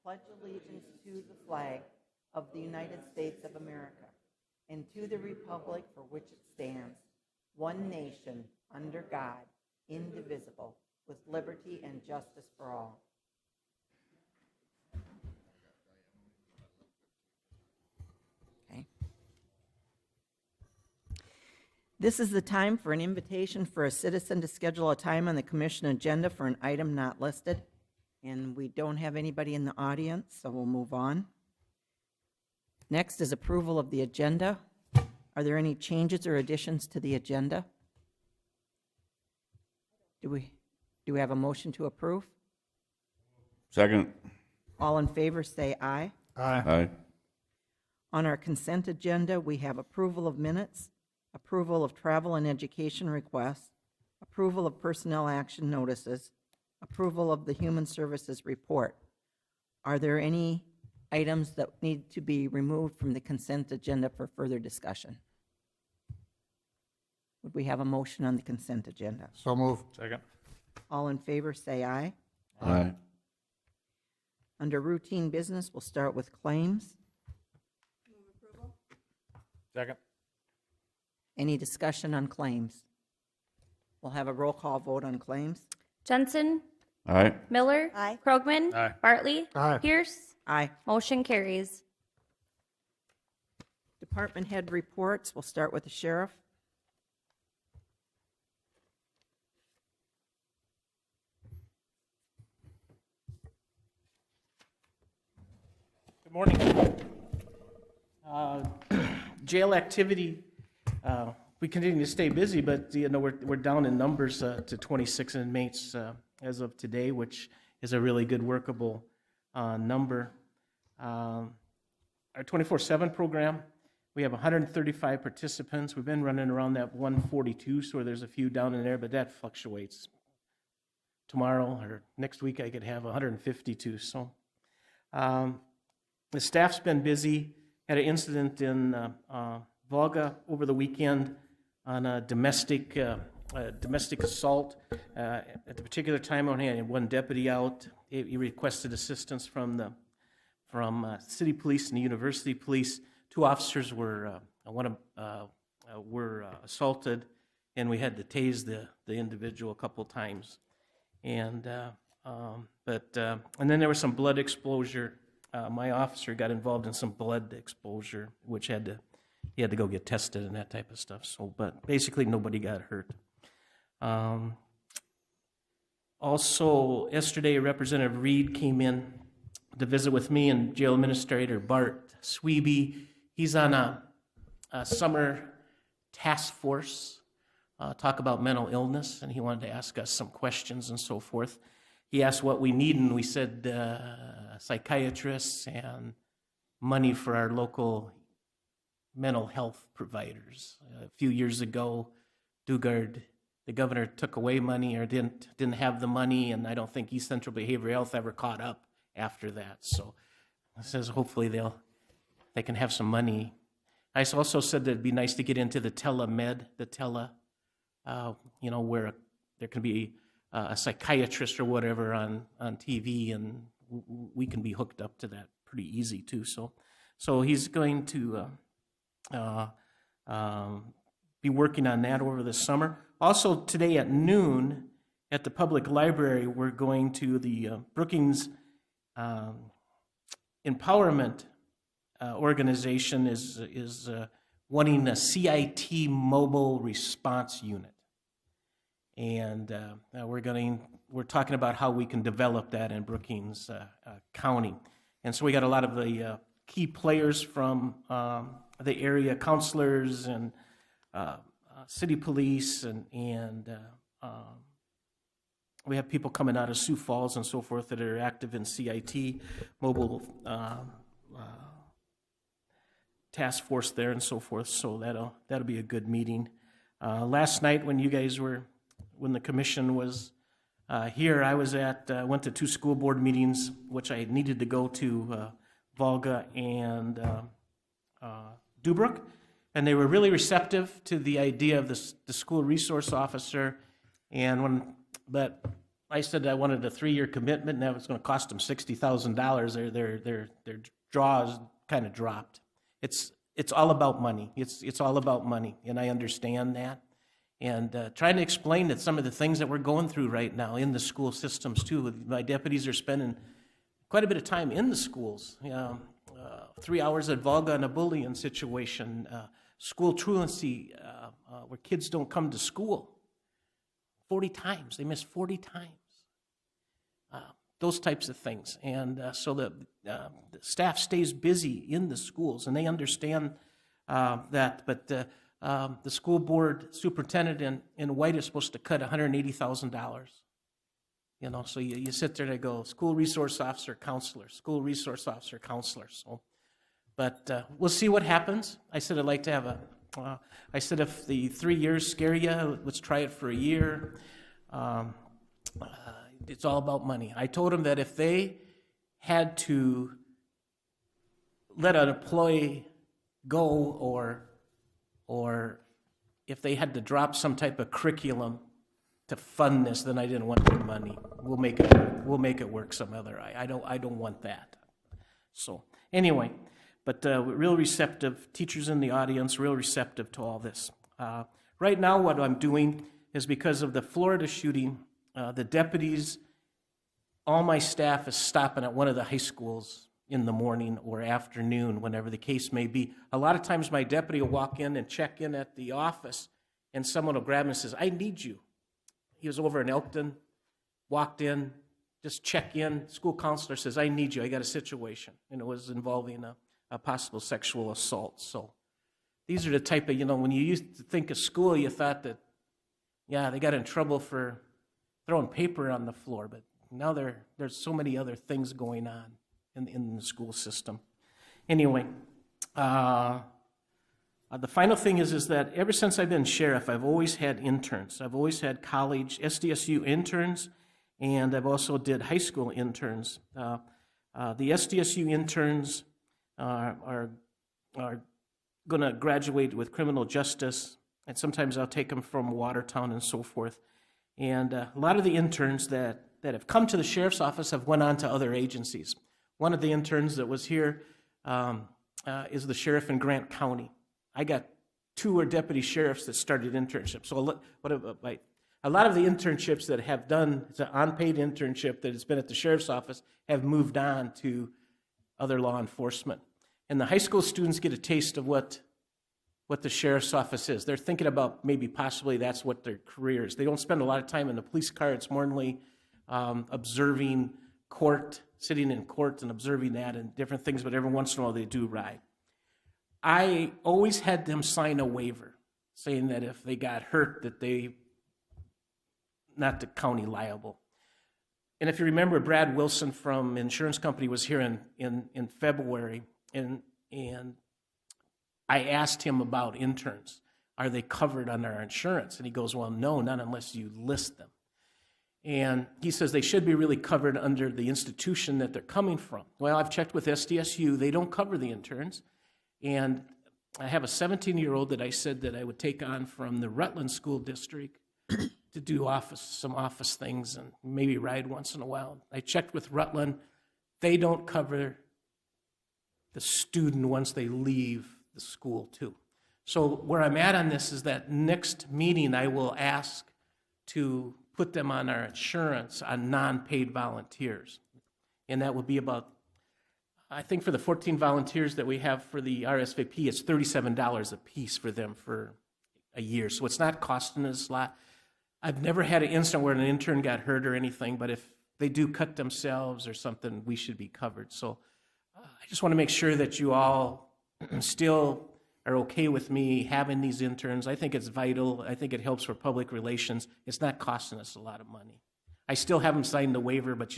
pledge allegiance to the flag of the United States of America and to the republic for which it stands, one nation, under God, indivisible, with liberty and justice for all. Okay. This is the time for an invitation for a citizen to schedule a time on the commission agenda for an item not listed. And we don't have anybody in the audience, so we'll move on. Next is approval of the agenda. Are there any changes or additions to the agenda? Do we have a motion to approve? Second. All in favor say aye. Aye. On our consent agenda, we have approval of minutes, approval of travel and education requests, approval of personnel action notices, approval of the Human Services report. Are there any items that need to be removed from the consent agenda for further discussion? Would we have a motion on the consent agenda? So move. Second. All in favor say aye. Aye. Under routine business, we'll start with claims. Second. Any discussion on claims? We'll have a roll call vote on claims. Jensen, Aye. Miller, Aye. Krogman, Aye. Bartley, Aye. Pierce. Aye. Motion carries. Department head reports. We'll start with the sheriff. Good morning. Jail activity, we continue to stay busy, but we're down in numbers to 26 inmates as of today, which is a really good workable number. Our 24/7 program, we have 135 participants. We've been running around that 142, so there's a few down in there, but that fluctuates. Tomorrow or next week, I could have 152. So the staff's been busy. Had an incident in Volga over the weekend on a domestic assault. At the particular time, I only had one deputy out. He requested assistance from city police and the university police. Two officers were assaulted, and we had to tase the individual a couple times. And then there was some blood exposure. My officer got involved in some blood exposure, which he had to go get tested and that type of stuff. So, but basically nobody got hurt. Also, yesterday, Representative Reed came in to visit with me and Jail Administrator Bart Sweeby. He's on a summer task force, talk about mental illness, and he wanted to ask us some questions and so forth. He asked what we need, and we said psychiatrists and money for our local mental health providers. A few years ago, Dugard, the governor, took away money or didn't have the money, and I don't think East Central Behavioral Health ever caught up after that. So it says hopefully they can have some money. I also said that it'd be nice to get into the telemed, where there can be a psychiatrist or whatever on TV, and we can be hooked up to that pretty easy too. So he's going to be working on that over the summer. Also today at noon at the public library, we're going to the Brookings Empowerment organization is wanting a CIT mobile response unit. And we're talking about how we can develop that in Brookings County. And so we got a lot of the key players from the area, counselors and city police, and we have people coming out of Sioux Falls and so forth that are active in CIT, mobile task force there and so forth. So that'll be a good meeting. Last night when the commission was here, I went to two school board meetings, which I needed to go to, Volga and Dubrook, and they were really receptive to the idea of the school resource officer. But I said I wanted a 3-year commitment, and that was going to cost them $60,000. Their draws kind of dropped. It's all about money. It's all about money, and I understand that. And trying to explain that some of the things that we're going through right now in the school systems too. My deputies are spending quite a bit of time in the schools. 3 hours at Volga on a bullying situation, school truancy, where kids don't come to school. 40 times. They miss 40 times. Those types of things. And so the staff stays busy in the schools, and they understand that. But the school board superintendent in White is supposed to cut $180,000. You know, so you sit there and they go, school resource officer, counselor, school resource officer, counselor. So, but we'll see what happens. I said I'd like to have I said if the 3 years scare you, let's try it for a year. It's all about money. I told them that if they had to let an employee go or if they had to drop some type of curriculum to fund this, then I didn't want the money. We'll make it work some other. I don't want that. So anyway, but real receptive, teachers in the audience, real receptive to all this. Right now what I'm doing is because of the Florida shooting, the deputies, all my staff is stopping at one of the high schools in the morning or afternoon, whenever the case may be. A lot of times my deputy will walk in and check in at the office, and someone will grab him and says, I need you. He was over in Elkton, walked in, just check in. School counselor says, I need you. I got a situation. And it was involving a possible sexual assault. So these are the type of, when you used to think of school, you thought that, yeah, they got in trouble for throwing paper on the floor. But now there's so many other things going on in the school system. Anyway, the final thing is that ever since I've been sheriff, I've always had interns. I've always had college SDSU interns, and I've also did high school interns. The SDSU interns are going to graduate with criminal justice, and sometimes I'll take them from Watertown and so forth. And a lot of the interns that have come to the sheriff's office have went on to other agencies. One of the interns that was here is the sheriff in Grant County. I got 2 deputy sheriffs that started internships. So a lot of the internships that have done, it's an unpaid internship that has been at the sheriff's office, have moved on to other law enforcement. And the high school students get a taste of what the sheriff's office is. They're thinking about maybe possibly that's what their career is. They don't spend a lot of time in the police car. It's more observing court, sitting in court and observing that and different things, but every once in a while they do ride. I always had them sign a waiver saying that if they got hurt, that they, not the county liable. And if you remember, Brad Wilson from insurance company was here in February, and I asked him about interns. Are they covered under our insurance? And he goes, well, no, not unless you list them. And he says they should be really covered under the institution that they're coming from. Well, I've checked with SDSU. They don't cover the interns. And I have a 17-year-old that I said that I would take on from the Rutland School District to do some office things and maybe ride once in a while. I checked with Rutland. They don't cover the student once they leave the school, too. So where I'm at on this is that next meeting I will ask to put them on our insurance on non-paid volunteers. And that would be about, I think for the 14 volunteers that we have for the RSVP, it's $37 a piece for them for a year. So it's not costing us a lot. I've never had an incident where an intern got hurt or anything, but if they do cut themselves or something, we should be covered. So I just want to make sure that you all still are okay with me having these interns. I think it's vital. I think it helps for public relations. It's not costing us a lot of money. I still haven't signed the waiver, but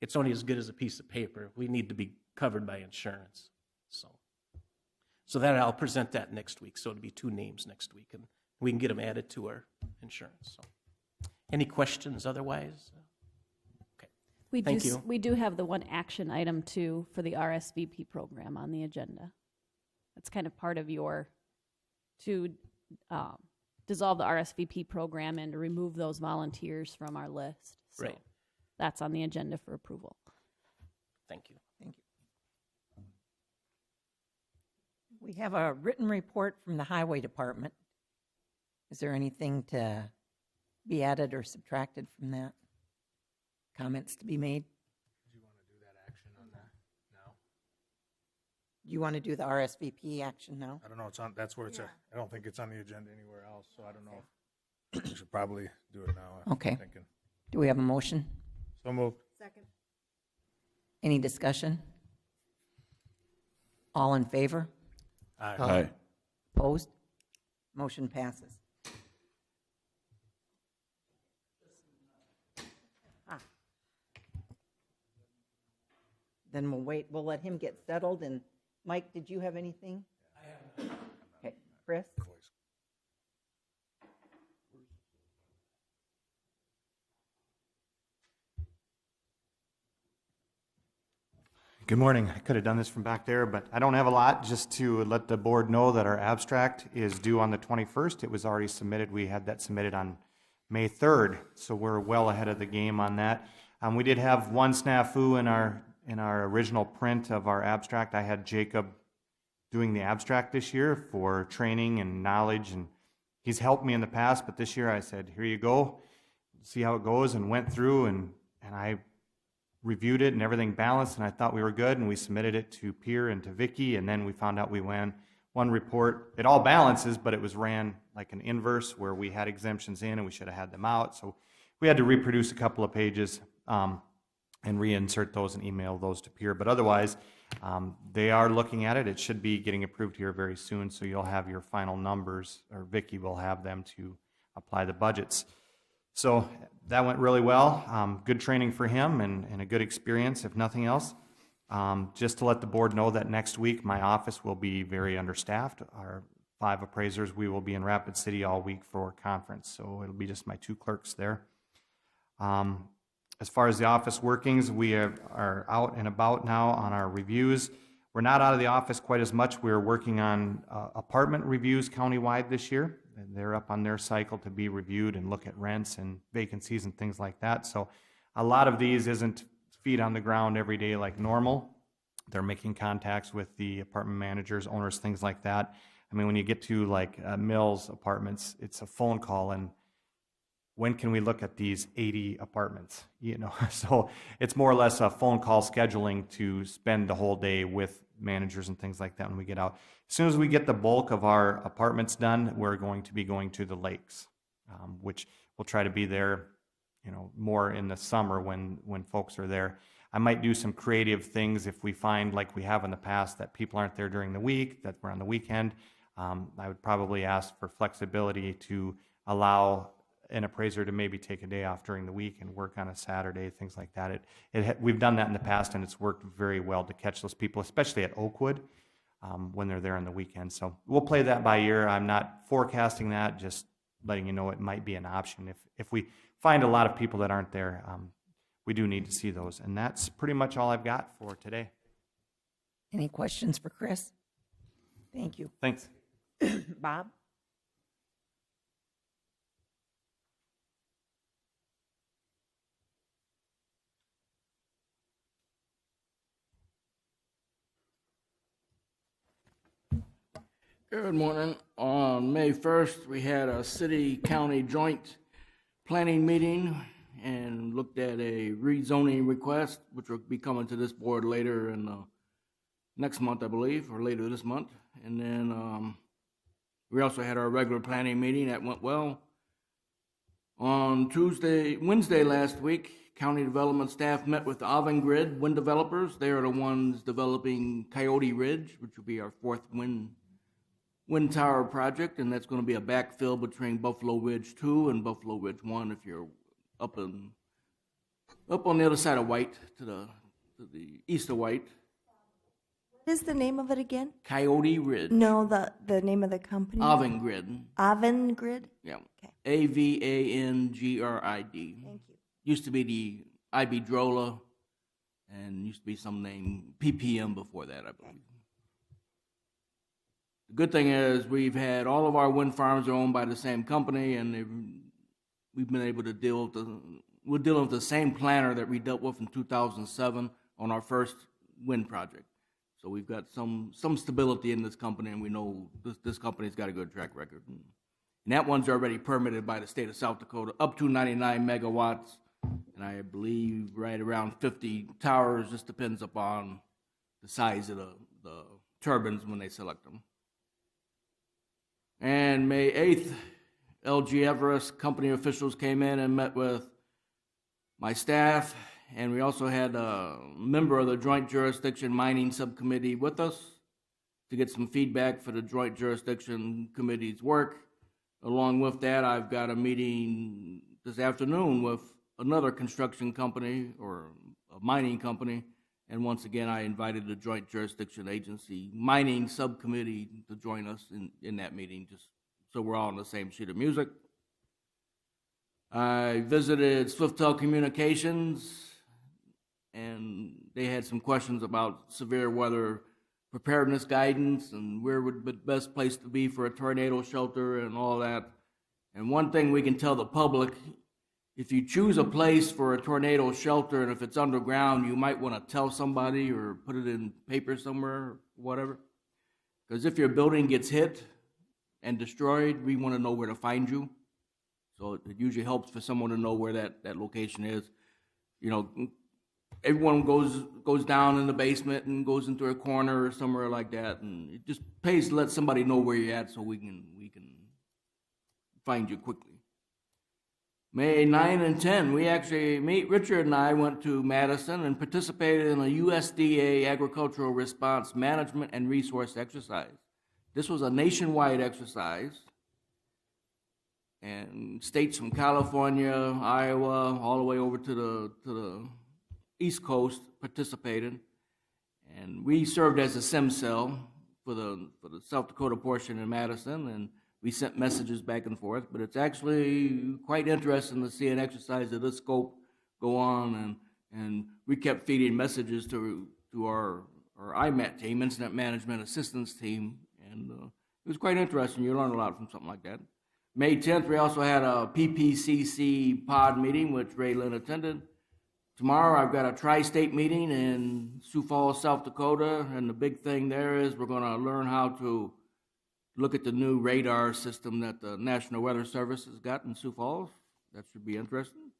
it's only as good as a piece of paper. We need to be covered by insurance. So that I'll present that next week. So it'll be 2 names next week, and we can get them added to our insurance. So, any questions otherwise? Okay. Thank you. We do have the one action item too for the RSVP program on the agenda. That's kind of part of to dissolve the RSVP program and to remove those volunteers from our list. So Right. that's on the agenda for approval. Thank you. Thank you. We have a written report from the Highway Department. Is there anything to be added or subtracted from that? Comments to be made? Do you want to do that action on that now? Do you want to do the RSVP action now? I don't know, it's on, that's where it's at. I don't think it's on the agenda anywhere else, so I don't know. We should probably do it now. I'm Okay. thinking. Do we have a motion? So moved. Any discussion? All in favor? Aye. Aye. Opposed? Motion passes. Ah. Then we'll wait, we'll let him get settled, and Mike, did you have anything? I have. Okay, Chris? Good morning. I could have done this from back there, but I don't have a lot. Just to let the board know that our abstract is due on the 21st. It was already submitted. We had that submitted on May 3rd, so we're well ahead of the game on that. We did have one snafu in our original print of our abstract. I had Jacob doing the abstract this year for training and knowledge, and he's helped me in the past, but this year I said, here you go, see how it goes, and went through, and I reviewed it and everything balanced, and I thought we were good, and we submitted it to Pierre and to Vicky, and then we found out we ran one report. It all balances, but it was ran like an inverse where we had exemptions in and we should have had them out. So we had to reproduce a couple of pages and reinsert those and email those to Pierre. But otherwise, they are looking at it. It should be getting approved here very soon, so you'll have your final numbers, or Vicky will have them to apply the budgets. So that went really well. Good training for him and a good experience, if nothing else. Just to let the board know that next week my office will be very understaffed. Our 5 appraisers, we will be in Rapid City all week for conference, so it'll be just my 2 clerks there. As far as the office workings, we are out and about now on our reviews. We're not out of the office quite as much. We're working on apartment reviews countywide this year. And they're up on their cycle to be reviewed and look at rents and vacancies and things like that. So a lot of these isn't feet on the ground every day like normal. They're making contacts with the apartment managers, owners, things like that. I mean, when you get to like Mills Apartments, it's a phone call and when can we look at these 80 apartments? You know, so it's more or less a phone call scheduling to spend the whole day with managers and things like that when we get out. As soon as we get the bulk of our apartments done, we're going to be going to the lakes, which we'll try to be there, you know, more in the summer when folks are there. I might do some creative things if we find, like we have in the past, that people aren't there during the week, that we're on the weekend. I would probably ask for flexibility to allow an appraiser to maybe take a day off during the week and work on a Saturday, things like that. We've done that in the past, and it's worked very well to catch those people, especially at Oakwood, when they're there on the weekend. So we'll play that by ear. I'm not forecasting that, just letting you know it might be an option. If we find a lot of people that aren't there, we do need to see those. And that's pretty much all I've got for today. Any questions for Chris? Thank you. Thanks. Bob? Good morning. On May 1st, we had a city-county joint planning meeting and looked at a rezoning request, which will be coming to this board later in next month, I believe, or later this month. And then we also had our regular planning meeting. That went well. On Wednesday last week, county development staff met with the Avangrid wind developers. They are the ones developing Coyote Ridge, which will be our 4th wind tower project, and that's going to be a backfill between Buffalo Ridge 2 and Buffalo Ridge 1 if you're up on the other side of White, to the east of White. What is the name of it again? Coyote Ridge. No, the name of the company. Avangrid. Avangrid? Yeah. Okay. Avangrid. Thank you. Used to be the Iberdrola, and used to be some name PPM before that, I believe. The good thing is we've had all of our wind farms are owned by the same company, and we've been able to deal with we're dealing with the same planner that we dealt with in 2007 on our first wind project. So we've got some stability in this company, and we know this company's got a good track record. And that one's already permitted by the state of South Dakota, up to 99 megawatts, and I believe right around 50 towers. Just depends upon the size of the turbines when they select them. And May 8th, LG Everest company officials came in and met with my staff, and we also had a member of the Joint Jurisdiction Mining Subcommittee with us to get some feedback for the Joint Jurisdiction Committee's work. Along with that, I've got a meeting this afternoon with another construction company or a mining company, and once again, I invited the Joint Jurisdiction Agency Mining Subcommittee to join us in that meeting, just so we're all on the same sheet of music. I visited Swiftel Communications, and they had some questions about severe weather preparedness guidance and where would be the best place to be for a tornado shelter and all that. And one thing we can tell the public, if you choose a place for a tornado shelter and if it's underground, you might want to tell somebody or put it in paper somewhere or whatever. Because if your building gets hit and destroyed, we want to know where to find you. So it usually helps for someone to know where that location is. You know, everyone goes down in the basement and goes into a corner or somewhere like that, and it just pays to let somebody know where you're at so we can find you quickly. May 9 and 10, Richard and I went to Madison and participated in a USDA agricultural response management and resource exercise. This was a nationwide exercise, and states from California, Iowa, all the way over to the East Coast participated, and we served as a SIM cell for the South Dakota portion in Madison, and we sent messages back and forth. But it's actually quite interesting to see an exercise of this scope go on, and we kept feeding messages to our IMAT team, Incident Management Assistance Team, and it was quite interesting. You learn a lot from something like that. May 10th, we also had a PPCC pod meeting, which Ray Lynn attended. Tomorrow, I've got a tri-state meeting in Sioux Falls, South Dakota, and the big thing there is we're going to learn how to look at the new radar system that the National Weather Service has got in Sioux Falls. That should be interesting.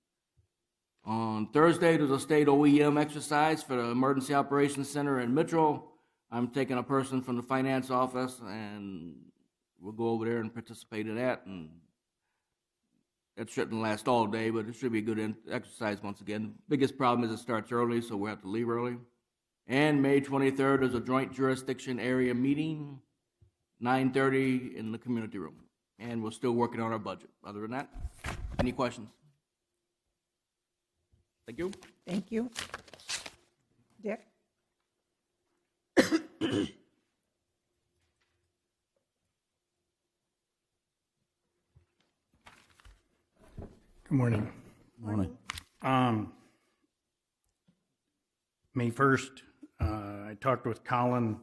On Thursday, there's a state OEM exercise for the Emergency Operations Center in Mitchell. I'm taking a person from the finance office, and we'll go over there and participate in that. And that shouldn't last all day, but it should be a good exercise once again. Biggest problem is it starts early, so we have to leave early. And May 23rd is a joint jurisdiction area meeting, 9:30 in the community room. And we're still working on our budget. Other than that, any questions? Thank you. Thank you. Dick? Good morning. Morning. May 1st, I talked with Colin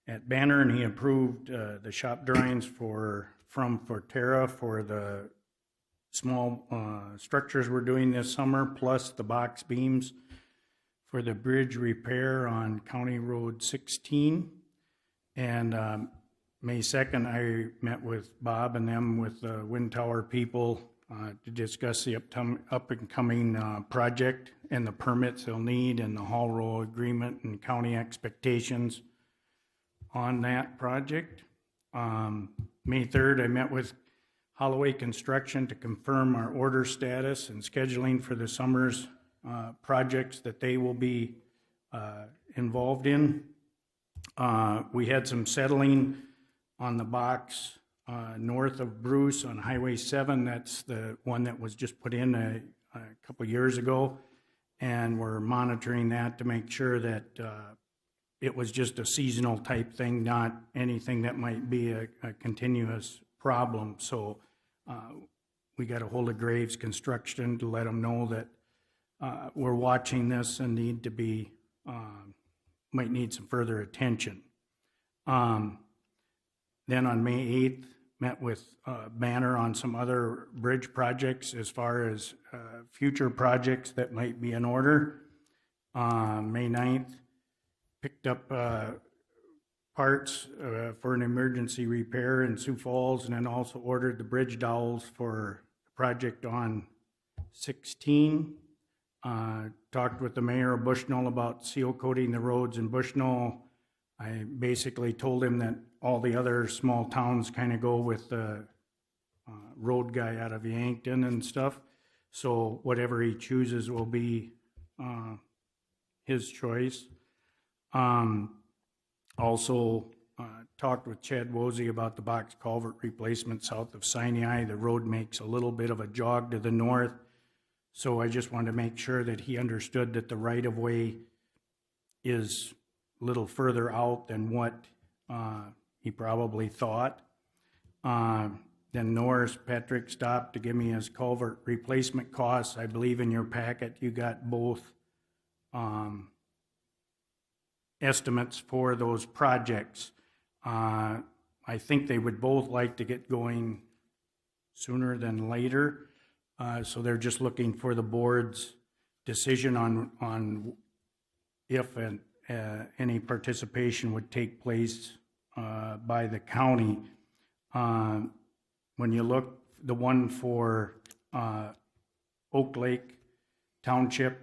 at Banner, and he approved the shop drawings from Forterra for the small structures we're doing this summer, plus the box beams for the bridge repair on County Road 16. And May 2nd, I met with Bob and them with the wind tower people to discuss the up-and-coming project and the permits they'll need and the haul roll agreement and county expectations on that project. May 3rd, I met with Holloway Construction to confirm our order status and scheduling for the summer's projects that they will be involved in. We had some settling on the box north of Bruce on Highway 7. That's the one that was just put in a couple years ago, and we're monitoring that to make sure that it was just a seasonal type thing, not anything that might be a continuous problem. So we got a hold of Graves Construction to let them know that we're watching this and need to be, might need some further attention. Then on May 8th, met with Banner on some other bridge projects as far as future projects that might be in order. May 9th, picked up parts for an emergency repair in Sioux Falls, and then also ordered the bridge dowels for the project on 16. Talked with the mayor of Bushnell about seal coating the roads in Bushnell. I basically told him that all the other small towns kind of go with the road guy out of Yankton and stuff. So whatever he chooses will be his choice. Also talked with Chad Wozy about the box culvert replacement south of Sinai. The road makes a little bit of a jog to the north. So I just wanted to make sure that he understood that the right-of-way is a little further out than what he probably thought. Then Norris Patrick stopped to give me his culvert replacement costs. I believe in your packet you got both estimates for those projects. I think they would both like to get going sooner than later. So they're just looking for the board's decision on if any participation would take place by the county. When you look, the one for Oak Lake Township,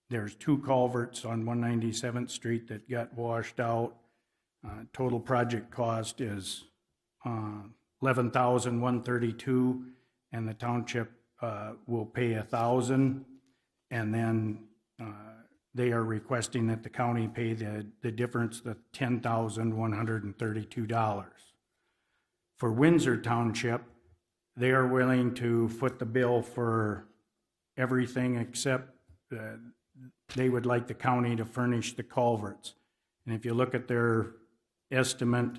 there's 2 culverts on 197th Street that got washed out. Total project cost is $11,132, and the township will pay $1,000, and then they are requesting that the county pay the difference, the $10,132. For Windsor Township, they are willing to foot the bill for everything except they would like the county to furnish the culverts. And if you look at their estimate,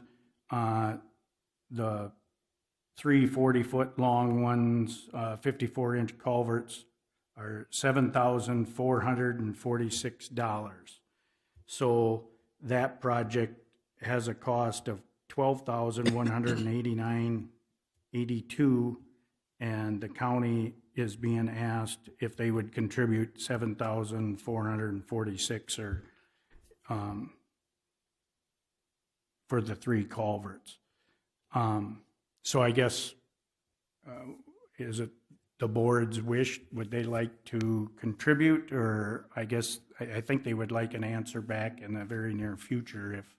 the 3 40-foot long ones, 54-inch culverts are $7,446. So that project has a cost of $12,189.82, and the county is being asked if they would contribute $7,446 or for the 3 culverts. So I guess, is it the board's wish? Would they like to contribute? Or I guess, I think they would like an answer back in the very near future if.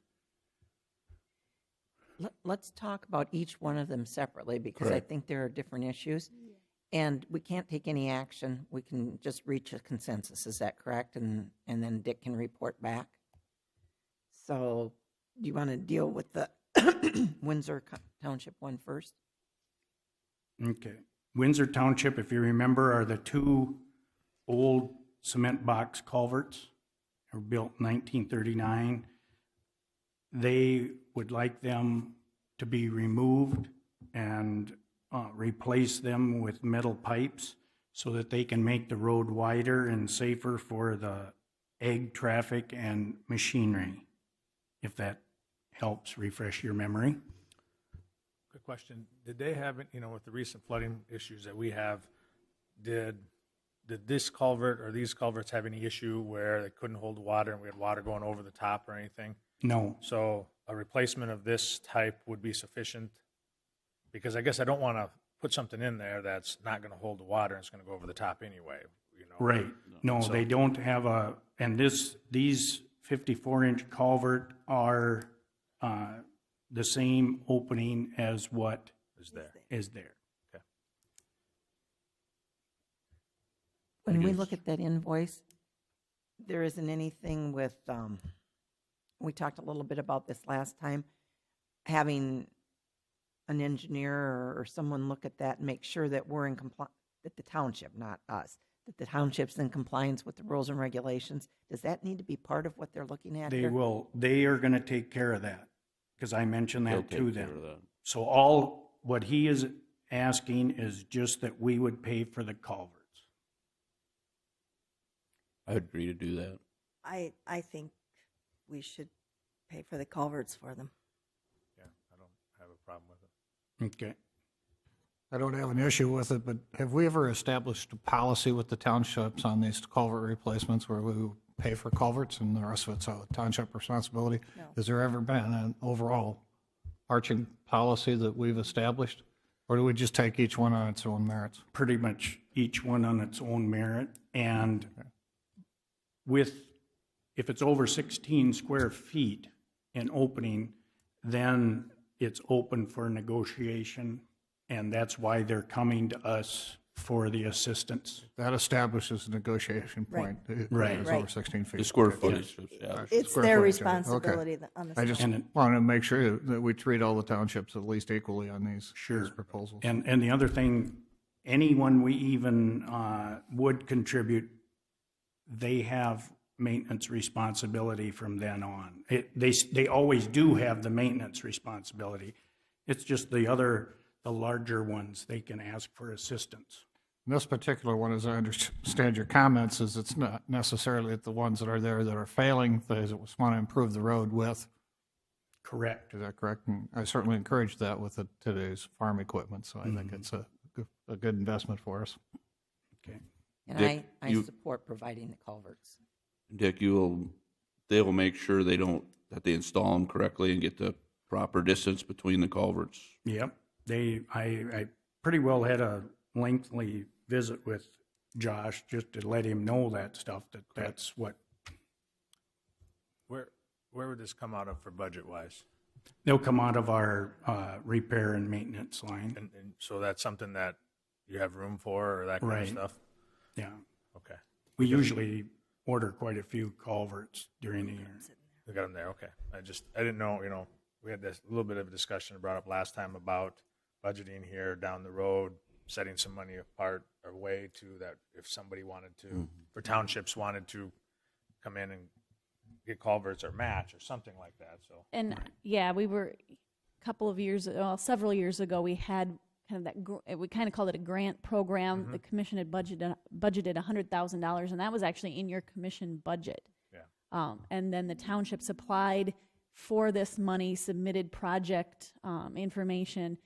Let's talk about each one of them separately, because I Correct. think there are different issues. And we can't take any action. We can just reach a consensus. Is that correct? And then Dick can report back. So do you want to deal with the Windsor Township one first? Okay. Windsor Township, if you remember, are the 2 old cement box culverts. They were built in 1939. They would like them to be removed and replace them with metal pipes so that they can make the road wider and safer for the ag traffic and machinery, if that helps refresh your memory. Good question. Did they have, with the recent flooding issues that we have, did this culvert or these culverts have any issue where they couldn't hold water and we had water going over the top or anything? No. So a replacement of this type would be sufficient? Because I guess I don't want to put something in there that's not going to hold the water and it's going to go over the top anyway, Right. No, So- they don't have and these 54-inch culvert are the same opening as what Is there? is there. When we look at that invoice, there isn't anything with, we talked a little bit about this last time, having an engineer or someone look at that and make sure that we're in compliance, that the township, not us, that the township's in compliance with the rules and regulations. Does that need to be part of what they're looking at here? They are going to take care of that, because I mentioned They'll that to take care of them. that. So what he is asking is just that we would pay for the culverts. I would agree to do that. I think we should pay for the culverts for them. Yeah, I have a problem with it. Okay. I don't have an issue with it, but have we ever established a policy with the townships on these culvert replacements where we pay for culverts and the rest of it's a township responsibility? No. Has there ever been an overall arching policy that we've established? Or do we just take each one on its own merits? Pretty much each one on its own merit. And with, if it's over 16 square feet in opening, then it's open for negotiation. And that's why they're coming to us for the assistance. That establishes a negotiation point. Right. It's Right. over 16 feet. The square footage, yeah. It's Square their footage, okay. responsibility on the I just And it- want to make sure that we treat all the townships at least equally on these proposals. And the other thing, anyone we even would contribute, they have maintenance responsibility from then on. They always do have the maintenance responsibility. It's just the larger ones, they can ask for assistance. This particular one, as I understand your comments, is it's not necessarily the ones that are there that are failing, they just want to improve the road with. Correct. Is that correct? And I certainly encourage that with today's farm equipment, so I think Mm-hmm. it's a good investment for us. Okay. And Dick, I you- support providing the culverts. Dick, they will make sure that they install them correctly and get the proper distance between the culverts. Yep. I pretty well had a lengthy visit with Josh just to let him know that stuff, that's what, Where would this come out of for budget-wise? they'll come out of our repair and maintenance line. And so that's something that you have room for or that kind of Right. stuff? Yeah. Okay. We usually order quite a few culverts during the year. We got them there, okay. I didn't know, we had this little bit of a discussion brought up last time about budgeting here down the road, setting some money apart or way to that if somebody wanted to, for townships wanted to come in and get culverts or match or something like that, so. And yeah, we were several years ago, we had kind of we kind of called it a grant program. The commission had budgeted $100,000, and that was actually in your commission budget. Yeah. And then the townships applied for this money, submitted project information,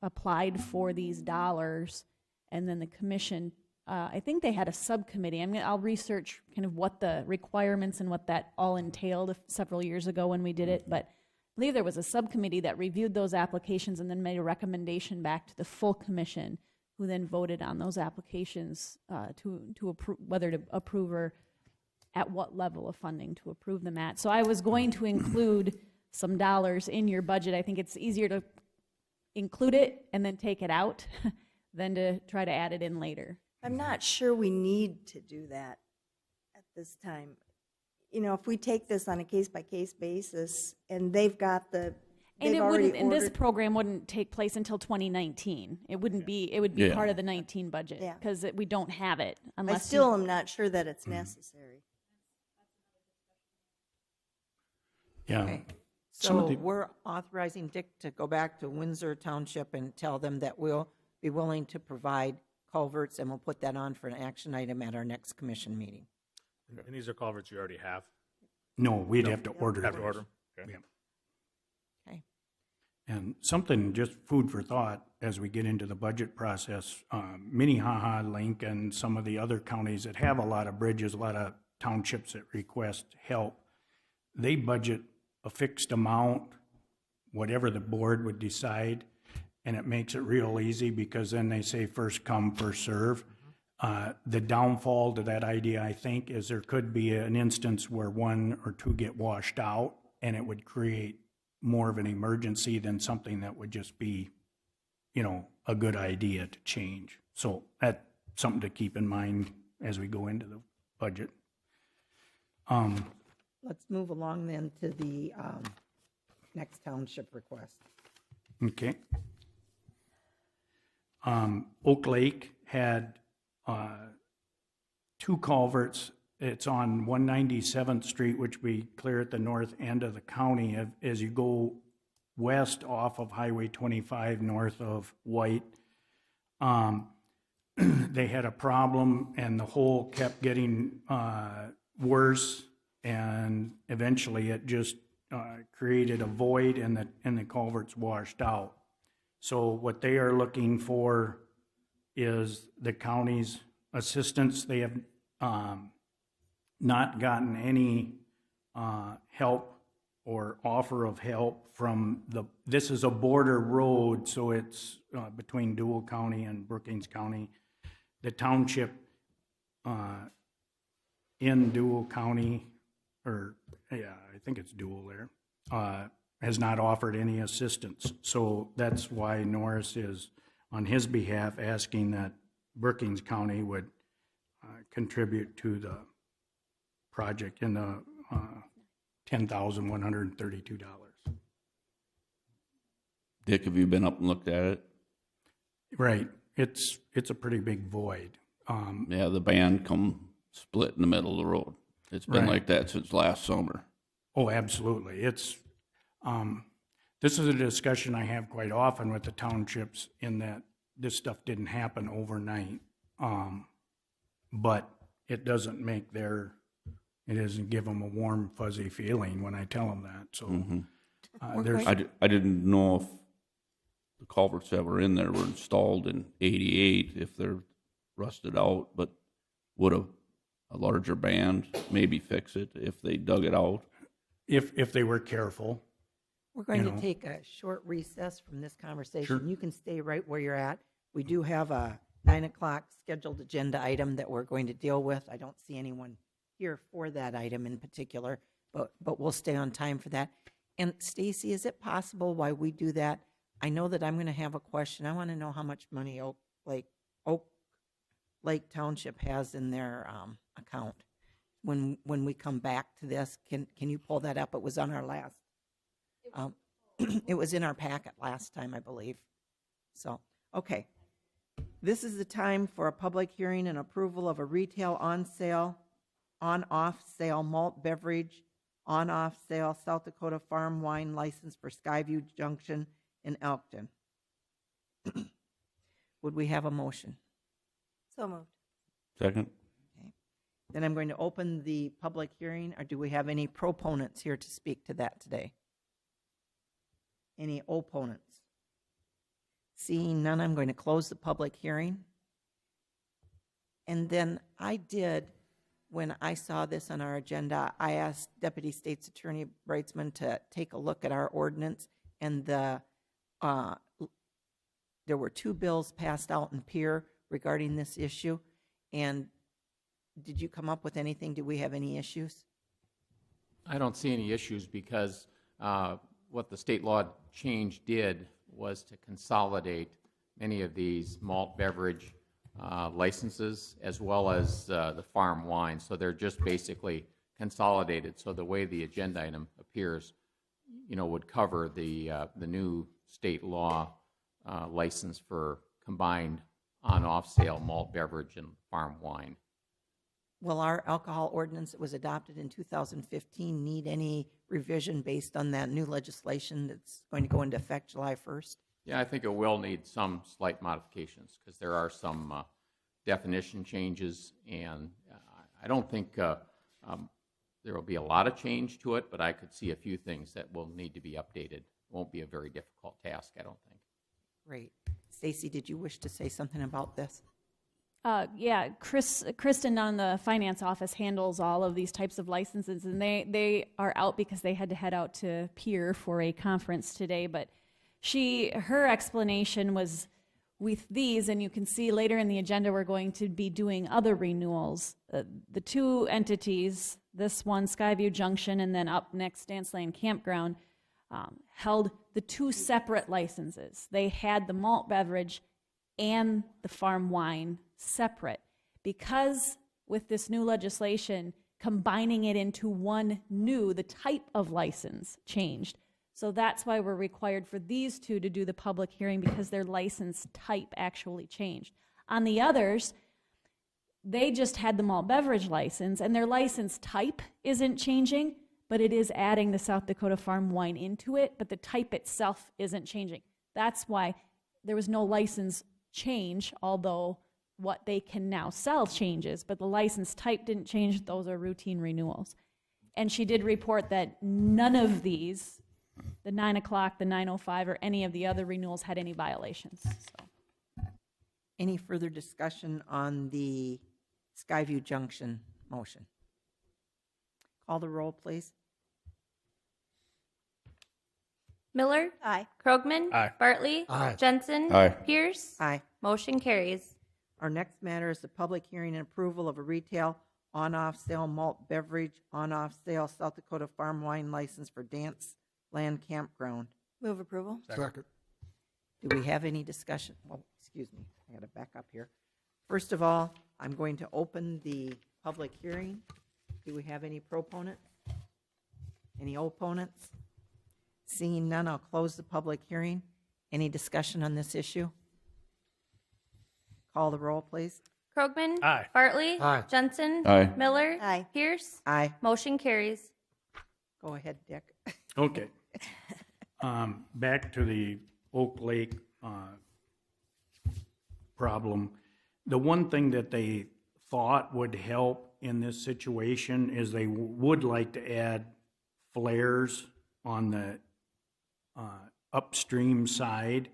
applied for these dollars, and then the commission, I think they had a subcommittee. I'll research kind of what the requirements and what that all entailed several years ago when we did it, but I believe there was a subcommittee that reviewed those applications and then made a recommendation back to the full commission, who then voted on those applications to approve, whether to approve or at what level of funding to approve them at. So I was going to include some dollars in your budget. I think it's easier to include it and then take it out than to try to add it in later. I'm not sure we need to do that at this time. If we take this on a case-by-case basis, and they've got And they've it already wouldn't, and this ordered. program wouldn't take place until 2019. It would be Yeah. part of the 19 budget Yeah. because we don't have it I unless still am not sure that it's necessary. Yeah. Okay. Some of So the- we're authorizing Dick to go back to Windsor Township and tell them that we'll be willing to provide culverts, and we'll put that on for an action item at our next commission meeting. And these are culverts you already have? No, we'd have to order Have to those. order 'em? Okay. Yeah. Okay. And something, just food for thought, as we get into the budget process, Minnehaha, Lincoln, some of the other counties that have a lot of bridges, a lot of townships that request help, they budget a fixed amount, whatever the board would decide, and it makes it real easy because then they say first come, first serve. The downfall to that idea, I think, is there could be an instance where one or two get washed out, and it would create more of an emergency than something that would just be, a good idea to change. So that's something to keep in mind as we go into the budget. Let's move along then to the next township request. Okay. Oak Lake had two culverts. It's on 197th Street, which we clear at the north end of the county. As you go west off of Highway 25, north of White, they had a problem, and the hole kept getting worse, and eventually it just created a void and the culverts washed out. So what they are looking for is the county's assistance. They have not gotten any help or offer of help from this is a border road, so it's between Dual County and Brookings County. The township in Dual County, or yeah, I think it's Dual there, has not offered any assistance. So that's why Norris is, on his behalf, asking that Brookings County would contribute to the project in the $10,132. Dick, have you been up and looked at it? Right. It's a pretty big void. Yeah, the band come split in the middle of the road. It's been Right. like that since last summer. Oh, absolutely. It's, this is a discussion I have quite often with the townships in that this stuff didn't happen overnight. But it doesn't make it doesn't give them a warm, fuzzy feeling when I tell them that. So there's, I didn't know if the culverts that were in there were installed in '88, if they're rusted out, but would a larger band maybe fix it if they dug it out? if they were careful. We're going You to know. take a short recess from this conversation. Sure. You can stay right where you're at. We do have a 9 o'clock scheduled agenda item that we're going to deal with. I don't see anyone here for that item in particular, but we'll stay on time for that. And Stacy, is it possible while we do that? I know that I'm going to have a question. I want to know how much money Oak Lake Township has in their account. When we come back to this, can you pull that up? It was on our last. It was in our packet last time, I believe. So, okay. This is the time for a public hearing and approval of a retail on-off sale malt beverage, on-off sale South Dakota farm wine license for Skyview Junction in Elkton. Would we have a motion? So moved. Second? Okay. Then I'm going to open the public hearing, or do we have any proponents here to speak to that today? Any opponents? Seeing none, I'm going to close the public hearing. And then I did, when I saw this on our agenda, I asked Deputy State's Attorney Breitzman to take a look at our ordinance, and there were 2 bills passed out in Pier regarding this issue. And did you come up with anything? Do we have any issues? I don't see any issues because what the state law change did was to consolidate many of these malt beverage licenses as well as the farm wine. So they're just basically consolidated. So the way the agenda item appears, would cover the new state law license for combined on-off sale malt beverage and farm wine. Will our alcohol ordinance that was adopted in 2015 need any revision based on that new legislation that's going to go into effect July 1st? Yeah, I think it will need some slight modifications because there are some definition changes, and I don't think there will be a lot of change to it, but I could see a few things that will need to be updated. It won't be a very difficult task, I don't think. Great. Stacy, did you wish to say something about this? Yeah, Kristen on the finance office handles all of these types of licenses, and they are out because they had to head out to Pier for a conference today. But her explanation was with these, and you can see later in the agenda we're going to be doing other renewals. The 2 entities, this one Skyview Junction, and then up next Dance Lane Campground, held the 2 separate licenses. They had the malt beverage and the farm wine separate, because with this new legislation, combining it into one the type of license changed. So that's why we're required for these 2 to do the public hearing, because their license type actually changed. On the others, they just had the malt beverage license, and their license type isn't changing, but it is adding the South Dakota farm wine into it, but the type itself isn't changing. That's why there was no license change, although what they can now sell changes, but the license type didn't change. Those are routine renewals. And she did report that none of these, the 9 o'clock, the 9:05, or any of the other renewals had any violations. So. Any further discussion on the Skyview Junction motion? Call the roll, please. Miller. Aye. Krogman. Aye. Bartley. Aye. Jensen. Aye. Pierce. Aye. Motion carries. Our next matter is the public hearing and approval of a retail on-off sale malt beverage on-off sale South Dakota farm wine license for Dance Land Campground. Move approval? Second. Do we have any discussion? Well, excuse me, I got to back up here. First of all, I'm going to open the public hearing. Do we have any proponents? Any opponents? Seeing none, I'll close the public hearing. Any discussion on this issue? Call the roll, please. Krogman. Aye. Bartley. Aye. Jensen. Aye. Miller. Aye. Pierce. Aye. Motion carries. Go ahead, Dick. Okay. Back to the Oak Lake problem. The one thing that they thought would help in this situation is they would like to add flares on the upstream side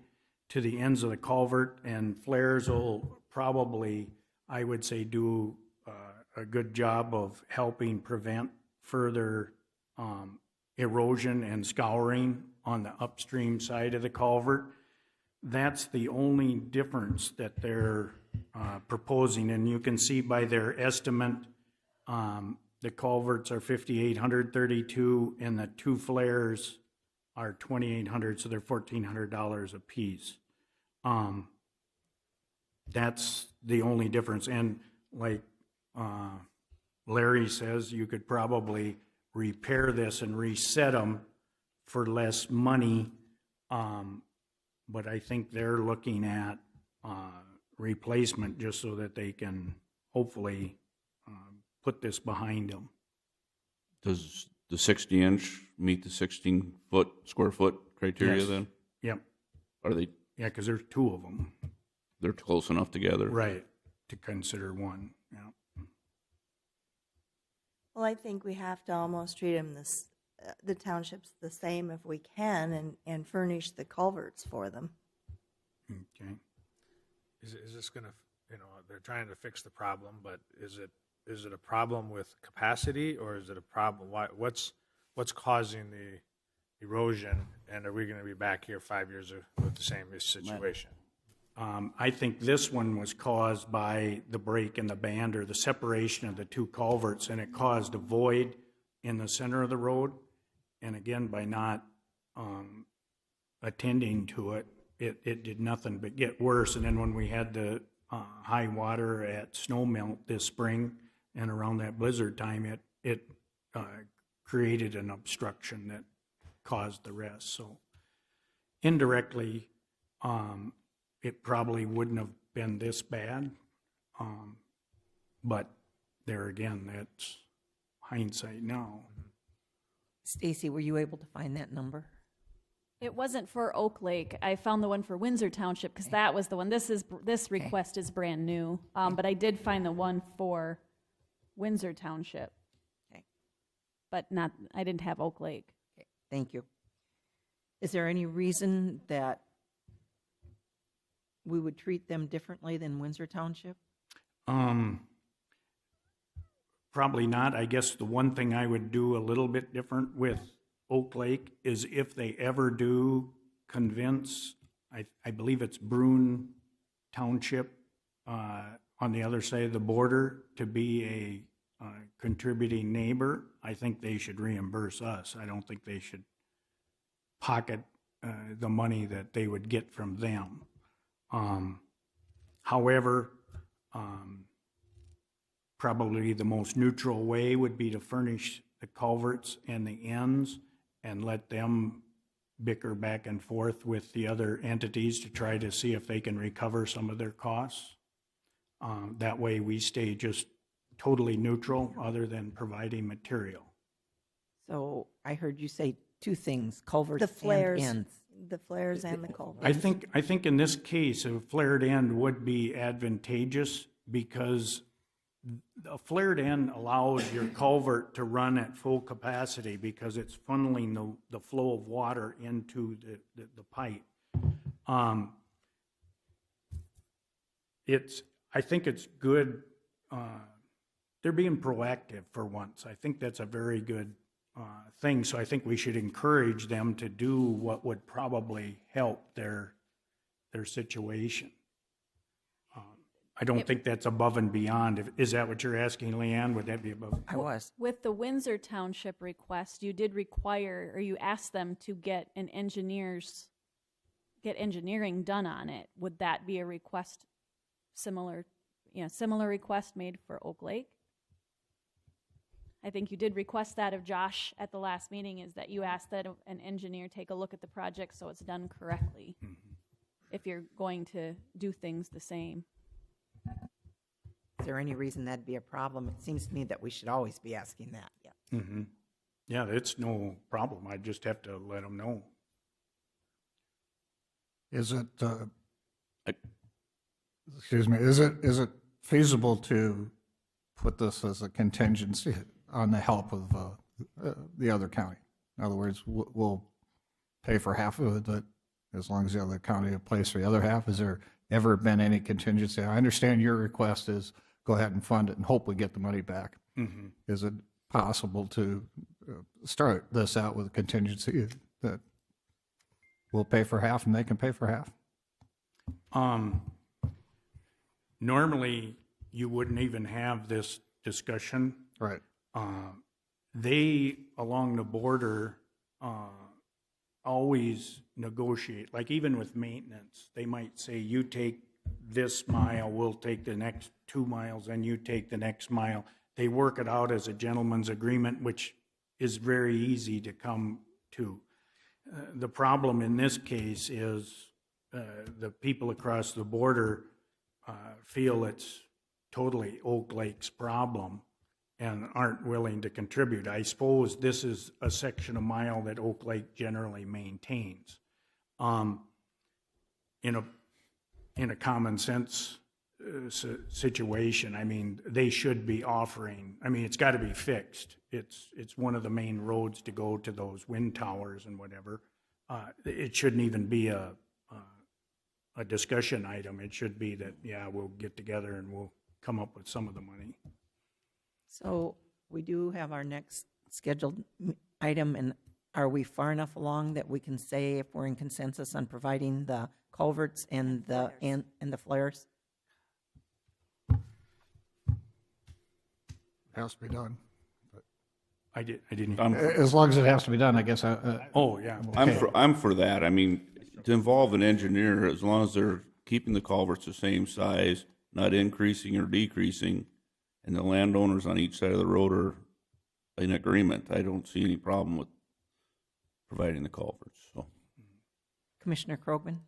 to the ends of the culvert, and flares will probably, I would say, do a good job of helping prevent further erosion and scouring on the upstream side of the culvert. That's the only difference that they're proposing, and you can see by their estimate, the culverts are 5,832, and the two flares are 2,800, so they're $1,400 a piece. That's the only difference, and like Larry says, you could probably repair this and reset them for less money, but I think they're looking at replacement just so that they can hopefully put this behind them. Does the 60-inch meet the 16-foot, square foot criteria Yes. then? Yep, Are they, yeah, because there's two of them, they're close enough together? right, to consider one, yeah. Well, I think we have to almost treat them the townships the same if we can, and furnish the culverts for them. Okay. Is this going to, they're trying to fix the problem, but is it a problem with capacity, or is it a problem, what's causing the erosion, and are we going to be back here 5 years with the same situation? I think this one was caused by the break in the band or the separation of the two culverts, and it caused a void in the center of the road. And again, by not attending to it, it did nothing but get worse. And then when we had the high water at snowmelt this spring and around that blizzard time, it created an obstruction that caused the rest. So indirectly, it probably wouldn't have been this bad. But there again, that's hindsight now. Stacy, were you able to find that number? It wasn't for Oak Lake. I found the one for Windsor Township because that was the one. This request is brand new, but I did find the one for Windsor Township. Okay. But I didn't have Oak Lake. Okay, thank you. Is there any reason that we would treat them differently than Windsor Township? Probably not. I guess the one thing I would do a little bit different with Oak Lake is if they ever do convince, I believe it's Broon Township on the other side of the border to be a contributing neighbor, I think they should reimburse us. I don't think they should pocket the money that they would get from them. However, probably the most neutral way would be to furnish the culverts and the ends and let them bicker back and forth with the other entities to try to see if they can recover some of their costs. That way we stay just totally neutral other than providing material. So I heard you say two things, culverts The flares, and ends. the flares and the culverts. I think in this case, a flared end would be advantageous because a flared end allows your culvert to run at full capacity because it's funneling the flow of water into the pipe. I think it's good, they're being proactive for once. I think that's a very good thing, so I think we should encourage them to do what would probably help their situation. I don't think that's above and beyond. Is that what you're asking, Leanne? Would that be above? I was. With the Windsor Township request, you did require, or you asked them to get engineering done on it. Would that be a request similar request made for Oak Lake? I think you did request that of Josh at the last meeting, is that you asked that an engineer take a look at the project so it's done correctly. If you're going to do things the same. Is there any reason that'd be a problem? It seems to me that we should always be asking that. Yeah. Mm-hmm. Yeah, it's no problem. I just have to let them know. Is it, excuse me, is it feasible to put this as a contingency on the help of the other county? In other words, we'll pay for half of it, but as long as the other county pays for the other half. Has there ever been any contingency? I understand your request is go ahead and fund it and hope we get the money back. Mm-hmm. Is it possible to start this out with a contingency that we'll pay for half and they can pay for half? Normally, you wouldn't even have this discussion. Right. They, along the border, always negotiate. Like even with maintenance, they might say, you take this mile, we'll take the next 2 miles, and you take the next mile. They work it out as a gentleman's agreement, which is very easy to come to. The problem in this case is the people across the border feel it's totally Oak Lake's problem and aren't willing to contribute. I suppose this is a section of mile that Oak Lake generally maintains. In a common sense situation, I mean, they should be offering, I mean, it's got to be fixed. It's one of the main roads to go to those wind towers and whatever. It shouldn't even be a discussion item. It should be that, yeah, we'll get together and we'll come up with some of the money. So we do have our next scheduled item, and are we far enough along that we can say if we're in consensus on providing the culverts and the flares? Has to be done. I didn't. As long as it has to be done, I guess. Oh, yeah. Okay. I'm for that. I mean, to involve an engineer, as long as they're keeping the culverts the same size, not increasing or decreasing, and the landowners on each side of the road are in agreement, I don't see any problem with providing the culverts. So, Commissioner Krogman?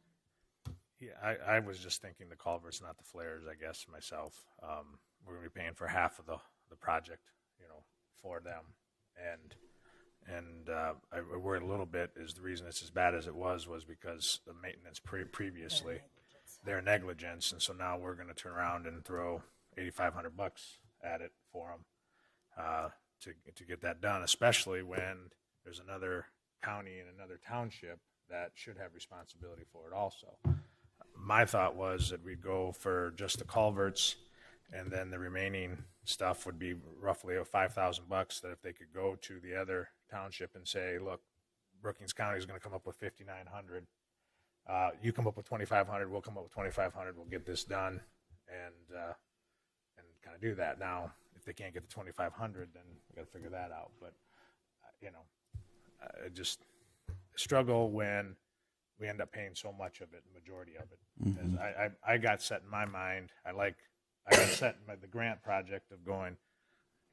Yeah, I was just thinking the culverts, not the flares, I guess, myself. We're going to be paying for half of the project, for them. And I worried a little bit is the reason it's as bad as it was because the maintenance previously, their negligence. And so now we're going to turn around and throw $8,500 at it for them to get that done, especially when there's another county and another township that should have responsibility for it also. My thought was that we'd go for just the culverts, and then the remaining stuff would be roughly $5,000, that if they could go to the other township and say, look, Brookings County is going to come up with $5,900. You come up with $2,500, we'll come up with $2,500, we'll get this done, and kind of do that. Now, if they can't get the $2,500, then we got to figure that out. But, I just struggle when we end up paying so much of it, the majority of it. Because I got set in my mind, I got set in the grant project of going,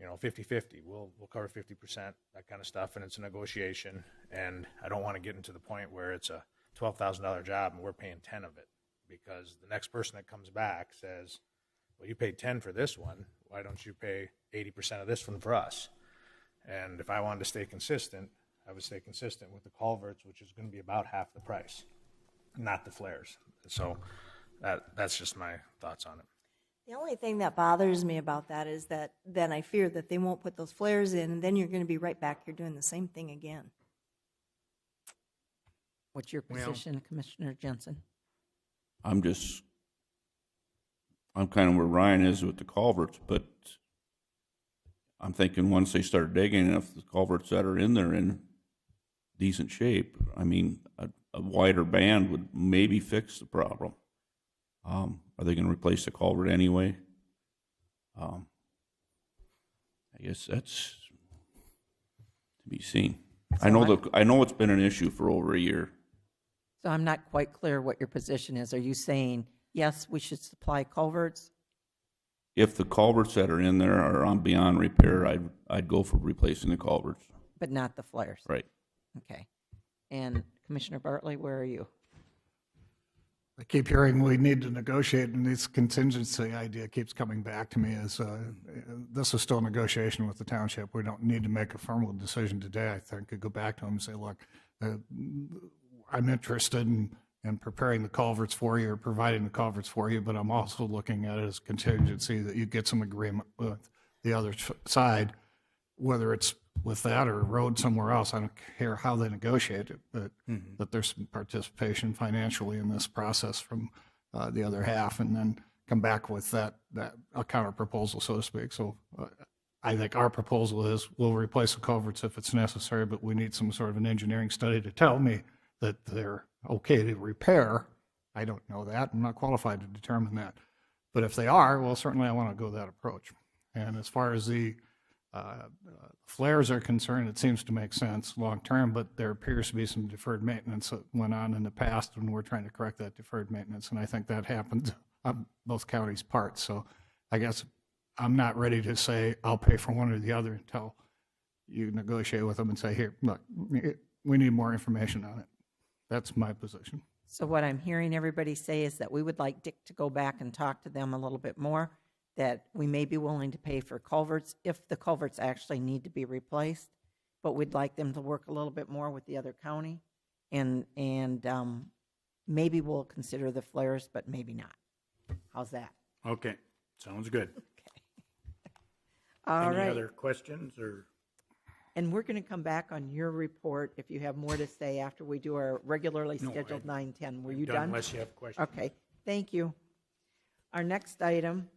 50-50. We'll cover 50%, that kind of stuff, and it's a negotiation. And I don't want to get into the point where it's a $12,000 job and we're paying 10 of it, because the next person that comes back says, well, you paid 10 for this one. Why don't you pay 80% of this one for us? And if I wanted to stay consistent, I would stay consistent with the culverts, which is going to be about half the price, not the flares. So that's just my thoughts on it. The only thing that bothers me about that is that then I fear that they won't put those flares in, and then you're going to be right back here doing the same thing again. What's your position, Commissioner Jensen? I'm kind of where Ryan is with the culverts, but I'm thinking once they start digging, if the culverts that are in there in decent shape, I mean, a wider band would maybe fix the problem. Are they going to replace the culvert anyway? I guess that's to be seen. I know it's been an issue for over a year. So I'm not quite clear what your position is. Are you saying, yes, we should supply culverts? If the culverts that are in there are on beyond repair, I'd go for replacing the culverts. But not the flares? Right. Okay. And Commissioner Bartley, where are you? I keep hearing we need to negotiate, and this contingency idea keeps coming back to me as this is still a negotiation with the township. We don't need to make a formal decision today. I think could go back to them and say, look, I'm interested in preparing the culverts for you or providing the culverts for you, but I'm also looking at it as contingency that you get some agreement with the other side, whether it's with that or a road somewhere else. I don't care how they negotiate it, but that there's some participation financially in this process from the other half, and then come back with that a counter proposal, so to speak. So I think our proposal is we'll replace the culverts if it's necessary, but we need some sort of an engineering study to tell me that they're okay to repair. I don't know that. I'm not qualified to determine that. But if they are, well, certainly I want to go that approach. And as far as the flares are concerned, it seems to make sense long-term, but there appears to be some deferred maintenance that went on in the past when we're trying to correct that deferred maintenance, and I think that happened on both counties' parts. So I guess I'm not ready to say I'll pay for one or the other until you negotiate with them and say, here, look, we need more information on it. That's my position. So what I'm hearing everybody say is that we would like Dick to go back and talk to them a little bit more, that we may be willing to pay for culverts if the culverts actually need to be replaced, but we'd like them to work a little bit more with the other county, and maybe we'll consider the flares, but maybe not. How's that? Okay, sounds good. Okay. All Any right. other questions or? And we're going to come back on your report if you have more to say after we do our regularly scheduled 9:10. Were you done? Unless you have questions. Okay, thank you. Our next item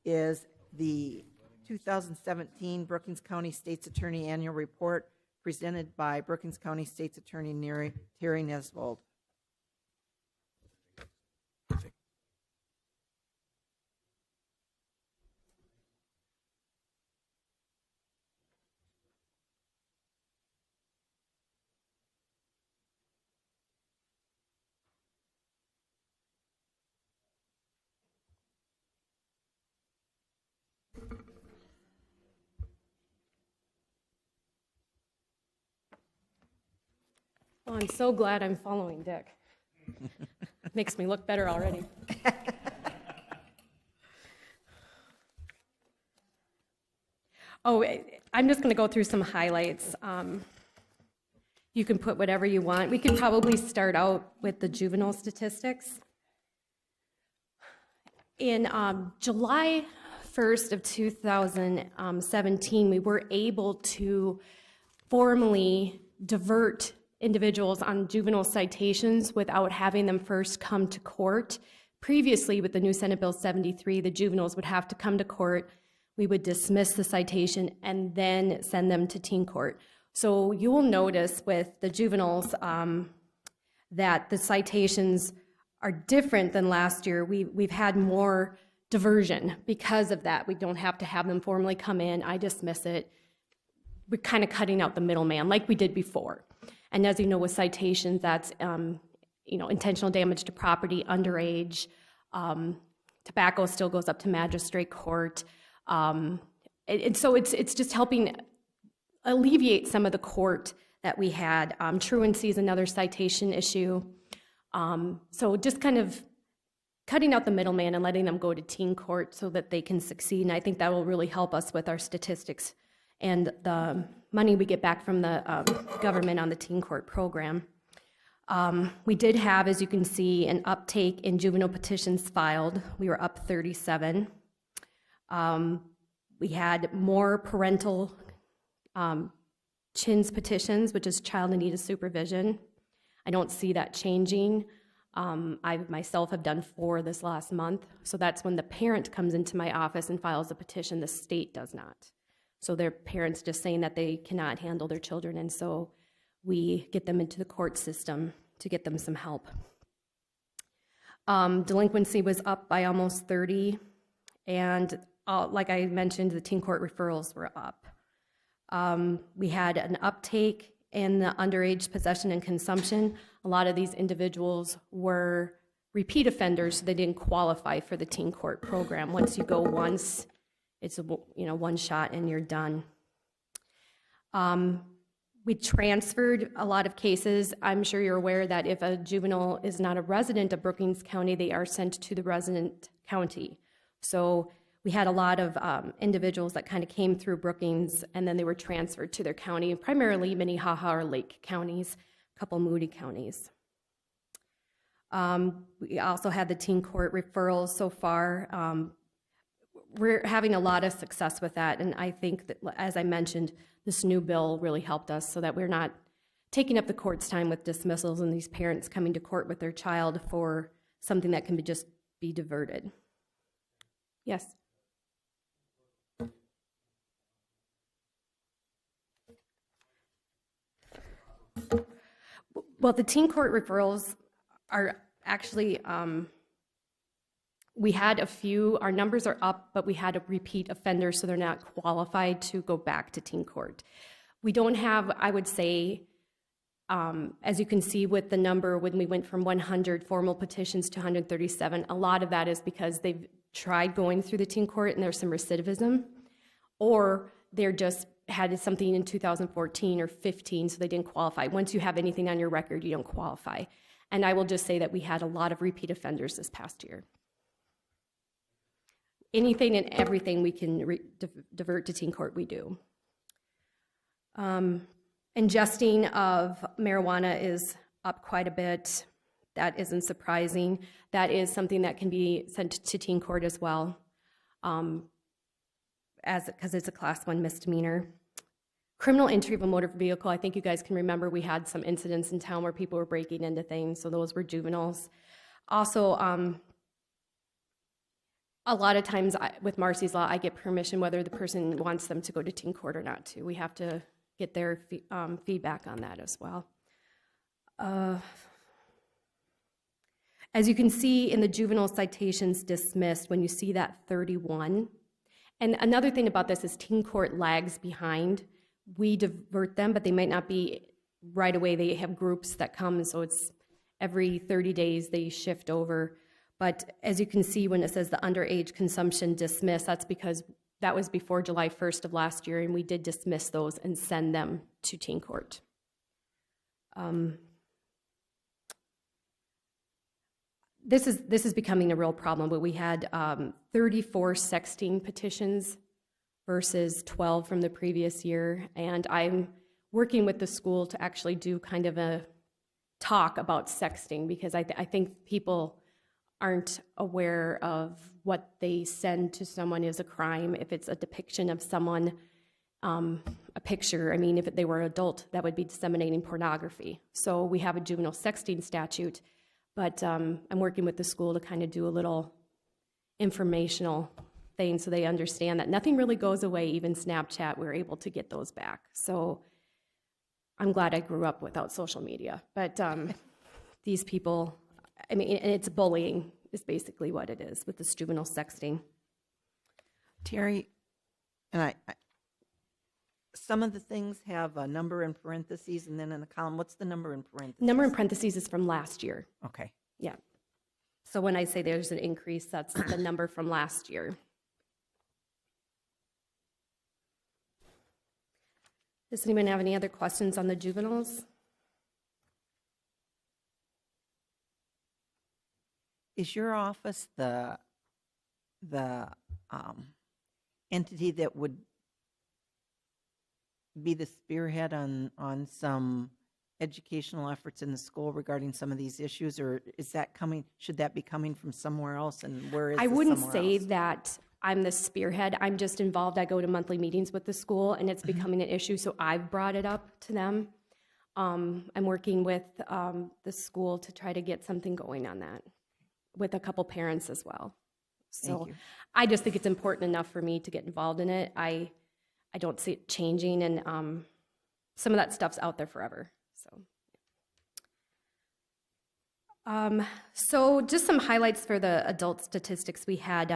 is the 2017 Brookings County State's Attorney Annual Report presented by Brookings County State's Attorney Terry Nesvold. Oh, I'm so glad I'm following Dick. Makes me look better already. Oh, I'm just going to go through some highlights. You can put whatever you want. We could probably start out with the juvenile statistics. In July 1st of 2017, we were able to formally divert individuals on juvenile citations without having them first come to court. Previously, with the new Senate Bill 73, the juveniles would have to come to court. We would dismiss the citation and then send them to teen court. So you will notice with the juveniles that the citations are different than last year. We've had more diversion because of that. We don't have to have them formally come in. I dismiss it. We're kind of cutting out the middleman like we did before. And as you know, with citations, that's intentional damage to property, underage, tobacco still goes up to magistrate court, and so it's just helping alleviate some of the court that we had. Truancy is another citation issue, so just kind of cutting out the middleman and letting them go to teen court so that they can succeed. And I think that will really help us with our statistics and the money we get back from the government on the teen court program. We did have, as you can see, an uptake in juvenile petitions filed. We were up 37. We had more parental CHINS petitions, which is child in need of supervision. I don't see that changing. I myself have done 4 this last month. So that's when the parent comes into my office and files a petition. The state does not. So their parents just saying that they cannot handle their children, and so we get them into the court system to get them some help. Delinquency was up by almost 30, and like I mentioned, the teen court referrals were up. We had an uptake in the underage possession and consumption. A lot of these individuals were repeat offenders, so they didn't qualify for the teen court program. Once you go once, it's one shot and you're done. We transferred a lot of cases. I'm sure you're aware that if a juvenile is not a resident of Brookings County, they are sent to the resident county. So we had a lot of individuals that kind of came through Brookings, and then they were transferred to their county, primarily Minnehaha or Lake counties, a couple Moody counties. We also had the teen court referrals so far. We're having a lot of success with that, and I think that, as I mentioned, this new bill really helped us so that we're not taking up the court's time with dismissals and these parents coming to court with their child for something that can just be diverted. Yes? Well, the teen court referrals are actually, we had a few, our numbers are up, but we had a repeat offender, so they're not qualified to go back to teen court. We don't have, I would say, as you can see with the number, when we went from 100 formal petitions to 137, a lot of that is because they've tried going through the teen court and there's some recidivism, or they're just had something in 2014 or 15, so they didn't qualify. Once you have anything on your record, you don't qualify. And I will just say that we had a lot of repeat offenders this past year. Anything and everything we can divert to teen court, we do. Ingesting of marijuana is up quite a bit. That isn't surprising. That is something that can be sent to teen court as well, because it's a class 1 misdemeanor. Criminal entry of a motor vehicle, I think you guys can remember we had some incidents in town where people were breaking into things, so those were juveniles. Also, a lot of times with Marcy's Law, I get permission whether the person wants them to go to teen court or not to. We have to get their feedback on that as well. As you can see in the juvenile citations dismissed, when you see that 31, and another thing about this is teen court lags behind. We divert them, but they might not be right away. They have groups that come, so it's every 30 days they shift over. But as you can see when it says the underage consumption dismissed, that's because that was before July 1st of last year, and we did dismiss those and send them to teen court. This is becoming a real problem, but we had 34 sexting petitions versus 12 from the previous year, and I'm working with the school to actually do kind of a talk about sexting, because I think people aren't aware of what they send to someone is a crime. If it's a depiction of someone, a picture, I mean, if they were an adult, that would be disseminating pornography. So we have a juvenile sexting statute, but I'm working with the school to kind of do a little informational thing so they understand that nothing really goes away. Even Snapchat, we're able to get those back. So I'm glad I grew up without social media. But these people, I mean, and it's bullying is basically what it is with this juvenile sexting. Terry, and I some of the things have a number in parentheses, and then in the column, what's the number in parentheses? Number in parentheses is from last year. Okay. Yeah. So when I say there's an increase, that's the number from last year. Does anyone have any other questions on the juveniles? Is your office the entity that would be the spearhead on some educational efforts in the school regarding some of these issues, or is that coming, should that be coming from somewhere else, and where is I this wouldn't somewhere say else? that I'm the spearhead. I'm just involved. I go to monthly meetings with the school, and it's becoming an issue, so I've brought it up to them. I'm working with the school to try to get something going on that, with a couple parents as well. So you. I just think it's important enough for me to get involved in it. I don't see it changing, and some of that stuff's out there forever. So just some highlights for the adult statistics. We had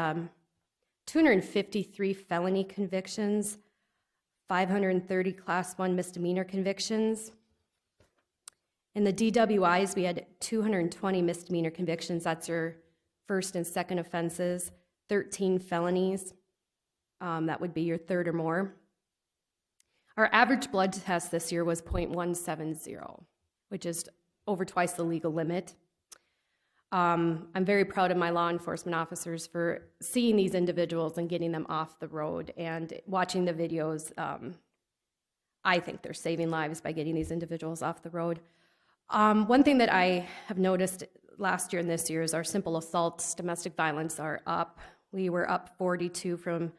253 felony convictions, 530 Class 1 misdemeanor convictions. In the DWIs, we had 220 misdemeanor convictions. That's your first and second offenses, 13 felonies. That would be your third or more. Our average blood test this year was 0.170, which is over twice the legal limit. I'm very proud of my law enforcement officers for seeing these individuals and getting them off the road, and watching the videos. I think they're saving lives by getting these individuals off the road. One thing that I have noticed last year and this year is our simple assaults, domestic violence, are up. We were up 42 from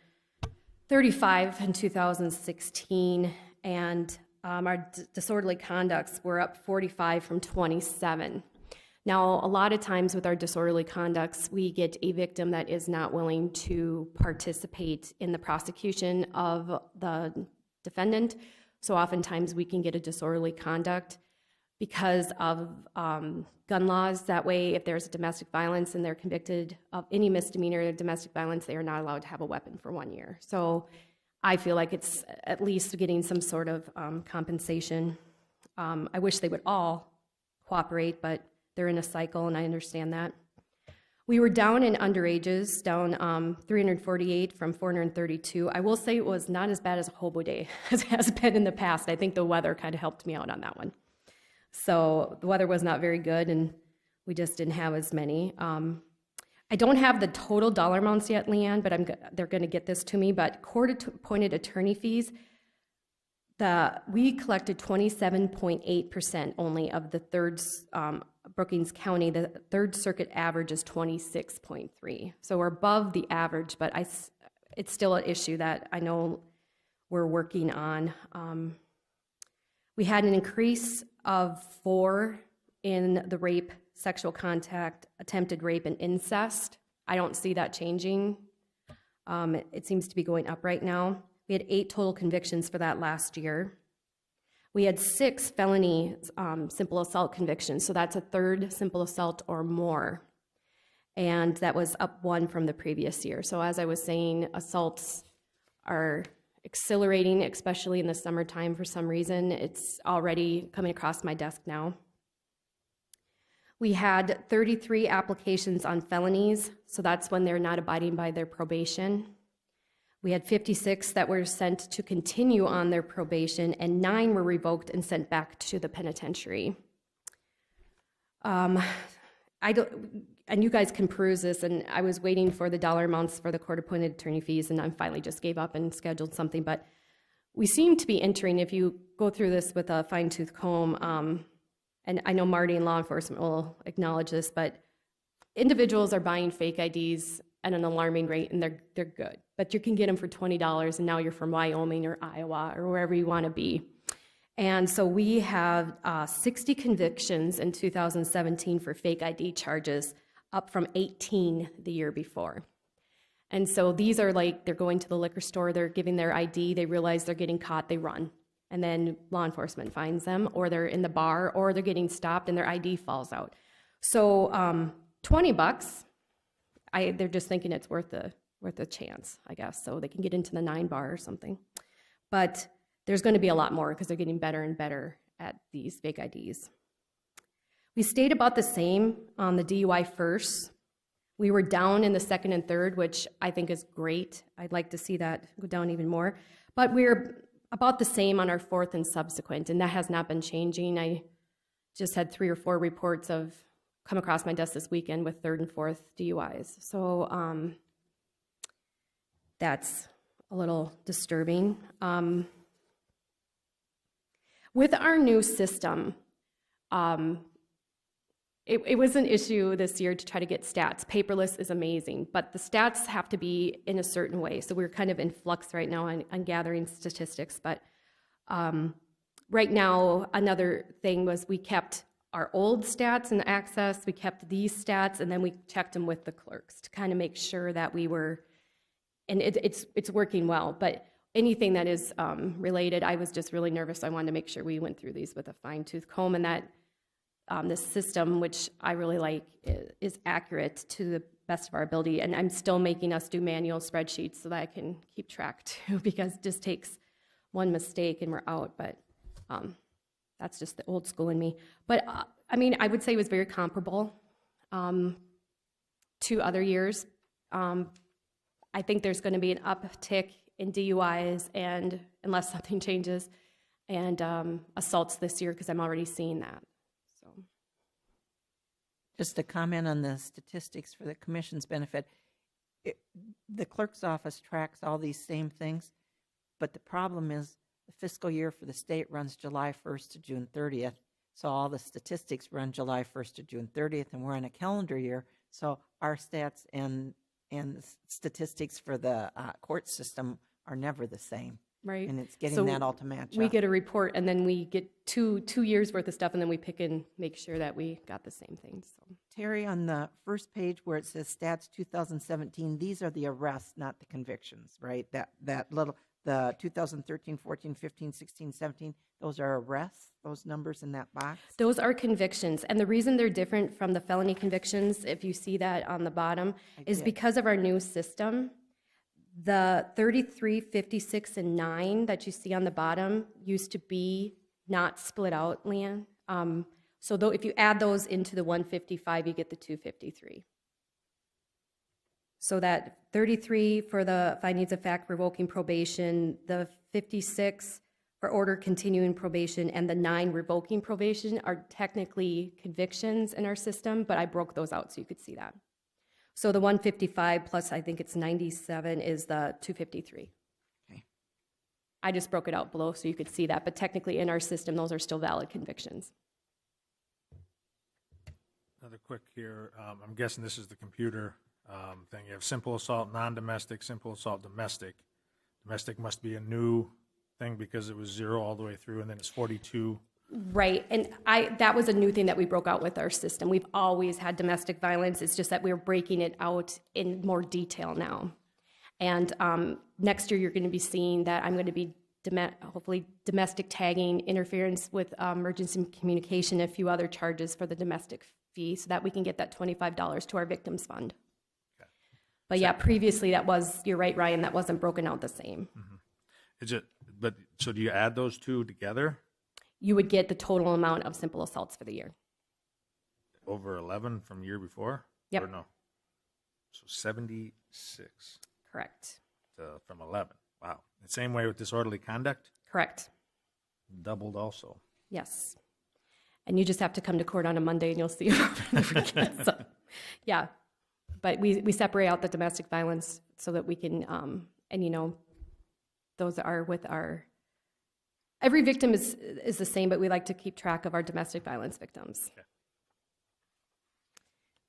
35 in 2016, and our disorderly conducts were up 45 from 27. Now, a lot of times with our disorderly conducts, we get a victim that is not willing to participate in the prosecution of the defendant. So oftentimes we can get a disorderly conduct because of gun laws. That way, if there's domestic violence and they're convicted of any misdemeanor or domestic violence, they are not allowed to have a weapon for 1 year. So I feel like it's at least getting some sort of compensation. I wish they would all cooperate, but they're in a cycle, and I understand that. We were down in underages, down 348 from 432. I will say it was not as bad as a hobo day as it has been in the past. I think the weather kind of helped me out on that one. So the weather was not very good, and we just didn't have as many. I don't have the total dollar amounts yet, Leanne, but they're going to get this to me. But court-appointed attorney fees, we collected 27.8% only of the third Brookings County. The Third Circuit average is 26.3. So we're above the average, but it's still an issue that I know we're working on. We had an increase of 4 in the rape, sexual contact, attempted rape, and incest. I don't see that changing. It seems to be going up right now. We had 8 total convictions for that last year. We had 6 felony simple assault convictions, so that's a third simple assault or more. And that was up 1 from the previous year. So as I was saying, assaults are accelerating, especially in the summertime for some reason. It's already coming across my desk now. We had 33 applications on felonies, so that's when they're not abiding by their probation. We had 56 that were sent to continue on their probation, and 9 were revoked and sent back to the penitentiary. And you guys can peruse this, and I was waiting for the dollar amounts for the court-appointed attorney fees, and I finally just gave up and scheduled something. But we seem to be entering, if you go through this with a fine-tooth comb, and I know Marty in law enforcement will acknowledge this, but individuals are buying fake IDs at an alarming rate, and they're good. But you can get them for $20, and now you're from Wyoming or Iowa or wherever you want to be. And so we have 60 convictions in 2017 for fake ID charges, up from 18 the year before. And so these are like, they're going to the liquor store, they're giving their ID, they realize they're getting caught, they run. And then law enforcement finds them, or they're in the bar, or they're getting stopped and their ID falls out. So $20, they're just thinking it's worth a chance, I guess, so they can get into the 9 bar or something. But there's going to be a lot more because they're getting better and better at these fake IDs. We stayed about the same on the DUI first. We were down in the second and third, which I think is great. I'd like to see that go down even more. But we're about the same on our fourth and subsequent, and that has not been changing. I just had 3 or 4 reports come across my desk this weekend with third and fourth DUIs. So that's a little disturbing. With our new system, It was an issue this year to try to get stats. Paperless is amazing, but the stats have to be in a certain way. So we're kind of in flux right now on gathering statistics. But right now, another thing was we kept our old stats in Access, we kept these stats, and then we checked them with the clerks to kind of make sure that we were, and it's working well. But anything that is related, I was just really nervous. I wanted to make sure we went through these with a fine-tooth comb, and that this system, which I really like, is accurate to the best of our ability. And I'm still making us do manual spreadsheets so that I can keep track too, because it just takes one mistake and we're out. But that's just the old school in me. But I mean, I would say it was very comparable to other years. I think there's going to be an uptick in DUIs, and unless something changes, and assaults this year, because I'm already seeing that. So, Just a comment on the statistics for the commission's benefit. The clerk's office tracks all these same things, but the problem is the fiscal year for the state runs July 1st to June 30th. So all the statistics run July 1st to June 30th, and we're on a calendar year. So our stats and the statistics for the court system are never the same. right. And it's getting So that all to match we up. get a report, and then we get two years worth of stuff, and then we pick and make sure that we got the same things. So. Terry, on the first page where it says stats 2017, these are the arrests, not the convictions, right? That little, the 2013, 14, 15, 16, 17, those are arrests, those numbers in that box? Those are convictions, and the reason they're different from the felony convictions, if you see that on the bottom, is because of our new system. The 33, 56, and 9 that you see on the bottom used to be not split out, Leanne. So though, if you add those into the 155, you get the 253. So that 33 for the findings of fact revoking probation, the 56 for order continuing probation, and the 9 revoking probation are technically convictions in our system, but I broke those out so you could see that. So the 155 plus I think it's 97 is the 253. Okay. I just broke it out below so you could see that, but technically in our system, those are still valid convictions. Another quick here, I'm guessing this is the computer thing. You have simple assault, non-domestic, simple assault, domestic. Domestic must be a new thing because it was 0 all the way through, and then it's 42. Right, and that was a new thing that we broke out with our system. We've always had domestic violence. It's just that we're breaking it out in more detail now. And next year, you're going to be seeing that I'm going to be hopefully domestic tagging, interference with emergency communication, and a few other charges for the domestic fee, so that we can get that $25 to our victims fund. Okay. But yeah, previously that was, you're right, Ryan, that wasn't broken out the same. Mm-hmm. Is it? But so do you add those two together? You would get the total amount of simple assaults for the year. Over 11 from year before? Yep. Or no? So 76. Correct. From 11. Wow. The same way with disorderly conduct? Correct. Doubled also. Yes. And you just have to come to court on a Monday and you'll see it over the weekend. So, yeah. But we separate out the domestic violence so that we can, and you know, those are with our, every victim is the same, but we like to keep track of our domestic violence victims. Okay.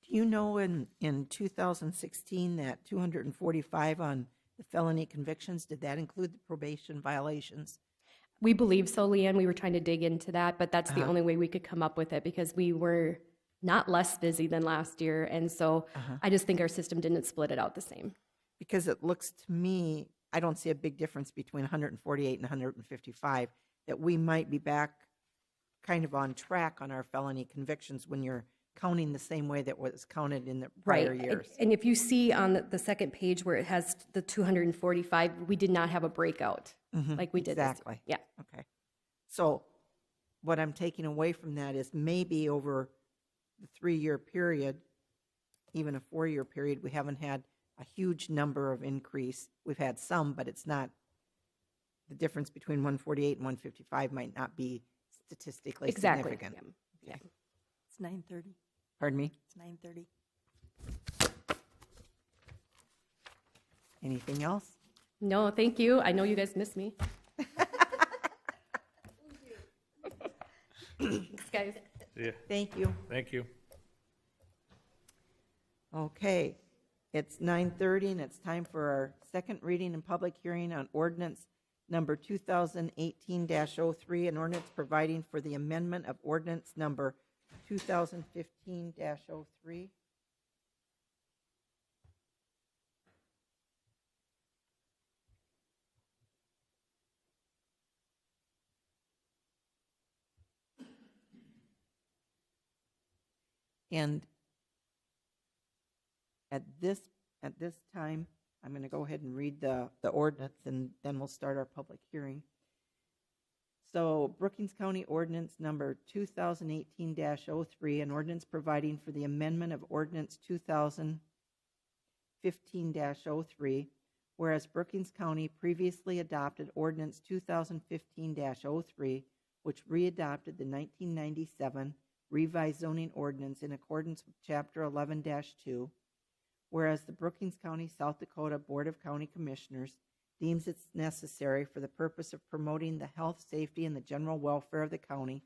Do you know in 2016 that 245 on the felony convictions, did that include the probation violations? We believe so, Leanne. We were trying to dig into that, but that's the only way we could come up with it because we were not less busy than last year. And so I just think our system didn't split it out the same. Because it looks to me, I don't see a big difference between 148 and 155, that we might be back kind of on track on our felony convictions when you're counting the same way that was counted in the prior years. And if you see on the second page where it has the 245, we did not have a breakout like we did. Exactly. Yeah. Okay. So what I'm taking away from that is maybe over the 3-year period, even a 4-year period, we haven't had a huge number of increase. We've had some, but it's not, the difference between 148 and 155 might not be statistically significant. Yeah. Okay. It's 9:30. Pardon me? It's 9:30. Anything else? No, thank you. I know you guys miss me. Thanks, guys. Yeah, Thank you. thank you. Okay, it's 9:30 and it's time for our second reading and public hearing on ordinance number 2018-03, an ordinance providing for the amendment of ordinance number 2015-03. And at this time, I'm going to go ahead and read the ordinance, and then we'll start our public hearing. So Brookings County Ordinance Number 2018-03, an ordinance providing for the amendment of Ordinance 2015-03, whereas Brookings County previously adopted Ordinance 2015-03, which readopted the 1997 revised zoning ordinance in accordance with Chapter 11-2, whereas the Brookings County, South Dakota Board of County Commissioners deems it necessary for the purpose of promoting the health, safety, and the general welfare of the county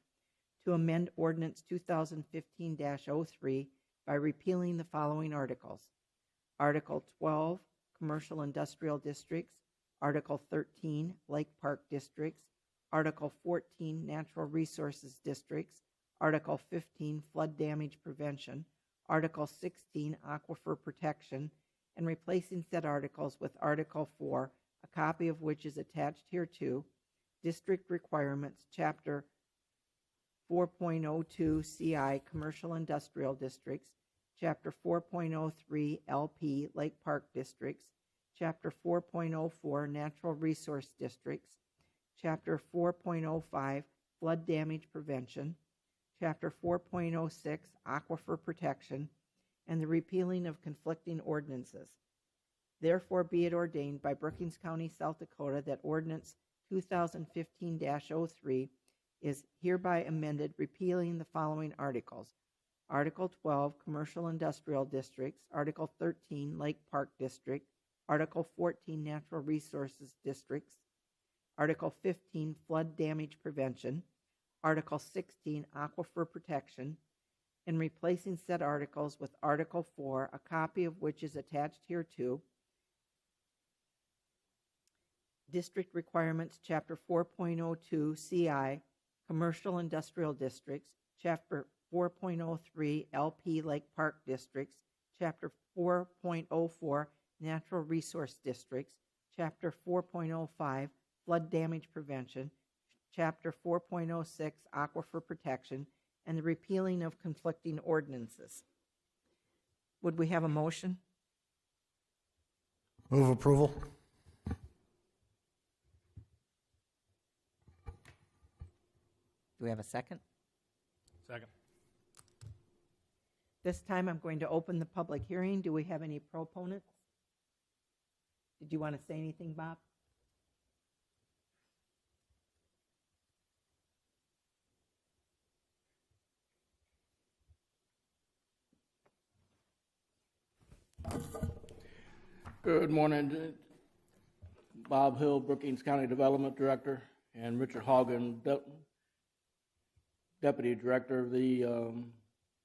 to amend Ordinance 2015-03 by repealing the following articles. Article 12, Commercial Industrial Districts, Article 13, Lake Park Districts, Article 14, Natural Resources Districts, Article 15, Flood Damage Prevention, Article 16, Aquifer Protection, and replacing said articles with Article 4, a copy of which is attached hereto, District Requirements, Chapter 4.02 CI, Commercial Industrial Districts, Chapter 4.03 LP, Lake Park Districts, Chapter 4.04 Natural Resource Districts, Chapter 4.05 Flood Damage Prevention, Chapter 4.06 Aquifer Protection, and the repealing of conflicting ordinances. Therefore be it ordained by Brookings County, South Dakota, that Ordinance 2015-03 is hereby amended, repealing the following articles. Article 12, Commercial Industrial Districts, Article 13, Lake Park District, Article 14, Natural Resources Districts, Article 15, Flood Damage Prevention, Article 16, Aquifer Protection, and replacing said articles with Article 4, a copy of which is attached hereto, District Requirements, Chapter 4.02 CI, Commercial Industrial Districts, Chapter 4.03 LP Lake Park Districts, Chapter 4.04 Natural Resource Districts, Chapter 4.05 Flood Damage Prevention, Chapter 4.06 Aquifer Protection, and the repealing of conflicting ordinances. Would we have a motion? Move approval. Do we have a second? Second. This time I'm going to open the public hearing. Do we have any proponents? Did you want to say anything, Bob? Good morning. Bob Hill, Brookings County Development Director, and Richard Hogan, Deputy Director.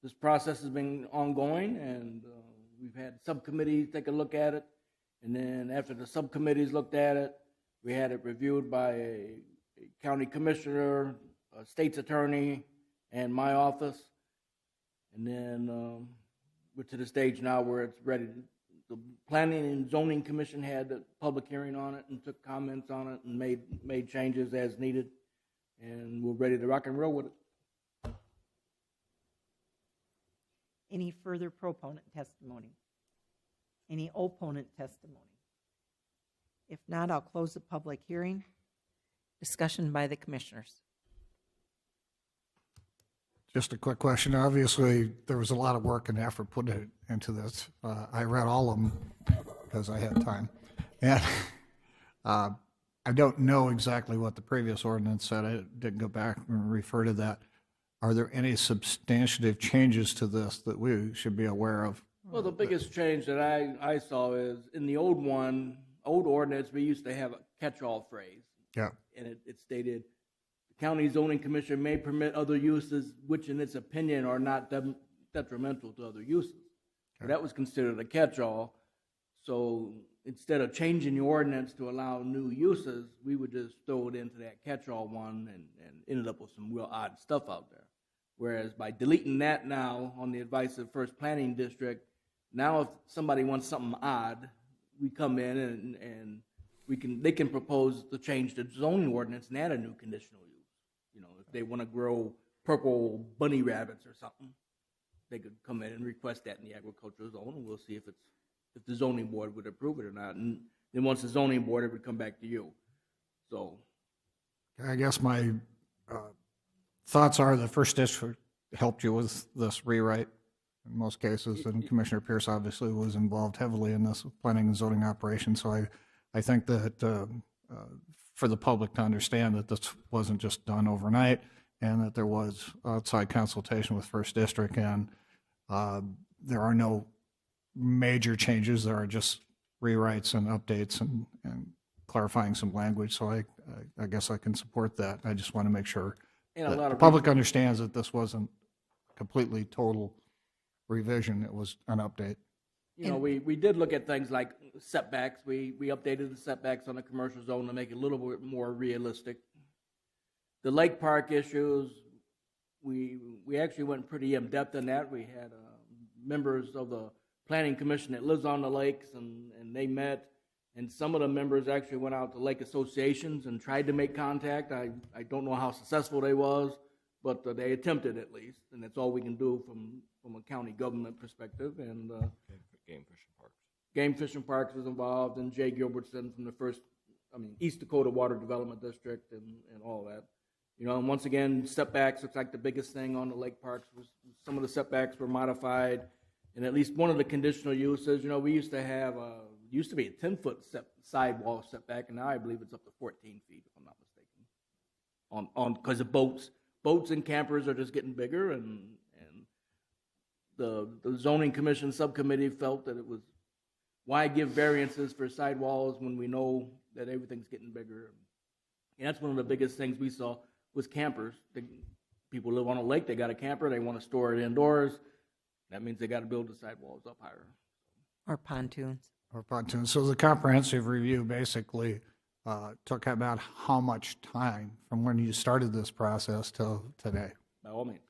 This process has been ongoing, and we've had subcommittees take a look at it. And then after the subcommittees looked at it, we had it reviewed by a county commissioner, a state's attorney, and my office. And then we're to the stage now where it's ready. The Planning and Zoning Commission had a public hearing on it and took comments on it and made changes as needed. And we're ready to rock and roll with it. Any further proponent testimony? Any opponent testimony? If not, I'll close the public hearing. Discussion by the commissioners. Just a quick question. Obviously, there was a lot of work and effort put into this. I read all of them because I had time. And I don't know exactly what the previous ordinance said. I didn't go back and refer to that. Are there any substantive changes to this that we should be aware of? Well, the biggest change that I saw is in the old ordinance, we used to have a catch-all phrase. Yeah. And it stated, the county zoning commission may permit other uses which in its opinion are not detrimental to other uses. So that was considered a catch-all. So instead of changing the ordinance to allow new uses, we would just throw it into that catch-all one and ended up with some real odd stuff out there. Whereas by deleting that now on the advice of First Planning District, now if somebody wants something odd, we come in and they can propose to change the zoning ordinance and add a new conditional use. You know, if they want to grow purple bunny rabbits or something, they could come in and request that in the agricultural zone, and we'll see if the zoning board would approve it or not. And then once the zoning board, it would come back to you. So, I guess my thoughts are the first district helped you with this rewrite in most cases, and Commissioner Pierce obviously was involved heavily in this planning and zoning operation. So I think that for the public to understand that this wasn't just done overnight and that there was outside consultation with First District, and there are no major changes. There are just rewrites and updates and clarifying some language. So I guess I can support that. I just want to make sure that the public understands that this wasn't completely total revision. It was an update. You know, we did look at things like setbacks. We updated the setbacks on the commercial zone to make it a little bit more realistic. The lake park issues, we actually went pretty in-depth in that. We had members of the planning commission that lives on the lakes, and they met, and some of the members actually went out to lake associations and tried to make contact. I don't know how successful they was, but they attempted at least, and that's all we can do from a county government perspective. And Game Fishing Parks was involved, and Jay Gilbertson from the East Dakota Water Development District, and all that. You know, and once again, setbacks looks like the biggest thing on the lake parks. Was some of the setbacks were modified, and at least one of the conditional uses, you know, we used to have used to be a 10-foot sidewall setback, and now I believe it's up to 14 feet, if I'm not mistaken. Because of boats and campers are just getting bigger, and the zoning commission subcommittee felt that it was, why give variances for sidewalls when we know that everything's getting bigger? And that's one of the biggest things we saw was campers. People live on a lake, they got a camper, they want to store it indoors. That means they got to build the sidewalls up higher. Or pontoons. So the comprehensive review basically took about how much time from when you started this process till today? By all means.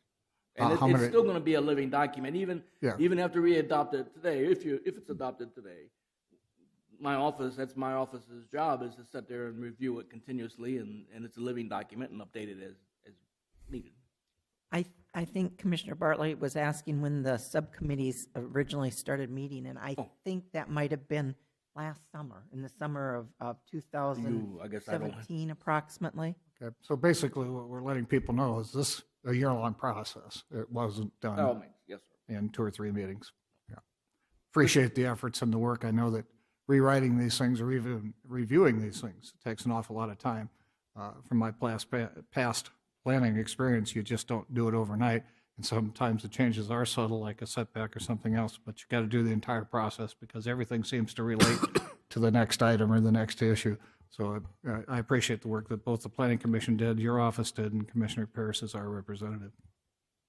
And it's still going to be a living document, even after we adopt it today. If it's adopted today, that's my office's job, is to sit there and review it continuously, and it's a living document and update it as needed. I think Commissioner Bartley was asking when the subcommittees originally started meeting, and I think that might have been last summer, in the summer of 2017 approximately. Okay. So basically what we're letting people know is this a year-long process. It wasn't done Yes, sir. in 2 or 3 meetings. Yeah. Appreciate the efforts and the work. I know that rewriting these things or even reviewing these things takes an awful lot of time. From my past planning experience, you just don't do it overnight. And sometimes the changes are subtle, like a setback or something else, but you got to do the entire process because everything seems to relate to the next item or the next issue. So I appreciate the work that both the Planning Commission did, your office did, and Commissioner Pierce is our representative.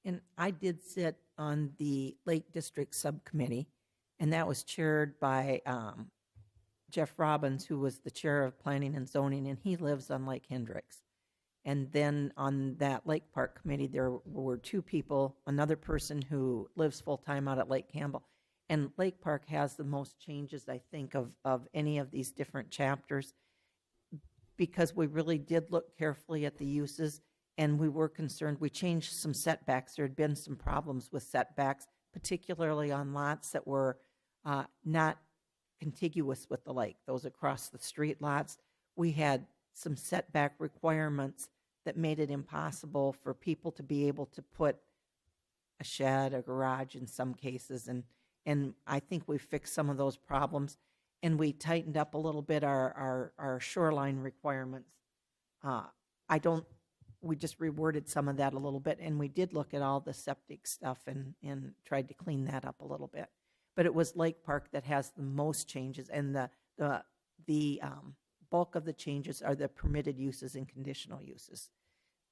And I did sit on the Lake District Subcommittee, and that was chaired by Jeff Robbins, who was the chair of Planning and Zoning, and he lives on Lake Hendricks. And then on that Lake Park Committee, there were 2 people, another person who lives full-time out at Lake Campbell. And Lake Park has the most changes, I think, of any of these different chapters, because we really did look carefully at the uses, and we were concerned. We changed some setbacks. There had been some problems with setbacks, particularly on lots that were not contiguous with the lake, those across the street lots. We had some setback requirements that made it impossible for people to be able to put a shed, a garage in some cases, and I think we fixed some of those problems, and we tightened up a little bit our shoreline requirements. We just reworded some of that a little bit, and we did look at all the septic stuff and tried to clean that up a little bit. But it was Lake Park that has the most changes, and the bulk of the changes are the permitted uses and conditional uses,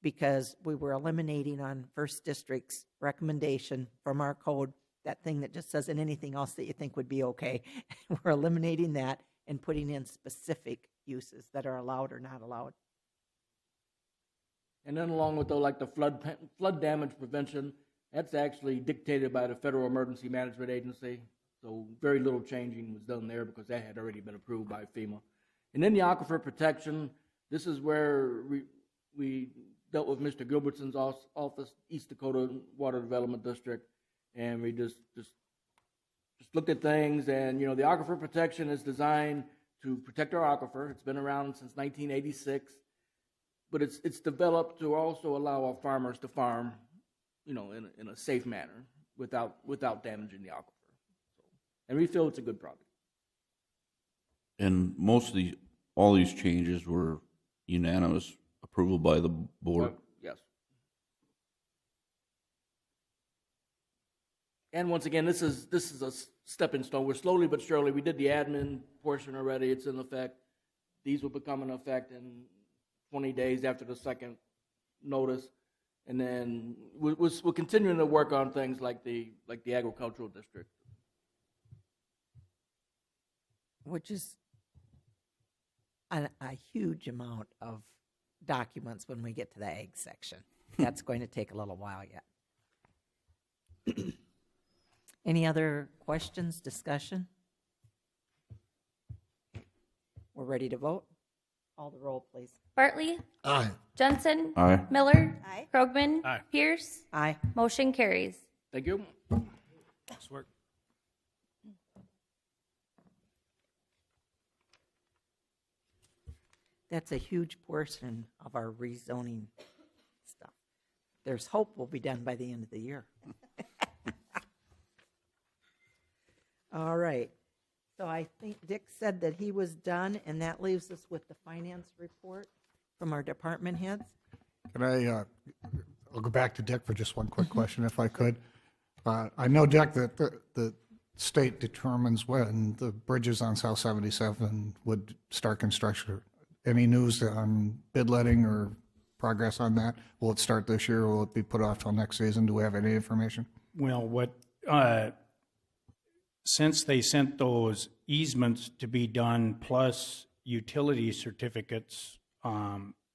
because we were eliminating on First District's recommendation from our code, that thing that just says, and anything else that you think would be okay. We're eliminating that and putting in specific uses that are allowed or not allowed. And then along with like the flood damage prevention, that's actually dictated by the Federal Emergency Management Agency. So very little changing was done there because that had already been approved by FEMA. And then the aquifer protection, this is where we dealt with Mr. Gilbertson's office, East Dakota Water Development District, and we just looked at things. And the aquifer protection is designed to protect our aquifer. It's been around since 1986, but it's developed to also allow our farmers to farm, in a safe manner without damaging the aquifer. And we feel it's a good project. And all these changes were unanimous approval by the board. Yes. And once again, this is a stepping stone. We're slowly but surely. We did the admin portion already. It's in effect. These will become in effect in 20 days after the second notice, and then we're continuing to work on things like the agricultural district, which is a huge amount of documents when we get to the ag section. That's going to take a little while yet. Any other questions, discussion? We're ready to vote. Call the roll, please. Bartley? Aye. Jensen? Aye. Miller? Aye. Krogman? Aye. Pierce? Aye. Motion carries. Thank you. Nice work. That's a huge portion of our rezoning stuff. There's hope we'll be done by the end of the year. All right. So I think Dick said that he was done, and that leaves us with the finance report from our department heads. Can I'll go back to Dick for just one quick question, if I could. I know, Dick, that the state determines when the bridges on South 77 would start construction. Any news on bid letting or progress on that? Will it start this year, or will it be put off till next season? Do we have any information? Well, since they sent those easements to be done plus utility certificates,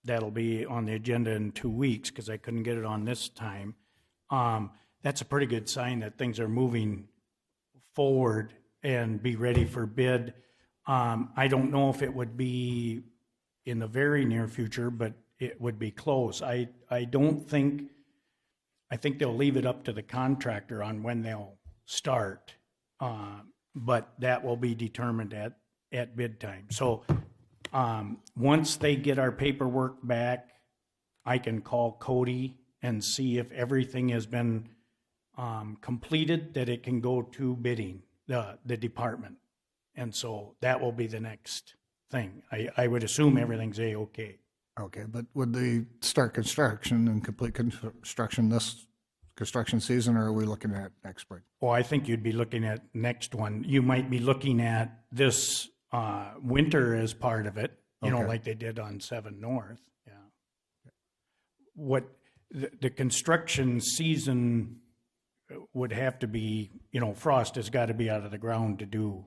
that'll be on the agenda in 2 weeks because I couldn't get it on this time. That's a pretty good sign that things are moving forward and be ready for bid. I don't know if it would be in the very near future, but it would be close. I think they'll leave it up to the contractor on when they'll start. But that will be determined at bid time. So once they get our paperwork back, I can call Cody and see if everything has been completed, that it can go to bidding, the department. And so that will be the next thing. I would assume everything's A-okay. Okay, but would they start construction and complete construction this construction season, or are we looking at next spring? Well, I think you'd be looking at next one. You might be looking at this winter as part of it, Okay. like they did on 7 North. Yeah. What the construction season would have to be, frost has got to be out of the ground to do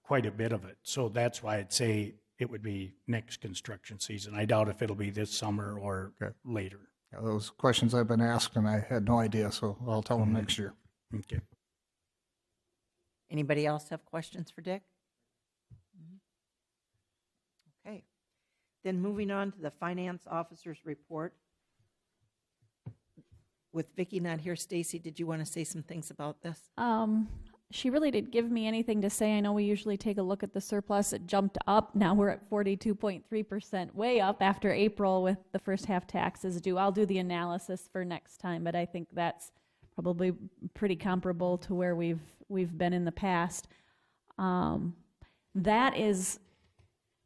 quite a bit of it. So that's why I'd say it would be next construction season. I doubt if it'll be this summer or later. Yeah, those questions I've been asked, and I had no idea, so I'll tell them next year. Okay. Anybody else have questions for Dick? Okay. Then moving on to the finance officer's report. With Vicki not here, Stacy, did you want to say some things about this? She really didn't give me anything to say. I know we usually take a look at the surplus. It jumped up. Now we're at 42.3%, way up after April with the first half taxes due. I'll do the analysis for next time, but I think that's probably pretty comparable to where we've been in the past. That is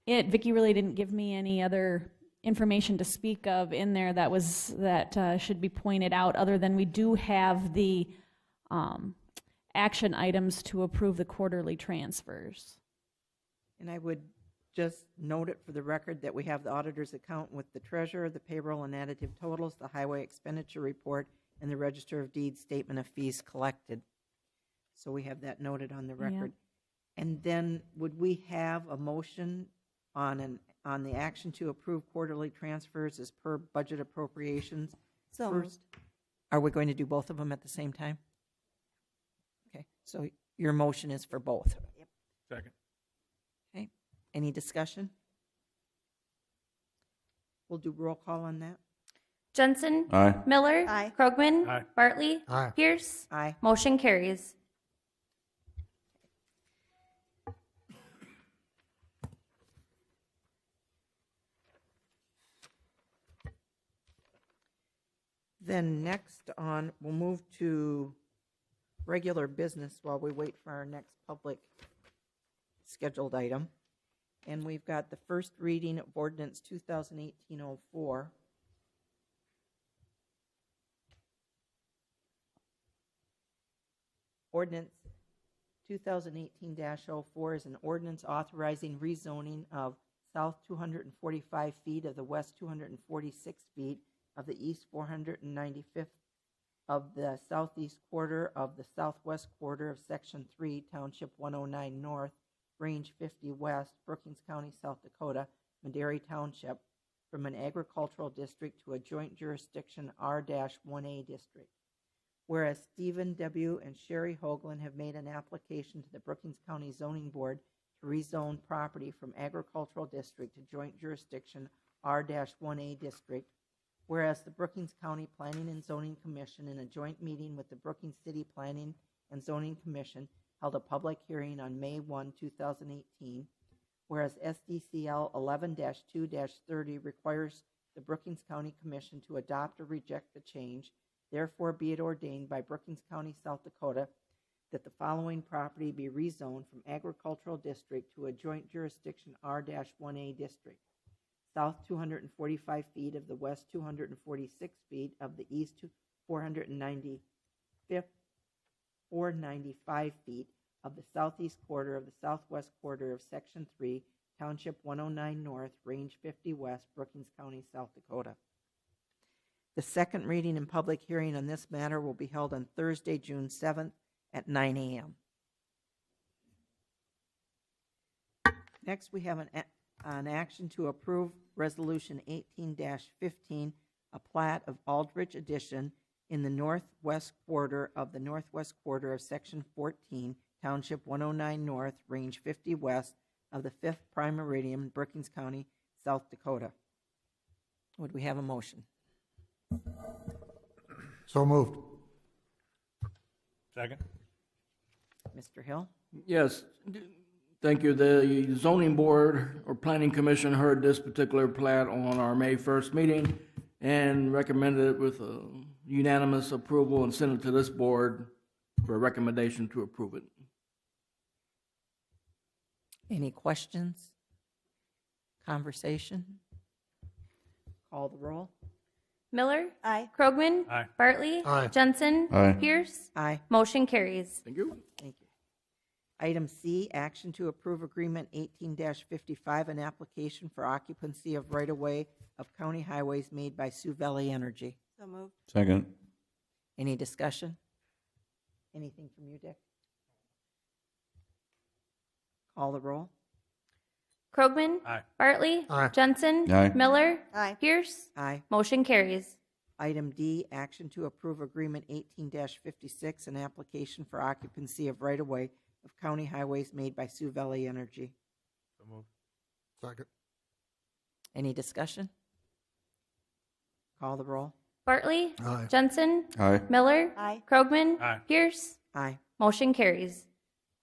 it. Vicki really didn't give me any other information to speak of in there that should be pointed out, other than we do have the action items to approve the quarterly transfers. And I would just note it for the record that we have the auditor's account with the treasurer, the payroll and additive totals, the highway expenditure report, and the register of deeds statement of fees collected. So we have that noted on the record. And then would we have a motion on the action to approve quarterly transfers as per budget appropriations? So First, are we going to do both of them at the same time? Okay, so your motion is for both. Second. Okay, any discussion? We'll do roll call on that. Jensen. Aye. Miller. Aye. Krogman. Aye. Bartley. Aye. Pierce. Aye. Motion carries. Then next on, we'll move to regular business while we wait for our next public scheduled item. And we've got the first reading of ordinance 2018-04. Ordinance 2018-04 is an ordinance authorizing rezoning of south 245 feet of the west 246 feet of the east 495th of the southeast quarter of the southwest quarter of Section 3, Township 109 North, Range 50 West, Brookings County, South Dakota, Madera Township, from an agricultural district to a joint jurisdiction R-1A district. Whereas Stephen W. and Sherry Hoagland have made an application to the Brookings County Zoning Board to rezone property from agricultural district to joint jurisdiction R-1A district. Whereas the Brookings County Planning and Zoning Commission, in a joint meeting with the Brookings City Planning and Zoning Commission, held a public hearing on May 1, 2018. Whereas SDCL 11-2-30 requires the Brookings County Commission to adopt or reject the change, therefore be it ordained by Brookings County, South Dakota, that the following property be rezoned from agricultural district to a joint jurisdiction R-1A district. South 245 feet of the west 246 feet of the east 495 feet of the southeast quarter of the southwest quarter of Section 3, Township 109 North, Range 50 West, Brookings County, South Dakota. The second reading and public hearing on this matter will be held on Thursday, June 7th at 9 a.m. Next, we have an action to approve Resolution 18-15, a plat of Aldrich Addition in the northwest quarter of Section 14, Township 109 North, Range 50 West of the 5th Prime Meridian, Brookings County, South Dakota. Would we have a motion? So moved. Second. Mr. Hill? Yes, thank you. The zoning board or planning commission heard this particular plat on our May 1st meeting and recommended it with a unanimous approval and sent it to this board for a recommendation to approve it. Any questions? Conversation? Call the roll. Miller. Aye. Krogman. Aye. Bartley. Aye. Jensen. Aye. Pierce. Aye. Motion carries. Thank you. Thank you. Item C, action to approve Agreement 18-55, an application for occupancy of right-of-way of county highways made by Sioux Valley Energy. So moved. Second. Any discussion? Anything from you, Dick? Call the roll. Krogman. Aye. Bartley. Aye. Jensen. Aye. Miller. Aye. Pierce. Aye. Motion carries. Item D, action to approve Agreement 18-56, an application for occupancy of right-of-way of county highways made by Sioux Valley Energy. So moved. Second. Any discussion? Call the roll. Bartley. Aye. Jensen. Aye. Miller. Aye. Krogman. Aye. Pierce. Aye. Motion carries.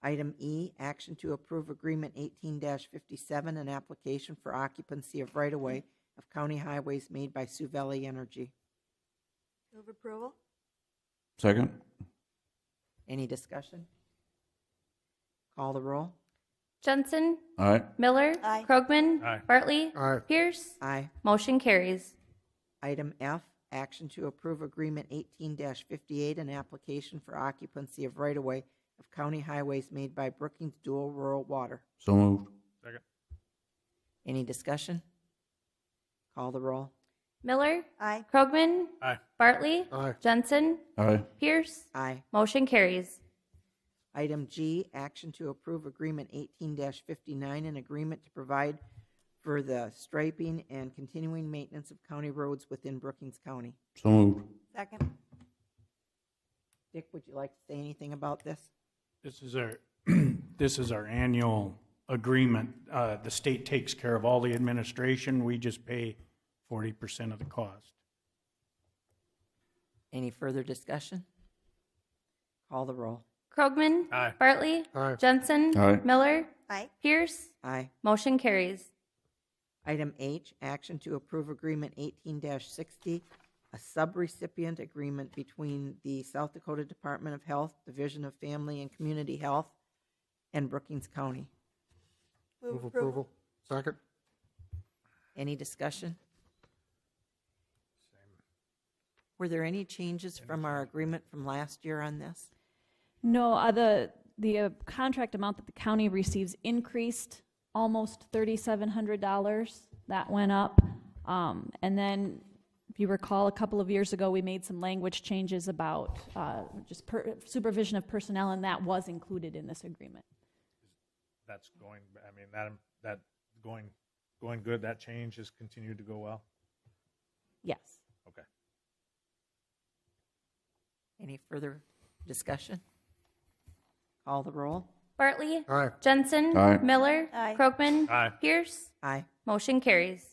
Item E, action to approve Agreement 18-57, an application for occupancy of right-of-way of county highways made by Sioux Valley Energy. Move approval. Second. Any discussion? Call the roll. Jensen. Aye. Miller. Aye. Krogman. Aye. Bartley. Aye. Pierce. Aye. Motion carries. Item F, action to approve Agreement 18-58, an application for occupancy of right-of-way of county highways made by Brookings Dual Rural Water. So moved. Second. Any discussion? Call the roll. Miller, Aye. Krogman, Aye. Bartley, Aye. Jensen, Aye. Pierce. Aye. Motion carries. Item G, action to approve Agreement 18-59, an agreement to provide for the striping and continuing maintenance of county roads within Brookings County. So moved. Second. Dick, would you like to say anything about this? This is our, this is our annual agreement. The state takes care of all the administration. We just pay 40% of the cost. Any further discussion? Call the roll. Krogman, Aye. Bartley, Aye. Jensen, Aye. Miller, Aye. Pierce. Aye. Motion carries. Item H, action to approve Agreement 18-60, a subrecipient agreement between the South Dakota Department of Health, Division of Family and Community Health, and Brookings County. Move approval. Second. Any discussion? Were there any changes from our agreement from last year on this? No, the contract amount that the county receives increased almost $3,700. That went up. And then, if you recall, a couple of years ago, we made some language changes about just supervision of personnel, and that was included in this agreement. That's going, I mean, that going good, that change has continued to go well? Yes. Okay. Any further discussion? Call the roll. Bartley, Aye. Jensen, Aye. Miller, Aye. Krogman, Aye. Pierce. Aye. Motion carries.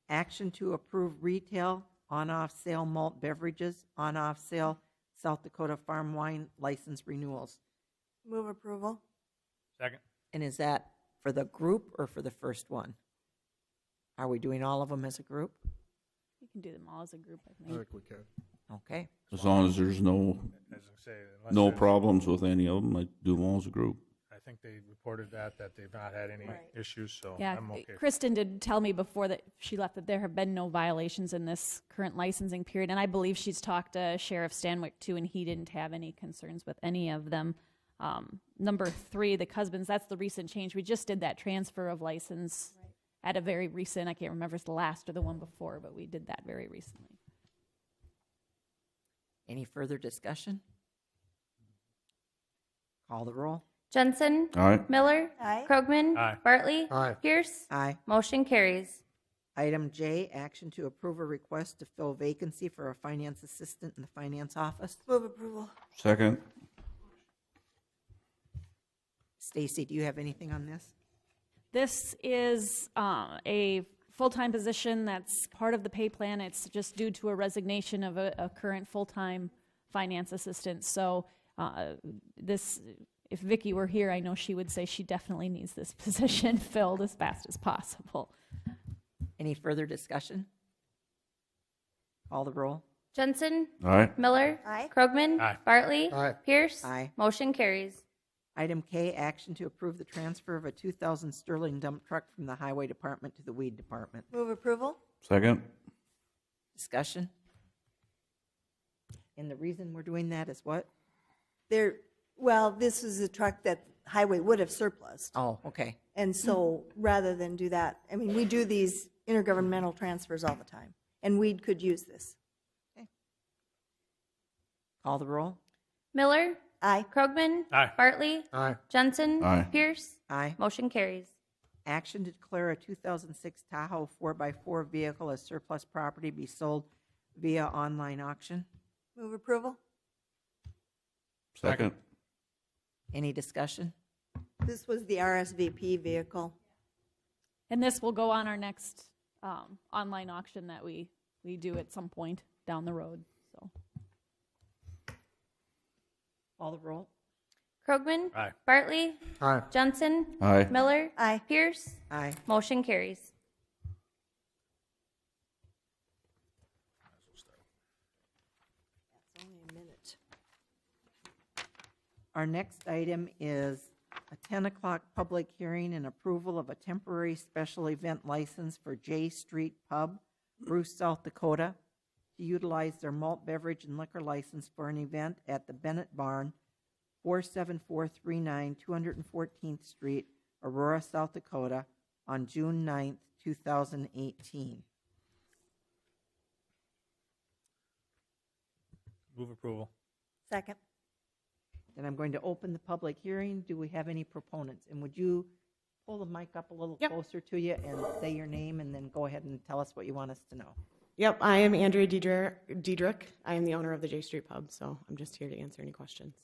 Action to approve retail on-off sale malt beverages, on-off sale South Dakota farm wine license renewals. Move approval. Second? And is that for the group or for the first one? Are we doing all of them as a group? You can do them all as a group, I I think. think we can. Okay. As long as there's no, As I say, unless no there's- problems with any of them, I do them all as a group. I think they reported that they've not had any Right. issues, so Yeah, I'm okay. Kristen did tell me before that she left that there have been no violations in this current licensing period, and I believe she's talked to Sheriff Stanwyck too, and he didn't have any concerns with any of them. Number 3, the Cusbans, that's the recent change. We just did that transfer of license at a very recent, I can't remember if it's the last or the one before, but we did that very recently. Any further discussion? Call the roll. Jensen, Aye. Miller, Aye. Krogman, Aye. Bartley, Aye. Pierce. Aye. Motion carries. Item J, action to approve a request to fill vacancy for a finance assistant in the finance office. Move approval. Second. Stacy, do you have anything on this? This is a full-time position that's part of the pay plan. It's just due to a resignation of a current full-time finance assistant. So this, if Vicki were here, I know she would say she definitely needs this position filled as fast as possible. Any further discussion? Call the roll. Jensen, Aye. Miller, Aye. Krogman, Aye. Bartley, Aye. Pierce. Aye. Motion carries. Item K, action to approve the transfer of a 2000 Sterling dump truck from the Highway Department to the Weed Department. Move approval. Second. Discussion? And the reason we're doing that is what? Well, this is a truck that highway would have surplus. Oh, okay. And so rather than do that, I mean, we do these intergovernmental transfers all the time, and Weed could use this. Call the roll. Miller, Aye. Krogman, Aye. Bartley, Aye. Jensen, Aye. Pierce. Aye. Motion carries. Action to declare a 2006 Tahoe 4x4 vehicle as surplus property be sold via online auction. Move approval. Second. Any discussion? This was the RSVP vehicle. And this will go on our next online auction that we do at some point down the road. So Call the roll. Krogman, Aye. Bartley, Aye. Jensen, Aye. Miller, Aye. Pierce. Aye. Motion carries. That's only a minute. Our next item is a 10 o'clock public hearing and approval of a temporary special event license for J Street Pub, Bruce, South Dakota, to utilize their malt beverage and liquor license for an event at the Bennett Barn, 47439 214th Street, Aurora, South Dakota, on June 9th, 2018. Move approval. Second. Then I'm going to open the public hearing. Do we have any proponents? And would you pull the mic up a little closer to you and say your name and then go ahead and tell us what you want us to know? Yep, I am Andrea Diedrich. I am the owner of the J Street Pub, so I'm just here to answer any questions.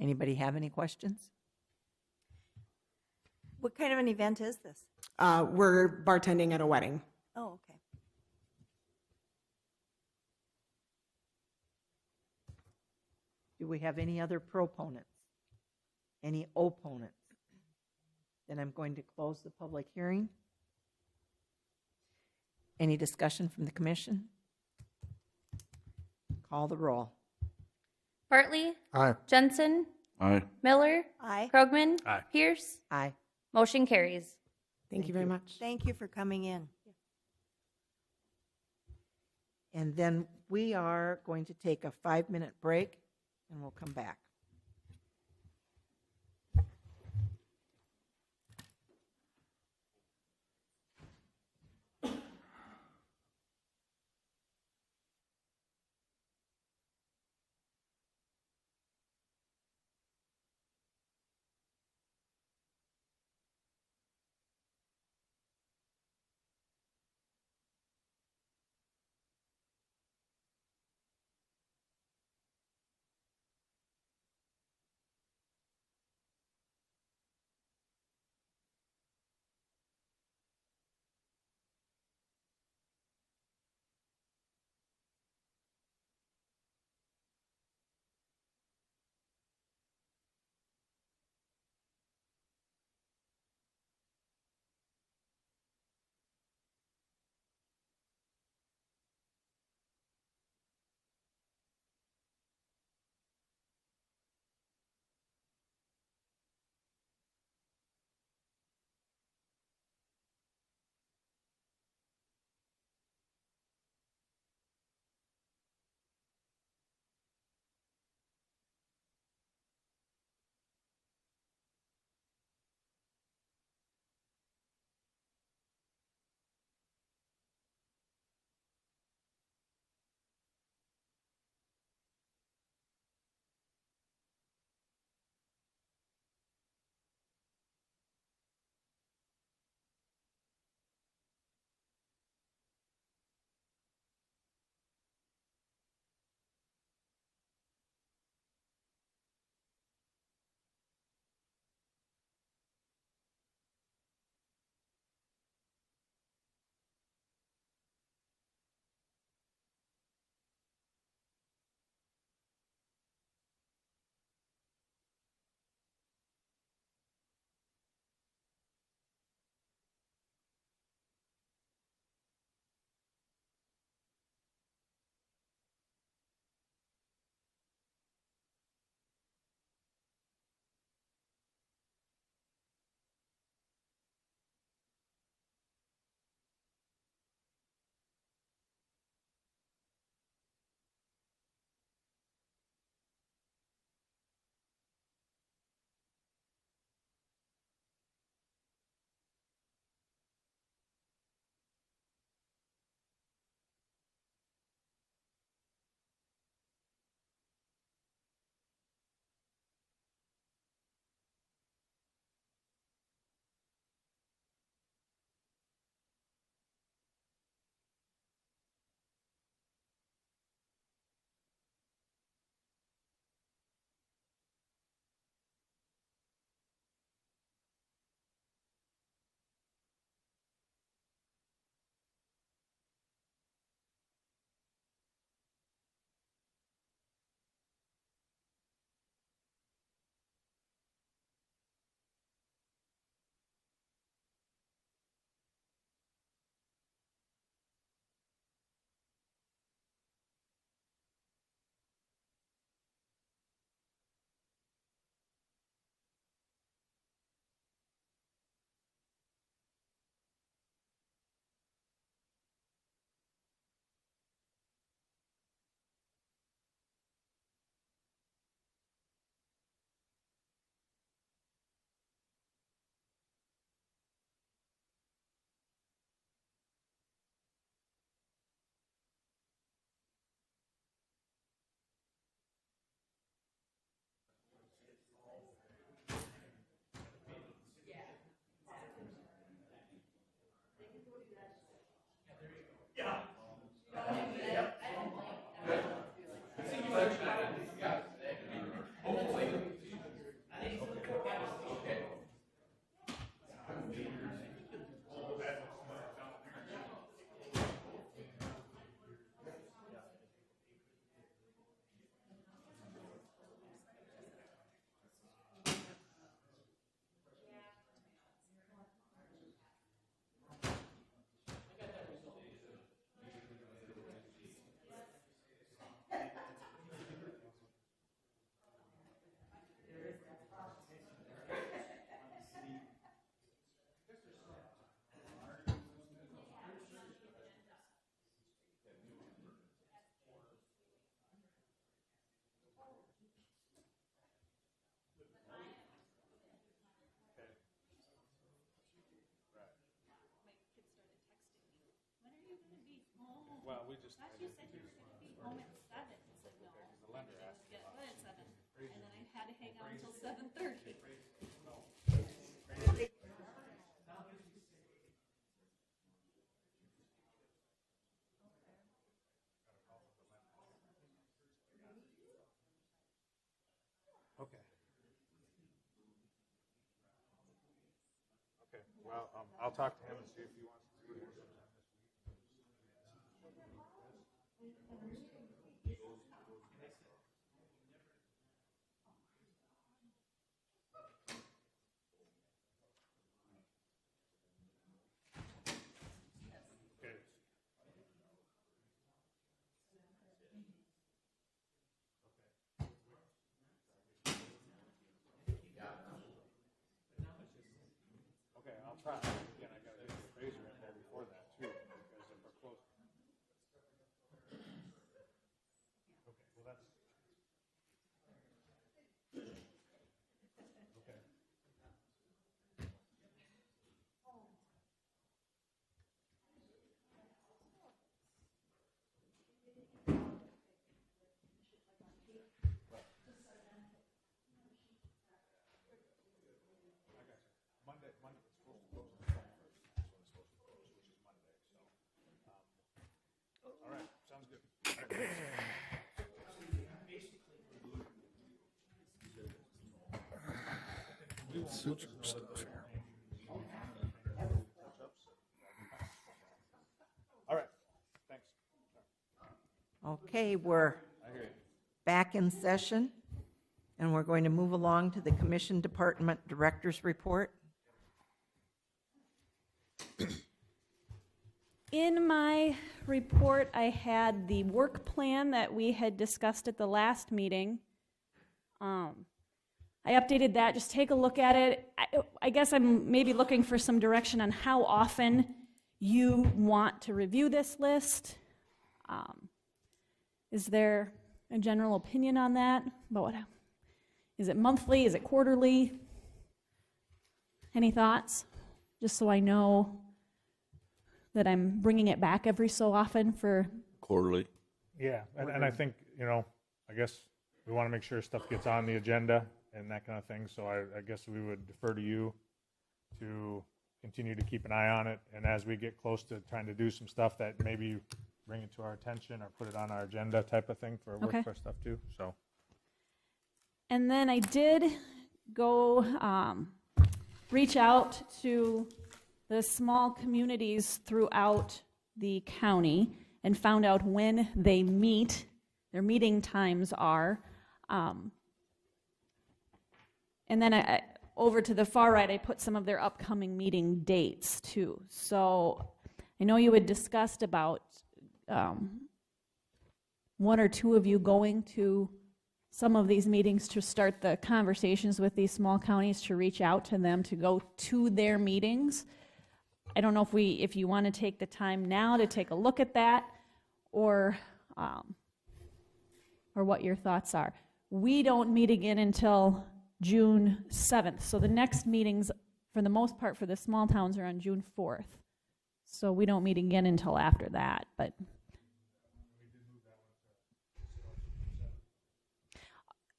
Anybody have any questions? What kind of an event is this? We're bartending at a wedding. Oh, okay. Do we have any other proponents? Any opponents? Then I'm going to close the public hearing. Any discussion from the commission? Call the roll. Bartley? Aye. Jensen? Aye. Miller? Aye. Krogman? Aye. Pierce? Aye. Motion carries. Thank you very much. Thank you for coming in. And then we are going to take a 5-minute break, and we'll come back. we just. I thought you said you were gonna be home at 7. I said no. The lender asked. Get done at 7, and then I had to hang out until 7:30. Okay. Okay, well, I'll talk to him and see if he wants to do it. Okay. Okay, I'll try. Again, I gotta get the appraiser in there before that too, because if we're close. Okay, well, that's. Okay. Monday, it's supposed to close on the 21st. That's when it's supposed to close, which is Monday, so. All right, sounds good. All right, thanks. Suture stuff here. All right, thanks. Okay, we're back in session, and we're going to move along to the Commission Department Director's Report. In my report, I had the work plan that we had discussed at the last meeting. I updated that. Just take a look at it. I guess I'm maybe looking for some direction on how often you want to review this list. Is there a general opinion on that? About what? Is it monthly? Is it quarterly? Any thoughts? Just so I know that I'm bringing it back every so often for. Quarterly. Yeah, and I think, I guess we want to make sure stuff gets on the agenda and that kind of thing, so I guess we would defer to you to continue to keep an eye on it, and as we get close to trying to do some stuff that maybe bring it to our attention or put it on our agenda type of thing for Okay. workforce stuff too, so. And then I did go reach out to the small communities throughout the county and found out when they meet, their meeting times are. And then over to the far right, I put some of their upcoming meeting dates too. So I know you had discussed about one or two of you going to some of these meetings to start the conversations with these small counties, to reach out to them, to go to their meetings. I don't know if you want to take the time now to take a look at that, or what your thoughts are. We don't meet again until June 7th. So the next meetings, for the most part, for the small towns are on June 4th. So we don't meet again until after that, but.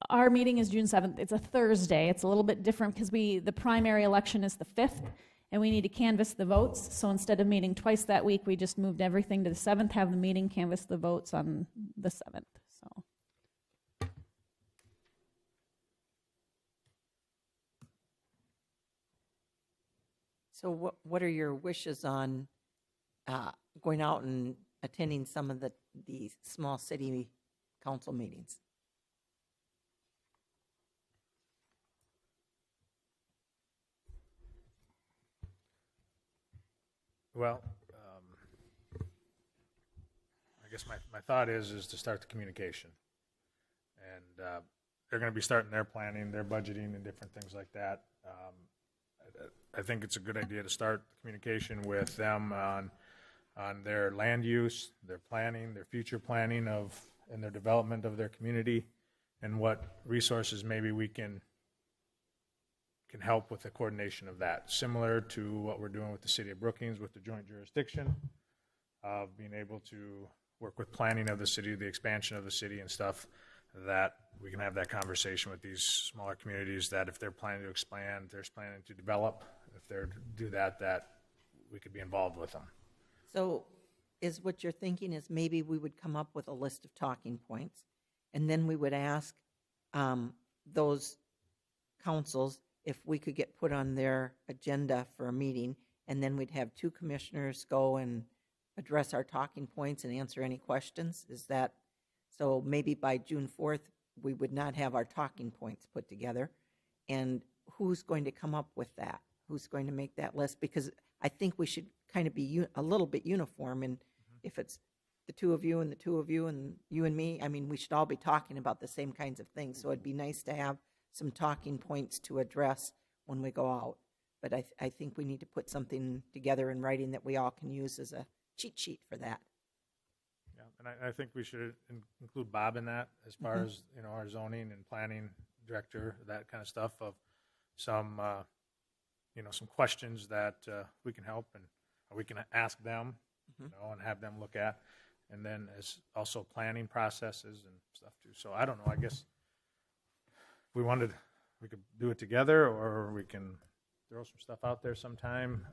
Our meeting is June 7th. It's a Thursday. It's a little bit different because the primary election is the 5th, and we need to canvass the votes. So instead of meeting twice that week, we just moved everything to the 7th, have the meeting, canvass the votes on the 7th. So what are your wishes on going out and attending some of the small city council meetings? Well, I guess my thought is to start the communication. And they're going to be starting their planning, their budgeting, and different things like that. I think it's a good idea to start the communication with them on their land use, their planning, their future planning and their development of their community, and what resources maybe we can help with the coordination of that, similar to what we're doing with the city of Brookings with the joint jurisdiction, of being able to work with planning of the city, the expansion of the city and stuff, that we can have that conversation with these smaller communities, that if they're planning to expand, they're planning to develop, if they're to do that, that we could be involved with them. So is what you're thinking is maybe we would come up with a list of talking points, and then we would ask those councils if we could get put on their agenda for a meeting, and then we'd have 2 commissioners go and address our talking points and answer any questions? Is that, so maybe by June 4th, we would not have our talking points put together? And who's going to come up with that? Who's going to make that list? Because I think we should kind of be a little bit uniform, and if it's the 2 of you and the 2 of you and you and me, I mean, we should all be talking about the same kinds of things. So it'd be nice to have some talking points to address when we go out. But I think we need to put something together in writing that we all can use as a cheat sheet for that. Yeah, and I think we should include Bob in that, as far as, you know, our zoning and planning director, that kind of stuff, of some, you know, some questions that we can help and we can ask them, you know, and have them look at. And then as also planning processes and stuff too. So I don't know, I guess if we wanted, we could do it together, or we can throw some stuff out there sometime.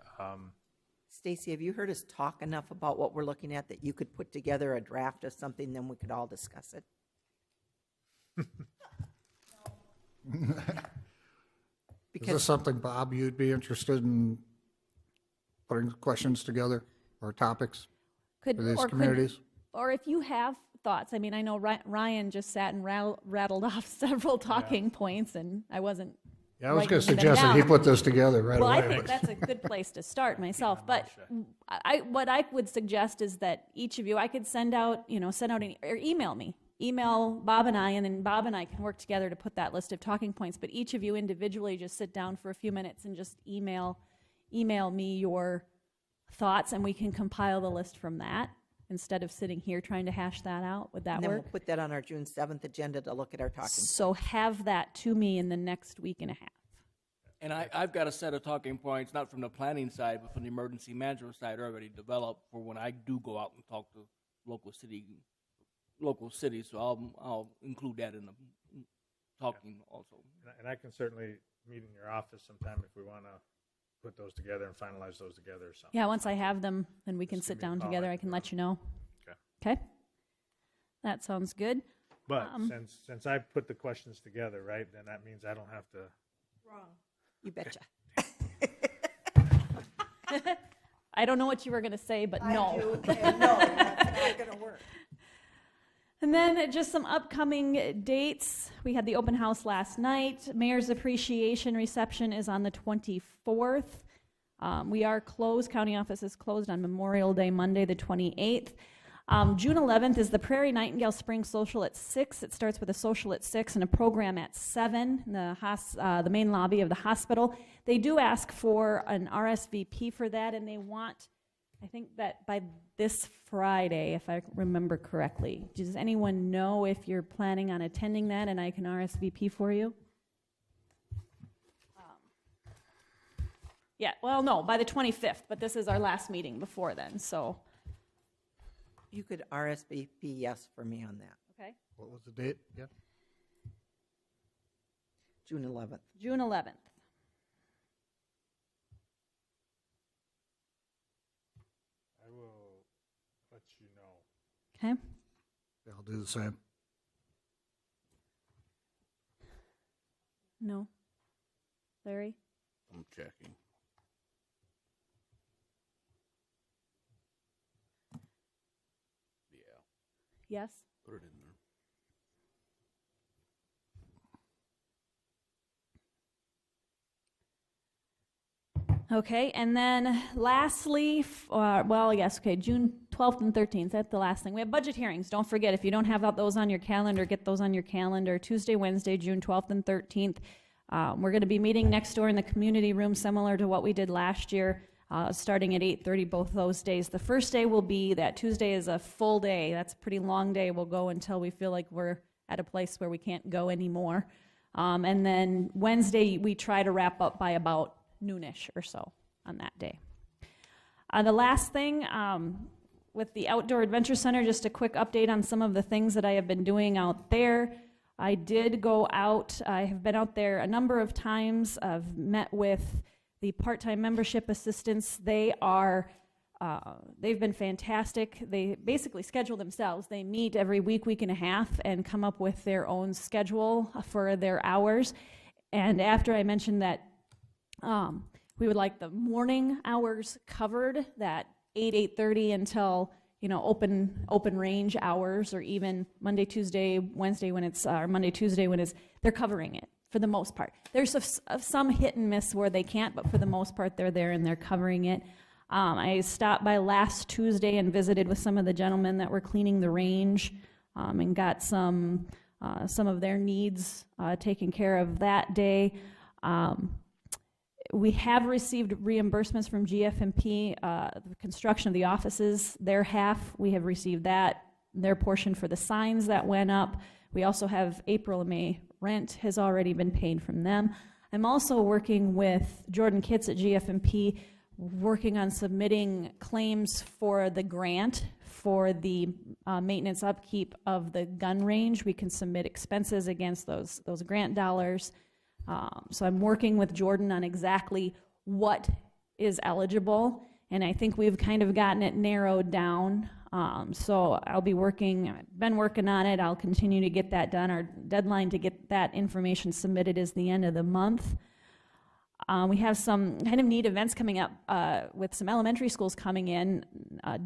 Stacy, have you heard us talk enough about what we're looking at that you could put together a draft of something, then we could all discuss it? Is this something, Bob, you'd be interested in putting questions together or topics for these communities? Or if you have thoughts, I mean, I know Ryan just sat and rattled off several talking points, and I wasn't. Yeah, I was going to writing them suggest that he down. put this together right Well, away. I think that's a good place to start myself. But what I would suggest is that each of you, I could send out or email me. Email Bob and I, and then Bob and I can work together to put that list of talking points. But each of you individually just sit down for a few minutes and just email me your thoughts, and we can compile the list from that instead of sitting here trying to hash that out. Would that And then work? we'll put that on our June 7th agenda to look at our talking. So have that to me in the next week and a half. And I've got a set of talking points, not from the planning side, but from the emergency management side, already developed for when I do go out and talk to local cities. So I'll include that in the talking also. And I can certainly meet in your office sometime if we want to put those together and finalize those together or something. Yeah, once I have them, then we can Just sit give me a down call. together. I can let you know. Okay. Okay? That sounds good. But since I put the questions together, right, then that means I don't have to. Wrong. You betcha. I don't know what you were going to say, but no. I do, and no, that's not going to work. And then just some upcoming dates. We had the open house last night. Mayor's Appreciation Reception is on the 24th. We are closed. County office is closed on Memorial Day, Monday, the 28th. June 11th is the Prairie Nightingale Spring Social at 6. It starts with a social at 6 and a program at 7 in the main lobby of the hospital. They do ask for an RSVP for that, and they want, I think that by this Friday, if I remember correctly. Does anyone know if you're planning on attending that, and I can RSVP for you? Yeah, well, no, by the 25th, but this is our last meeting before then, so. You could RSVP yes for me on that. Okay. What was the date? Yeah. June 11th. June 11th. I will let you know. Okay. Yeah, I'll do the same. No. Larry? I'm checking. Yeah, Yes? put it in there. Okay, and then lastly, June 12th and 13th, that's the last thing. We have budget hearings. Don't forget, if you don't have those on your calendar, get those on your calendar. Tuesday, Wednesday, June 12th and 13th. We're going to be meeting next door in the community room, similar to what we did last year, starting at 8:30 both those days. The first day will be, that Tuesday is a full day. That's a pretty long day. We'll go until we feel like we're at a place where we can't go anymore. And then Wednesday, we try to wrap up by about noonish or so on that day. The last thing, with the Outdoor Adventure Center, just a quick update on some of the things that I have been doing out there. I did go out, I have been out there a number of times. I've met with the part-time membership assistants. They are, they've been fantastic. They basically schedule themselves. They meet every week, week and a half, and come up with their own schedule for their hours. And after I mentioned that we would like the morning hours covered, that 8:30 until, you know, open range hours, or even Monday, Tuesday, Wednesday when it's, or Monday, Tuesday when it's, they're covering it for the most part. There's some hit and miss where they can't, but for the most part they're there and they're covering it. I stopped by last Tuesday and visited with some of the gentlemen that were cleaning the range, and got some of their needs taken care of that day. We have received reimbursements from GFMP, the construction of the offices, their half. We have received that, their portion for the signs that went up. We also have April and May rent has already been paid from them. I'm also working with Jordan Kitts at GFMP, working on submitting claims for the grant for the maintenance upkeep of the gun range. We can submit expenses against those grant dollars. So I'm working with Jordan on exactly what is eligible, and I think we've kind of gotten it narrowed down. So I'll be been working on it. I'll continue to get that done. Our deadline to get that information submitted is the end of the month. We have some kind of neat events coming up with some elementary schools coming in.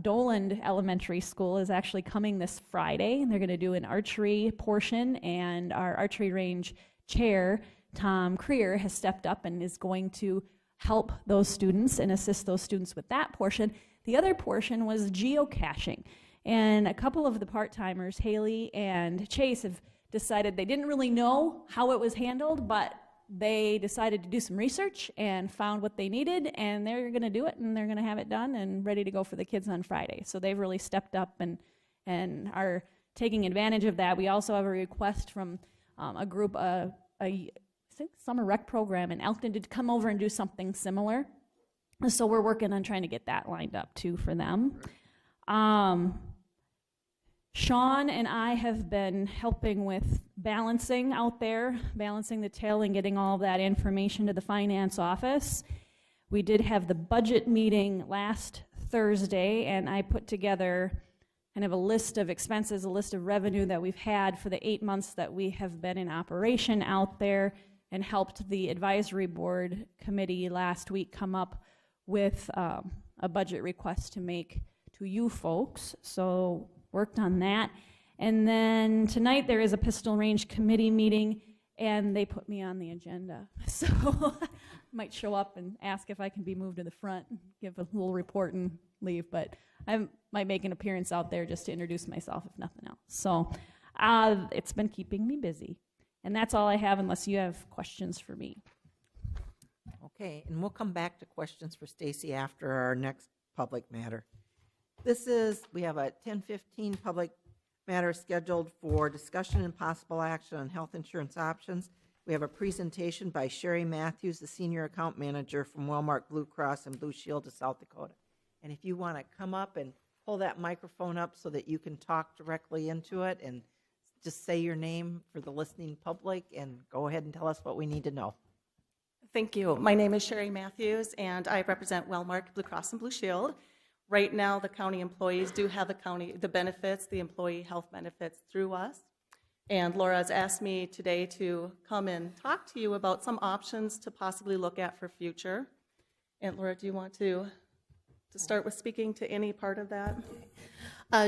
Doland Elementary School is actually coming this Friday. They're going to do an archery portion, and our archery range chair, Tom Creer, has stepped up and is going to help those students and assist those students with that portion. The other portion was geocaching, and a couple of the part-timers, Haley and Chase, have decided they didn't really know how it was handled, but they decided to do some research and found what they needed, and they're going to do it, and they're going to have it done and ready to go for the kids on Friday. So they've really stepped up and are taking advantage of that. We also have a request from a group, I think summer rec program in Elkton, to come over and do something similar. So we're working on trying to get that lined up too for them. Sean and I have been helping with balancing out there, balancing the till and getting all of that information to the finance office. We did have the budget meeting last Thursday, and I put together kind of a list of expenses, a list of revenue that we've had for the 8 months that we have been in operation out there, and helped the advisory board committee last week come up with a budget request to make to you folks. So worked on that. And then tonight there is a pistol range committee meeting, and they put me on the agenda. So I might show up and ask if I can be moved to the front, give a little report and leave, but I might make an appearance out there just to introduce myself if nothing else. So it's been keeping me busy. And that's all I have, unless you have questions for me. Okay, and we'll come back to questions for Stacy after our next public matter. We have a 10:15 public matter scheduled for discussion and possible action on health insurance options. We have a presentation by Sherry Matthews, the Senior Account Manager from Wellmark Blue Cross and Blue Shield of South Dakota. And if you want to come up and pull that microphone up so that you can talk directly into it, and just say your name for the listening public, and go ahead and tell us what we need to know. Thank you. My name is Sherry Matthews, and I represent Wellmark Blue Cross and Blue Shield. Right now, the county employees do have the benefits, the employee health benefits through us. And Laura has asked me today to come and talk to you about some options to possibly look at for future. And Laura, do you want to start with speaking to any part of that?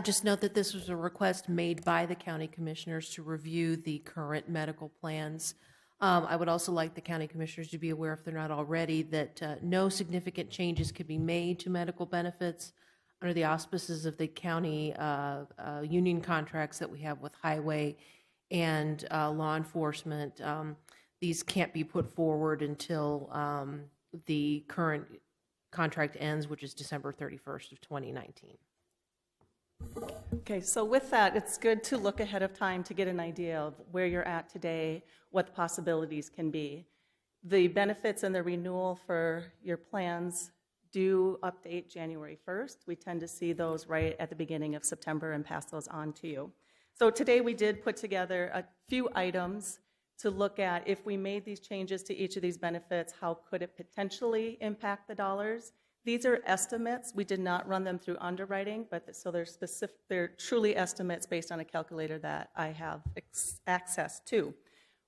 Just note that this was a request made by the county commissioners to review the current medical plans. I would also like the county commissioners to be aware, if they're not already, that no significant changes could be made to medical benefits under the auspices of the county union contracts that we have with highway and law enforcement. These can't be put forward until the current contract ends, which is December 31st of 2019. Okay, so with that, it's good to look ahead of time to get an idea of where you're at today, what the possibilities can be. The benefits and the renewal for your plans do update January 1st. We tend to see those right at the beginning of September and pass those on to you. So today we did put together a few items to look at if we made these changes to each of these benefits, how could it potentially impact the dollars? These are estimates. We did not run them through underwriting, but so they're truly estimates based on a calculator that I have access to.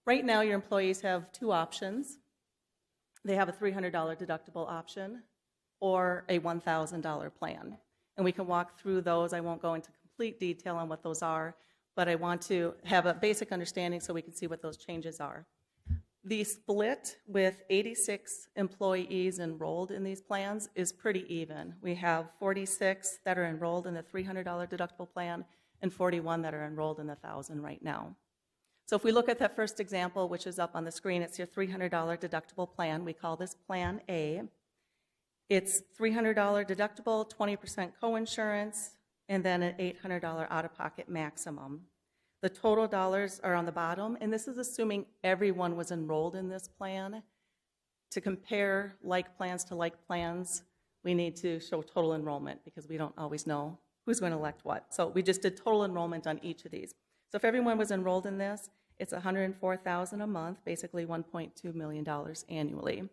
Right now, your employees have two options. They have a $300 deductible option or a $1,000 plan. And we can walk through those. I won't go into complete detail on what those are, but I want to have a basic understanding so we can see what those changes are. The split with 86 employees enrolled in these plans is pretty even. We have 46 that are enrolled in the $300 deductible plan and 41 that are enrolled in the $1,000 right now. So if we look at that first example, which is up on the screen, it's your $300 deductible plan. We call this Plan A. It's $300 deductible, 20% coinsurance, and then an $800 out-of-pocket maximum. The total dollars are on the bottom, and this is assuming everyone was enrolled in this plan. To compare like plans to like plans, we need to show total enrollment because we don't always know who's going to elect what. So we just did total enrollment on each of these. So if everyone was enrolled in this, it's $104,000 a month, basically $1.2 million annually.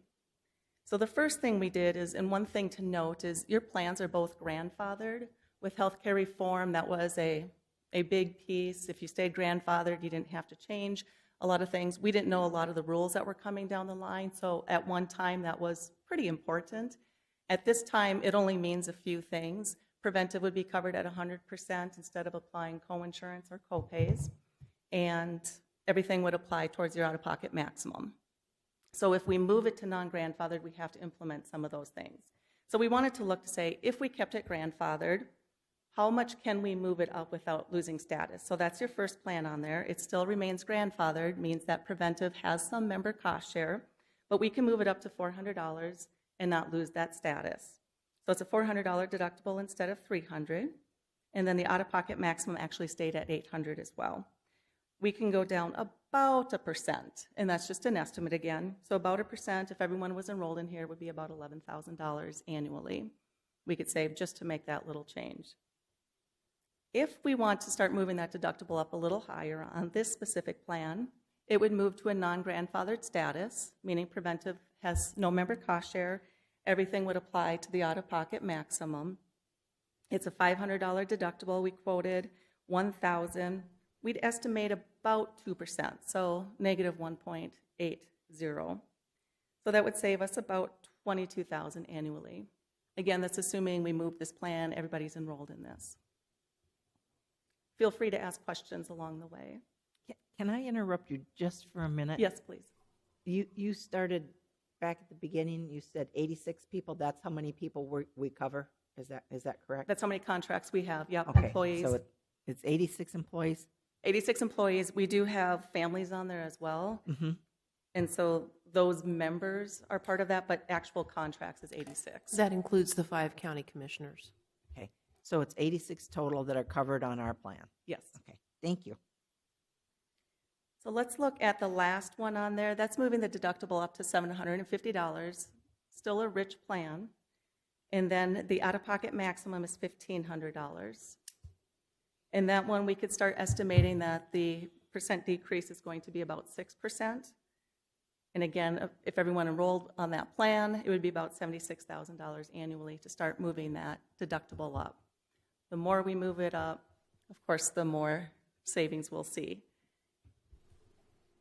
So the first thing we did is, and one thing to note is your plans are both grandfathered. With healthcare reform, that was a big piece. If you stayed grandfathered, you didn't have to change a lot of things. We didn't know a lot of the rules that were coming down the line, so at one time that was pretty important. At this time, it only means a few things. Preventive would be covered at 100% instead of applying coinsurance or copays, and everything would apply towards your out-of-pocket maximum. So if we move it to non-grandfathered, we have to implement some of those things. So we wanted to look to say, if we kept it grandfathered, how much can we move it up without losing status? So that's your first plan on there. It still remains grandfathered, means that preventive has some member cost share, but we can move it up to $400 and not lose that status. So it's a $400 deductible instead of $300, and then the out-of-pocket maximum actually stayed at $800 as well. We can go down about 1%, and that's just an estimate again. So about 1%, if everyone was enrolled in here, would be about $11,000 annually. We could save just to make that little change. If we want to start moving that deductible up a little higher on this specific plan, it would move to a non-grandfathered status, meaning preventive has no member cost share. Everything would apply to the out-of-pocket maximum. It's a $500 deductible. We quoted $1,000. We'd estimate about 2%, so negative 1.80. So that would save us about $22,000 annually. Again, that's assuming we move this plan, everybody's enrolled in this. Feel free to ask questions along the way. Can I interrupt you just for a minute? Yes, please. You started back at the beginning, you said 86 people. That's how many people we cover? Is that correct? That's how many contracts we have, yep, Okay, employees. so it's 86 employees? 86 employees. We do have families on there as well. Mm-hmm. And so those members are part of that, but actual contracts is 86. That includes the 5 county commissioners. Okay, so it's 86 total that are covered on our plan? Yes. Okay, thank you. So let's look at the last one on there. That's moving the deductible up to $750. Still a rich plan. And then the out-of-pocket maximum is $1,500. And that one, we could start estimating that the percent decrease is going to be about 6%. And again, if everyone enrolled on that plan, it would be about $76,000 annually to start moving that deductible up. The more we move it up, of course, the more savings we'll see.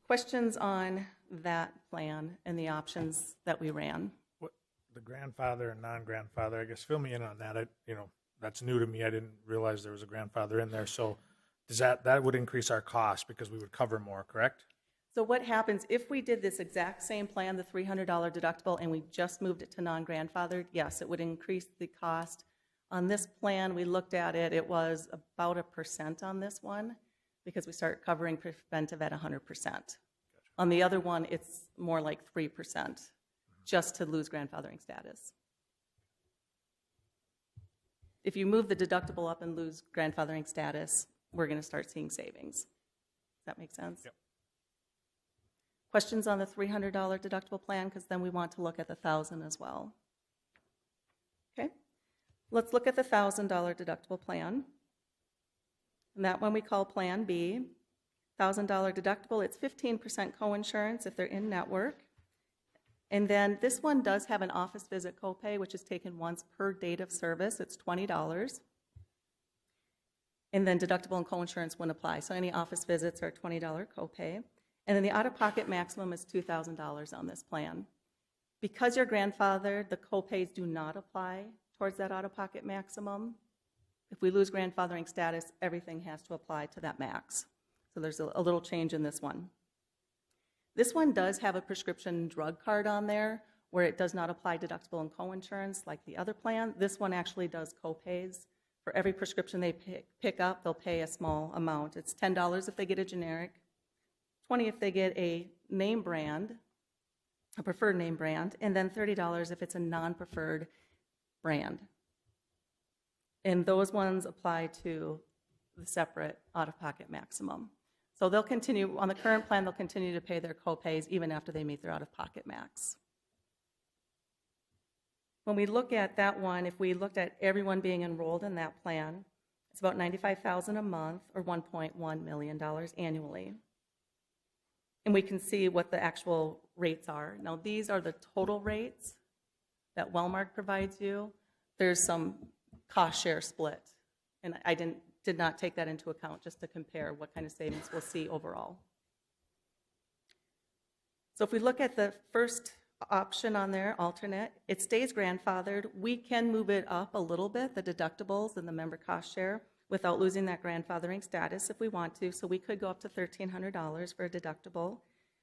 Questions on that plan and the options that we ran? What, the grandfather and non-grandfather, I guess fill me in on that. That's new to me. I didn't realize there was a grandfather in there. So does that would increase our cost because we would cover more, correct? So what happens if we did this exact same plan, the $300 deductible, and we just moved it to non-grandfathered? Yes, it would increase the cost. On this plan, we looked at it, it was about 1% on this one because we start covering preventive at 100%. Gotcha. On the other one, it's more like 3% just to lose grandfathering status. If you move the deductible up and lose grandfathering status, we're going to start seeing savings. Does that make sense? Yep. Questions on the $300 deductible plan? Because then we want to look at the $1,000 as well. Let's look at the $1,000 deductible plan. And that one we call Plan B. $1,000 deductible, it's 15% coinsurance if they're in network. And then this one does have an office visit copay, which is taken once per date of service. It's $20. And then deductible and coinsurance wouldn't apply. So any office visits are a $20 copay. And then the out-of-pocket maximum is $2,000 on this plan. Because you're grandfathered, the copays do not apply towards that out-of-pocket maximum. If we lose grandfathering status, everything has to apply to that max. So there's a little change in this one. This one does have a prescription drug card on there where it does not apply deductible and coinsurance like the other plan. This one actually does copays. For every prescription they pick up, they'll pay a small amount. It's $10 if they get a generic, $20 if they get a name brand, a preferred name brand, and then $30 if it's a non-preferred brand. And those ones apply to the separate out-of-pocket maximum. So they'll continue, on the current plan, they'll continue to pay their copays even after they meet their out-of-pocket max. When we look at that one, if we looked at everyone being enrolled in that plan, it's about $95,000 a month or $1.1 million annually. And we can see what the actual rates are. Now, these are the total rates that Wellmark provides you. There's some cost share split, and I did not take that into account just to compare what kind of savings we'll see overall. So if we look at the first option on there, alternate, it stays grandfathered. We can move it up a little bit, the deductibles and the member cost share, without losing that grandfathering status if we want to. So we could go up to $1,300 for a deductible.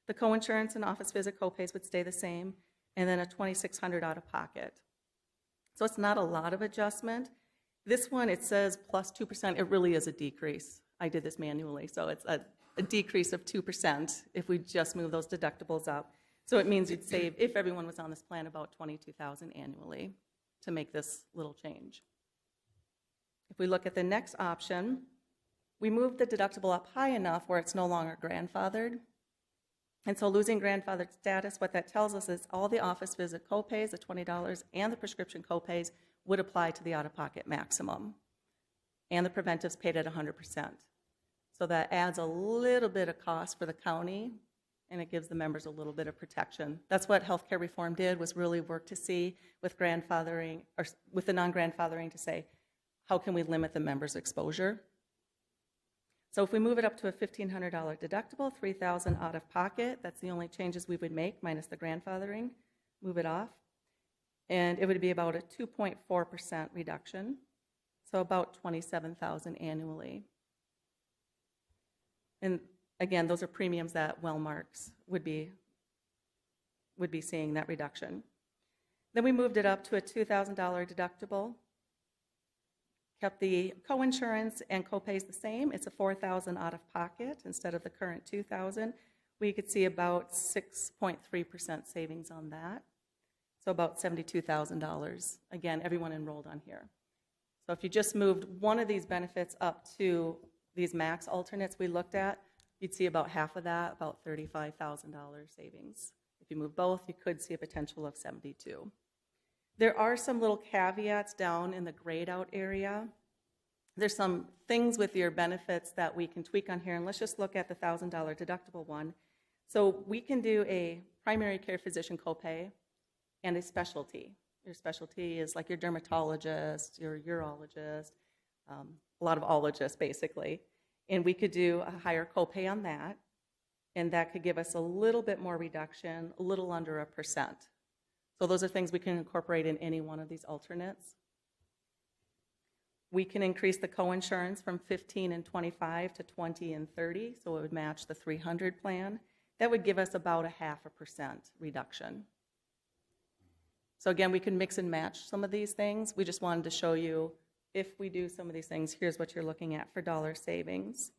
The coinsurance and office visit copays would stay the same, and then a $2,600 out of pocket. So it's not a lot of adjustment. This one, it says plus 2%. It really is a decrease. I did this manually, so it's a decrease of 2% if we just move those deductibles up. So it means you'd save, if everyone was on this plan, about $22,000 annually to make this little change. If we look at the next option, we move the deductible up high enough where it's no longer grandfathered. And so losing grandfathered status, what that tells us is all the office visit copays, the $20, and the prescription copays would apply to the out-of-pocket maximum. And the preventives paid at 100%. So that adds a little bit of cost for the county, and it gives the members a little bit of protection. That's what healthcare reform did, was really work to see with grandfathering, or with the non-grandfathering, to say, how can we limit the members' exposure? So if we move it up to a $1,500 deductible, $3,000 out of pocket, that's the only changes we would make, minus the grandfathering, move it off. And it would be about a 2.4% reduction, so about $27,000 annually. And again, those are premiums that Wellmarks would be seeing that reduction. Then we moved it up to a $2,000 deductible, kept the coinsurance and copays the same. It's a $4,000 out of pocket instead of the current $2,000. We could see about 6.3% savings on that. So about $72,000. Again, everyone enrolled on here. So if you just moved one of these benefits up to these max alternates we looked at, you'd see about half of that, about $35,000 savings. If you move both, you could see a potential of $72,000. There are some little caveats down in the grayed out area. There's some things with your benefits that we can tweak on here, and let's just look at the $1,000 deductible one. So we can do a primary care physician copay and a specialty. Your specialty is like your dermatologist, your urologist, a lot of ologists basically. And we could do a higher copay on that, and that could give us a little bit more reduction, a little under 1%. So those are things we can incorporate in any one of these alternates. We can increase the coinsurance from 15 and 25 to 20 and 30, so it would match the 300 plan. That would give us about a 0.5% reduction. So again, we can mix and match some of these things. We just wanted to show you, if we do some of these things, here's what you're looking at for dollar savings.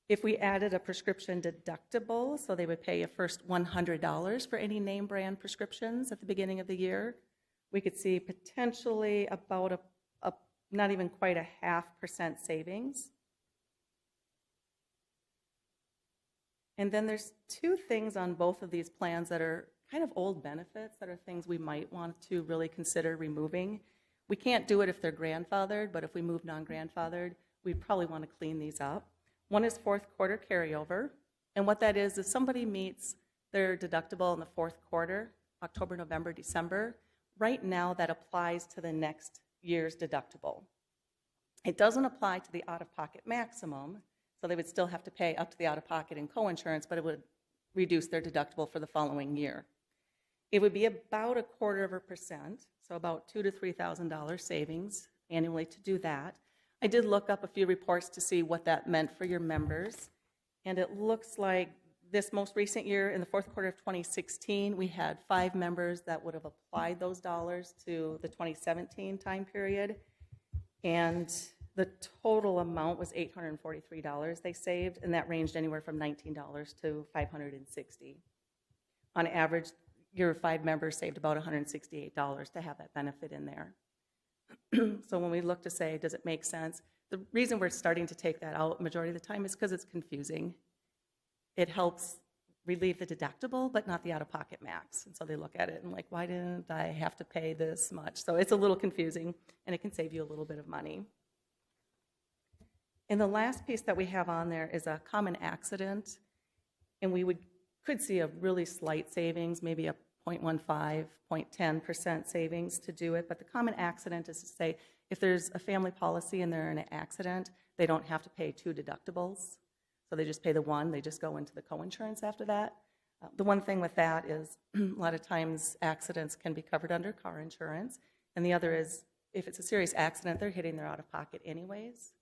If we added a prescription deductible, so they would pay a first $100 for any name brand prescriptions at the beginning of the year, we could see potentially about a not even quite a 0.5% savings. And then there's two things on both of these plans that are kind of old benefits that are things we might want to really consider removing. We can't do it if they're grandfathered, but if we move non-grandfathered, we'd probably want to clean these up. One is fourth quarter carryover, and what that is somebody meets their deductible in the fourth quarter, October, November, December, right now that applies to the next year's deductible. It doesn't apply to the out-of-pocket maximum, so they would still have to pay up to the out-of-pocket in coinsurance, but it would reduce their deductible for the following year. It would be about 0.25%, so about $2,000 to $3,000 savings annually to do that. I did look up a few reports to see what that meant for your members, and it looks like this most recent year, in the fourth quarter of 2016, we had 5 members that would have applied those dollars to the 2017 time period, and the total amount was $843 they saved, and that ranged anywhere from $19 to $560. On average, your 5 members saved about $168 to have that benefit in there. So when we look to say, does it make sense? The reason we're starting to take that out majority of the time is because it's confusing. It helps relieve the deductible, but not the out-of-pocket max. And so they look at it and like, why didn't I have to pay this much? So it's a little confusing, and it can save you a little bit of money. And the last piece that we have on there is a common accident, and we could see a really slight savings, maybe a 0.15, 0.10% savings to do it. But the common accident is to say, if there's a family policy and they're in an accident, they don't have to pay 2 deductibles. So they just pay the one, they just go into the coinsurance after that. The one thing with that is a lot of times accidents can be covered under car insurance. And the other is, if it's a serious accident, they're hitting their out-of-pocket anyways,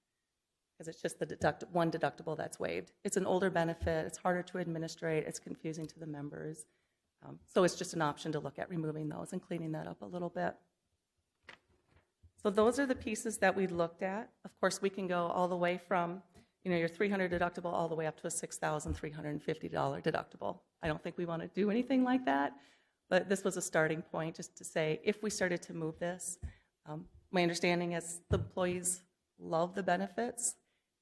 because it's just the one deductible that's waived. It's an older benefit, it's harder to administrate, it's confusing to the members. So it's just an option to look at removing those and cleaning that up a little bit. So those are the pieces that we looked at. Of course, we can go all the way from your $300 deductible all the way up to a $6,350 deductible. I don't think we want to do anything like that, but this was a starting point just to say, if we started to move this, my understanding is the employees love the benefits.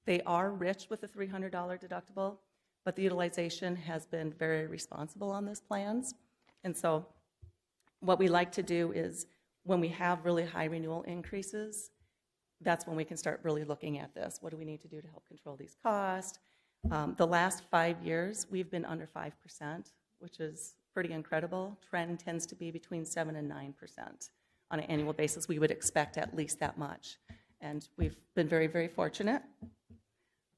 They are rich with the $300 deductible, but the utilization has been very responsible on those plans. And so what we like to do is when we have really high renewal increases, that's when we can start really looking at this. What do we need to do to help control these costs? The last 5 years, we've been under 5%, which is pretty incredible. Trend tends to be between 7 and 9% on an annual basis. We would expect at least that much. And we've been very, very fortunate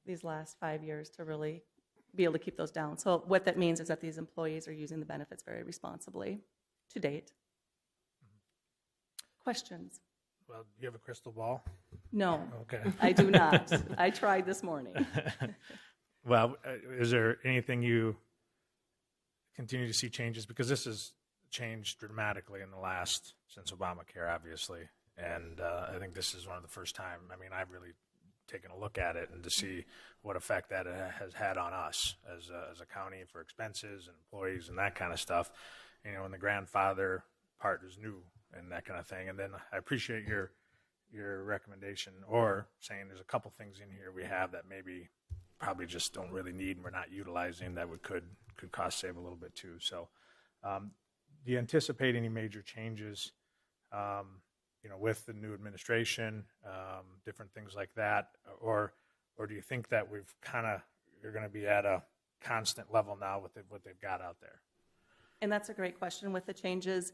these last 5 years to really be able to keep those down. So what that means is that these employees are using the benefits very responsibly to date. Questions? Well, do you have a crystal ball? No. Okay. I do not. I tried this morning. Well, is there anything you continue to see changes? Because this has changed dramatically in the last, since Obamacare, obviously. And I think this is one of the first time, I've really taken a look at it and to see what effect that has had on us as a county for expenses and employees and that kind of stuff. And the grandfather part is new and that kind of thing. And then I appreciate your recommendation or saying there's a couple things in here we have that maybe probably just don't really need and we're not utilizing that could cost save a little bit too. So do you anticipate any major changes with the new administration, different things like that, or do you think that you're going to be at a constant level now with what they've got out there? And that's a great question with the changes.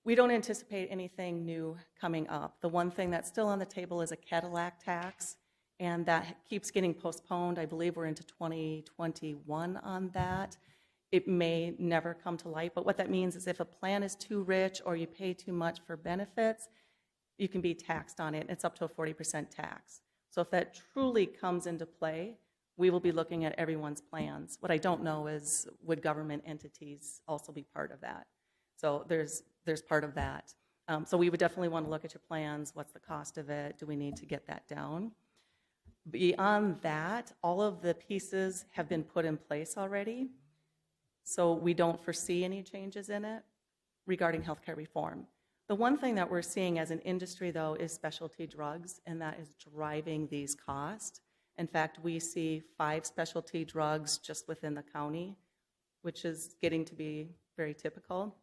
We don't anticipate anything new coming up. The one thing that's still on the table is a Cadillac tax, and that keeps getting postponed. I believe we're into 2021 on that. It may never come to light, but what that means is if a plan is too rich or you pay too much for benefits, you can be taxed on it. It's up to a 40% tax. So if that truly comes into play, we will be looking at everyone's plans. What I don't know is, would government entities also be part of that? So there's part of that. So we would definitely want to look at your plans. What's the cost of it? Do we need to get that down? Beyond that, all of the pieces have been put in place already. So we don't foresee any changes in it regarding healthcare reform. The one thing that we're seeing as an industry, though, is specialty drugs, and that is driving these costs. In fact, we see 5 specialty drugs just within the county, which is getting to be very typical.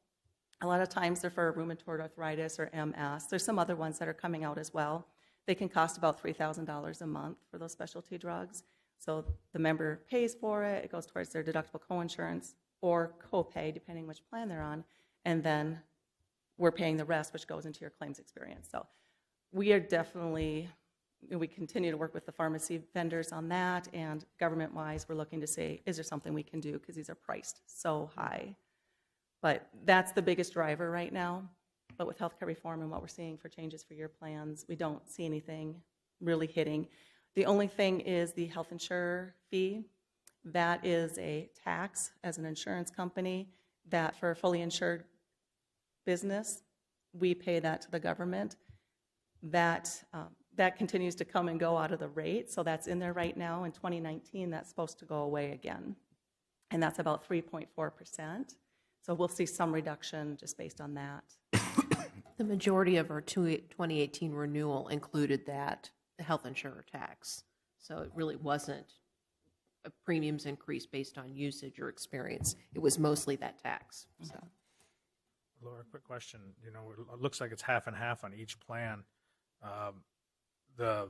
A lot of times they're for rheumatoid arthritis or MS. There's some other ones that are coming out as well. They can cost about $3,000 a month for those specialty drugs. So the member pays for it, it goes towards their deductible coinsurance or copay, depending which plan they're on, and then we're paying the rest, which goes into your claims experience. So we are definitely, we continue to work with the pharmacy vendors on that, and government-wise, we're looking to say, is there something we can do, because these are priced so high. But that's the biggest driver right now. But with healthcare reform and what we're seeing for changes for your plans, we don't see anything really hitting. The only thing is the health insurer fee. That is a tax as an insurance company that for a fully insured business, we pay that to the government. That continues to come and go out of the rate, so that's in there right now. In 2019, that's supposed to go away again, and that's about 3.4%. So we'll see some reduction just based on that. The majority of our 2018 renewal included that health insurer tax. So it really wasn't a premiums increase based on usage or experience. It was mostly that tax. So. Laura, quick question. You know, it looks like it's half and half on each plan. The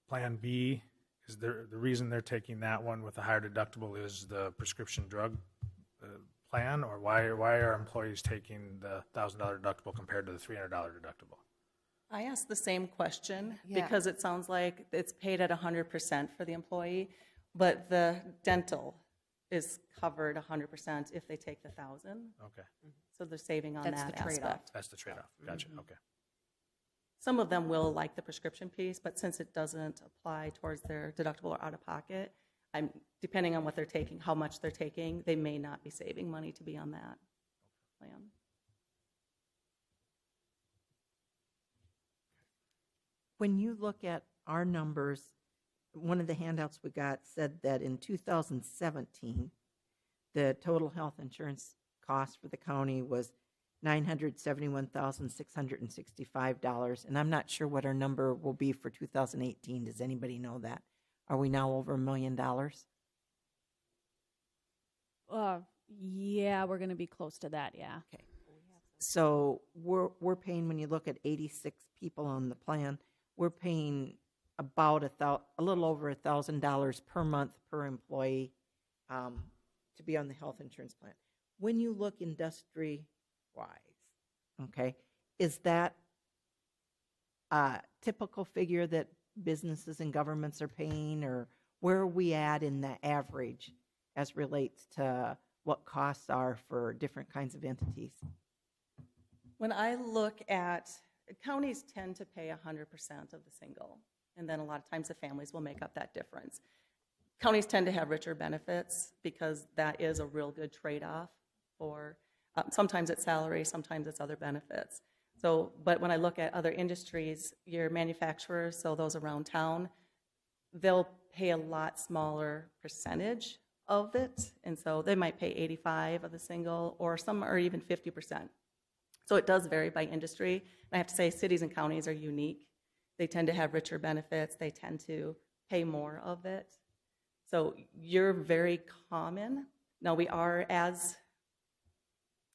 Plan B, is there, the reason they're taking that one with a higher deductible is the prescription drug plan, or why are employees taking the $1,000 deductible compared to the $300 deductible? I asked the same question Yeah. because it sounds like it's paid at 100% for the employee, but the dental is covered 100% if they take the 1,000. Okay. So they're saving on That's that the trade-off. aspect. That's the trade-off. Gotcha. Okay. Some of them will like the prescription piece, but since it doesn't apply towards their deductible or out-of-pocket, depending on what they're taking, how much they're taking, they may not be saving money to be on that plan. When you look at our numbers, one of the handouts we got said that in 2017, the total health insurance cost for the county was $971,665, and I'm not sure what our number will be for 2018. Does anybody know that? Are we now over $1 million? Yeah, we're going to be close to that, yeah. Okay. So we're paying, when you look at 86 people on the plan, we're paying about a little over $1,000 per month per employee to be on the health insurance plan. When you look industry-wise, okay, is that a typical figure that businesses and governments are paying, or where are we at in the average as relates to what costs are for different kinds of entities? When I look at, counties tend to pay 100% of the single, and then a lot of times the families will make up that difference. Counties tend to have richer benefits because that is a real good trade-off for, sometimes it's salary, sometimes it's other benefits. So, but when I look at other industries, your manufacturers, so those around town, they'll pay a lot smaller percentage of it, and so they might pay 85 of the single, or some are even 50%. So it does vary by industry. And I have to say, cities and counties are unique. They tend to have richer benefits. They tend to pay more of it. So you're very common. Now we are, as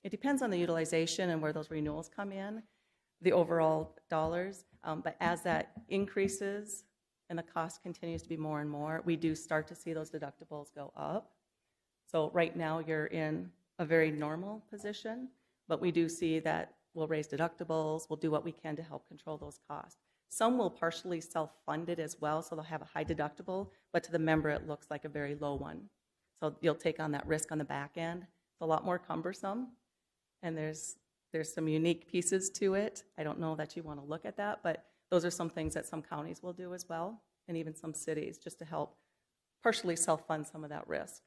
it depends on the utilization and where those renewals come in, the overall dollars, but as that increases and the cost continues to be more and more, we do start to see those deductibles go up. So right now you're in a very normal position, but we do see that we'll raise deductibles, we'll do what we can to help control those costs. Some will partially self-fund it as well, so they'll have a high deductible, but to the member it looks like a very low one. So you'll take on that risk on the back end. It's a lot more cumbersome, and there's some unique pieces to it. I don't know that you want to look at that, but those are some things that some counties will do as well, and even some cities, just to help partially self-fund some of that risk.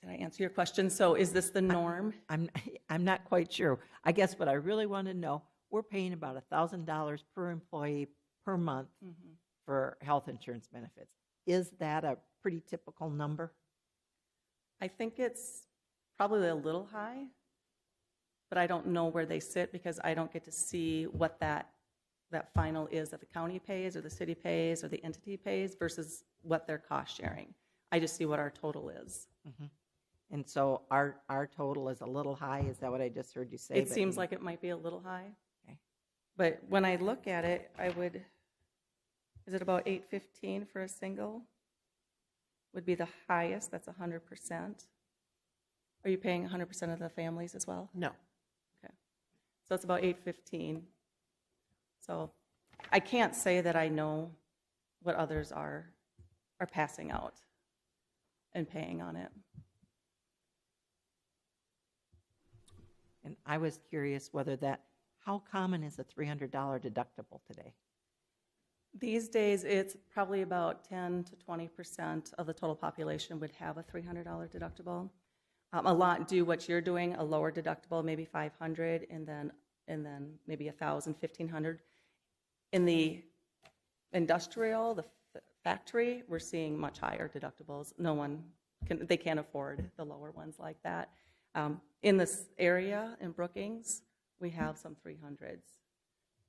Did I answer your question? So is this the norm? I'm not quite sure. I guess what I really want to know, we're paying about $1,000 per employee per month for health insurance benefits. Is that a pretty typical number? I think it's probably a little high, but I don't know where they sit because I don't get to see what that final is that the county pays or the city pays or the entity pays versus what they're cost sharing. I just see what our total is. And so our total is a little high, is that what I just heard you say? It seems like it might be a little high. Okay. But when I look at it, is it about 815 for a single? Would be the highest, that's 100%. Are you paying 100% of the families as well? No. Okay. So it's about 815. So I can't say that I know what others are passing out and paying on it. And I was curious how common is a $300 deductible today? These days, it's probably about 10 to 20% of the total population would have a $300 deductible. A lot do what you're doing, a lower deductible, maybe $500, and then maybe $1,000, $1,500. In the industrial, the factory, we're seeing much higher deductibles. They can't afford the lower ones like that. In this area, in Brookings, we have some 300s.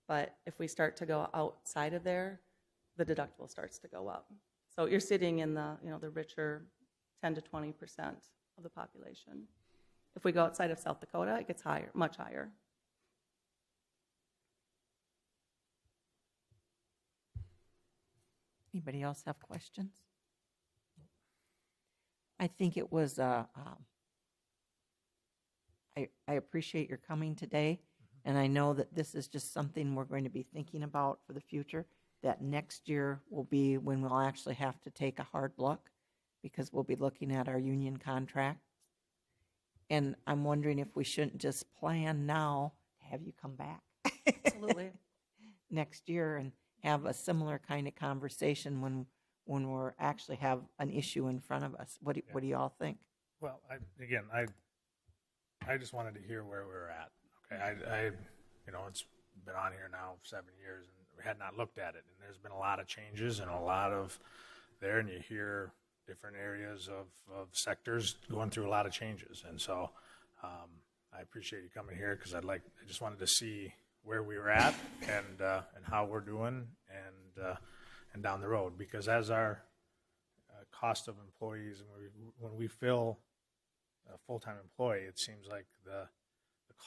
But if we start to go outside of there, the deductible starts to go up. So you're sitting in the richer 10 to 20% of the population. If we go outside of South Dakota, it gets higher, much higher. Anybody else have questions? I think it was, I appreciate your coming today, and I know that this is just something we're going to be thinking about for the future, that next year will be when we'll actually have to take a hard look, because we'll be looking at our union contracts. And I'm wondering if we shouldn't just plan now to have you come back Absolutely. next year and have a similar kind of conversation when we're actually have an issue in front of us. What do you all think? Well, I just wanted to hear where we were at. Okay, it's been on here now 7 years, and we had not looked at it, and there's been a lot of changes and a lot of there, and you hear different areas of sectors going through a lot of changes, and so I appreciate you coming here because I just wanted to see where we were at and how we're doing and down the road, because as our cost of employees, and when we fill a full-time employee, it seems like the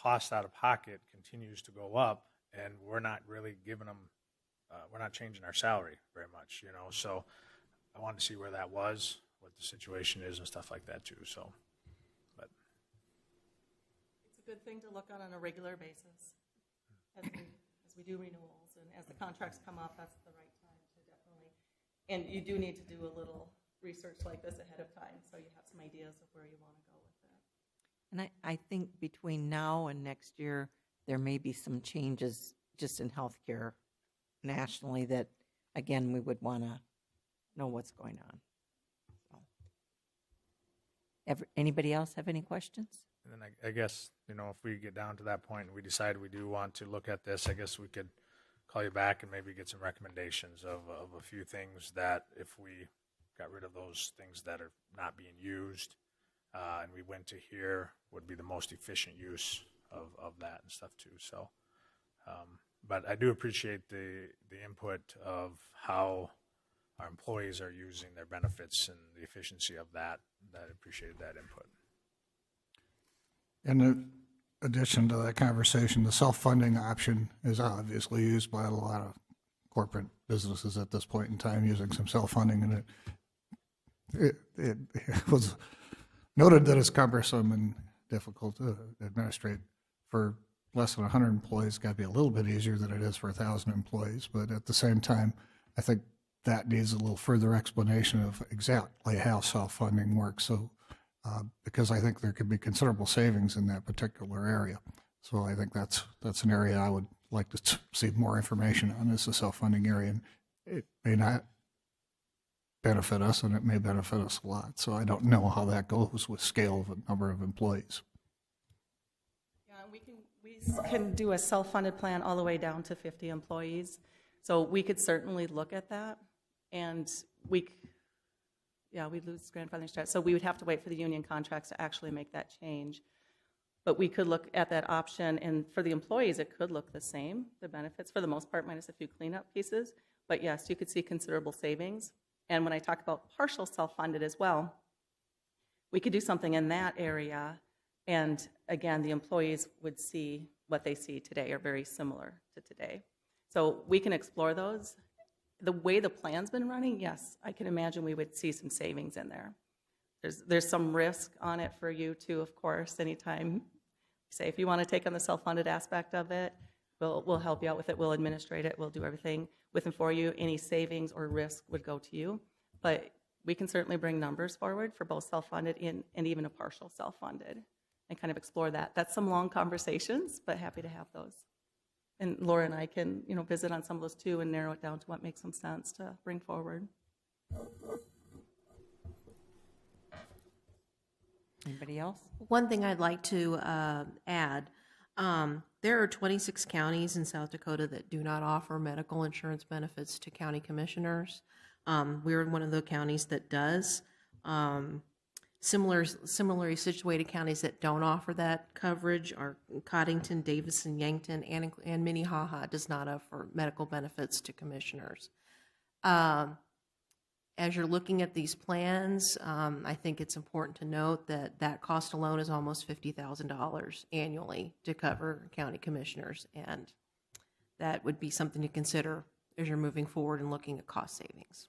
cost out of pocket continues to go up, and we're not really giving them, we're not changing our salary very much, so I wanted to see where that was, what the situation is and stuff like that too, so, but. It's a good thing to look on a regular basis as we do renewals, and as the contracts come up, that's the right time to definitely, and you do need to do a little research like this ahead of time, so you have some ideas of where you want to go with it. And I think between now and next year, there may be some changes just in healthcare nationally that, again, we would want to know what's going on. So, anybody else have any questions? And then I guess, if we get down to that point and we decide we do want to look at this, I guess we could call you back and maybe get some recommendations of a few things that if we got rid of those things that are not being used, and we went to here, would be the most efficient use of that and stuff too. So, but I do appreciate the input of how our employees are using their benefits and the efficiency of that. I appreciated that input. In addition to that conversation, the self-funding option is obviously used by a lot of corporate businesses at this point in time, using some self-funding, and it was noted that it's cumbersome and difficult to administrate. For less than 100 employees, it's got to be a little bit easier than it is for 1,000 employees, but at the same time, I think that needs a little further explanation of exactly how self-funding works. So, because I think there could be considerable savings in that particular area. So I think that's an area I would like to see more information on, is the self-funding area. And it may not benefit us, and it may benefit us a lot. So I don't know how that goes with scale of a number of employees. Yeah, we can do a self-funded plan all the way down to 50 employees. So we could certainly look at that, and we'd lose grandfathering status. So we would have to wait for the union contracts to actually make that change. But we could look at that option, and for the employees, it could look the same, the benefits, for the most part, minus a few cleanup pieces. But yes, you could see considerable savings. And when I talk about partial self-funded as well, we could do something in that area, and again, the employees would see what they see today or very similar to today. So we can explore those. The way the plan's been running, yes, I can imagine we would see some savings in there. There's some risk on it for you too, of course, anytime. Say if you want to take on the self-funded aspect of it, we'll help you out with it, we'll administrate it, we'll do everything with and for you. Any savings or risk would go to you. But we can certainly bring numbers forward for both self-funded and even a partial self-funded and kind of explore that. That's some long conversations, but happy to have those. And Laura and I can, visit on some of those too and narrow it down to what makes some sense to bring forward. Anybody else? One thing I'd like to add, there are 26 counties in South Dakota that do not offer medical insurance benefits to county commissioners. We're in one of the counties that does. Similarly situated counties that don't offer that coverage are Coddington, Davison, Yankton, and Minnehaha does not offer medical benefits to commissioners. As you're looking at these plans, I think it's important to note that that cost alone is almost $50,000 annually to cover county commissioners, and that would be something to consider as you're moving forward and looking at cost savings.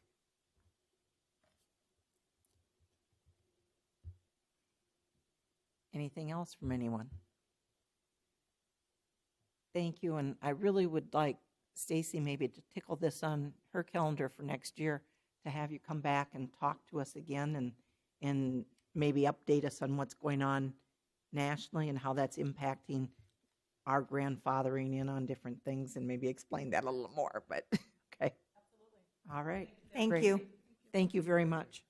Anything else from anyone? Thank you, and I really would like Stacy maybe to tickle this on her calendar for next year to have you come back and talk to us again and maybe update us on what's going on nationally and how that's impacting our grandfathering in on different things, and maybe explain that a little more, but okay. Absolutely. All right. Thank Great. you. Thank you very much.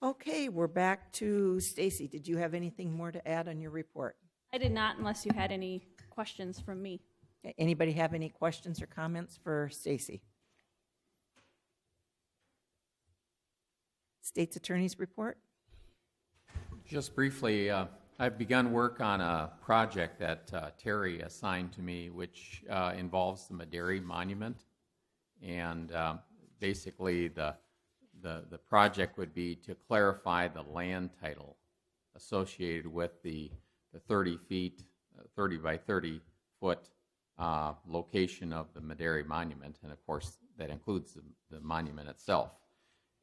Okay, we're back to Stacy. Did you have anything more to add on your report? I did not, unless you had any questions from me. Anybody have any questions or comments for Stacy? State's Attorney's report? Just briefly, I've begun work on a project that Terry assigned to me, which involves the Maderi Monument. And basically, the project would be to clarify the land title associated with the 30 by 30 foot location of the Maderi Monument, and of course that includes the monument itself.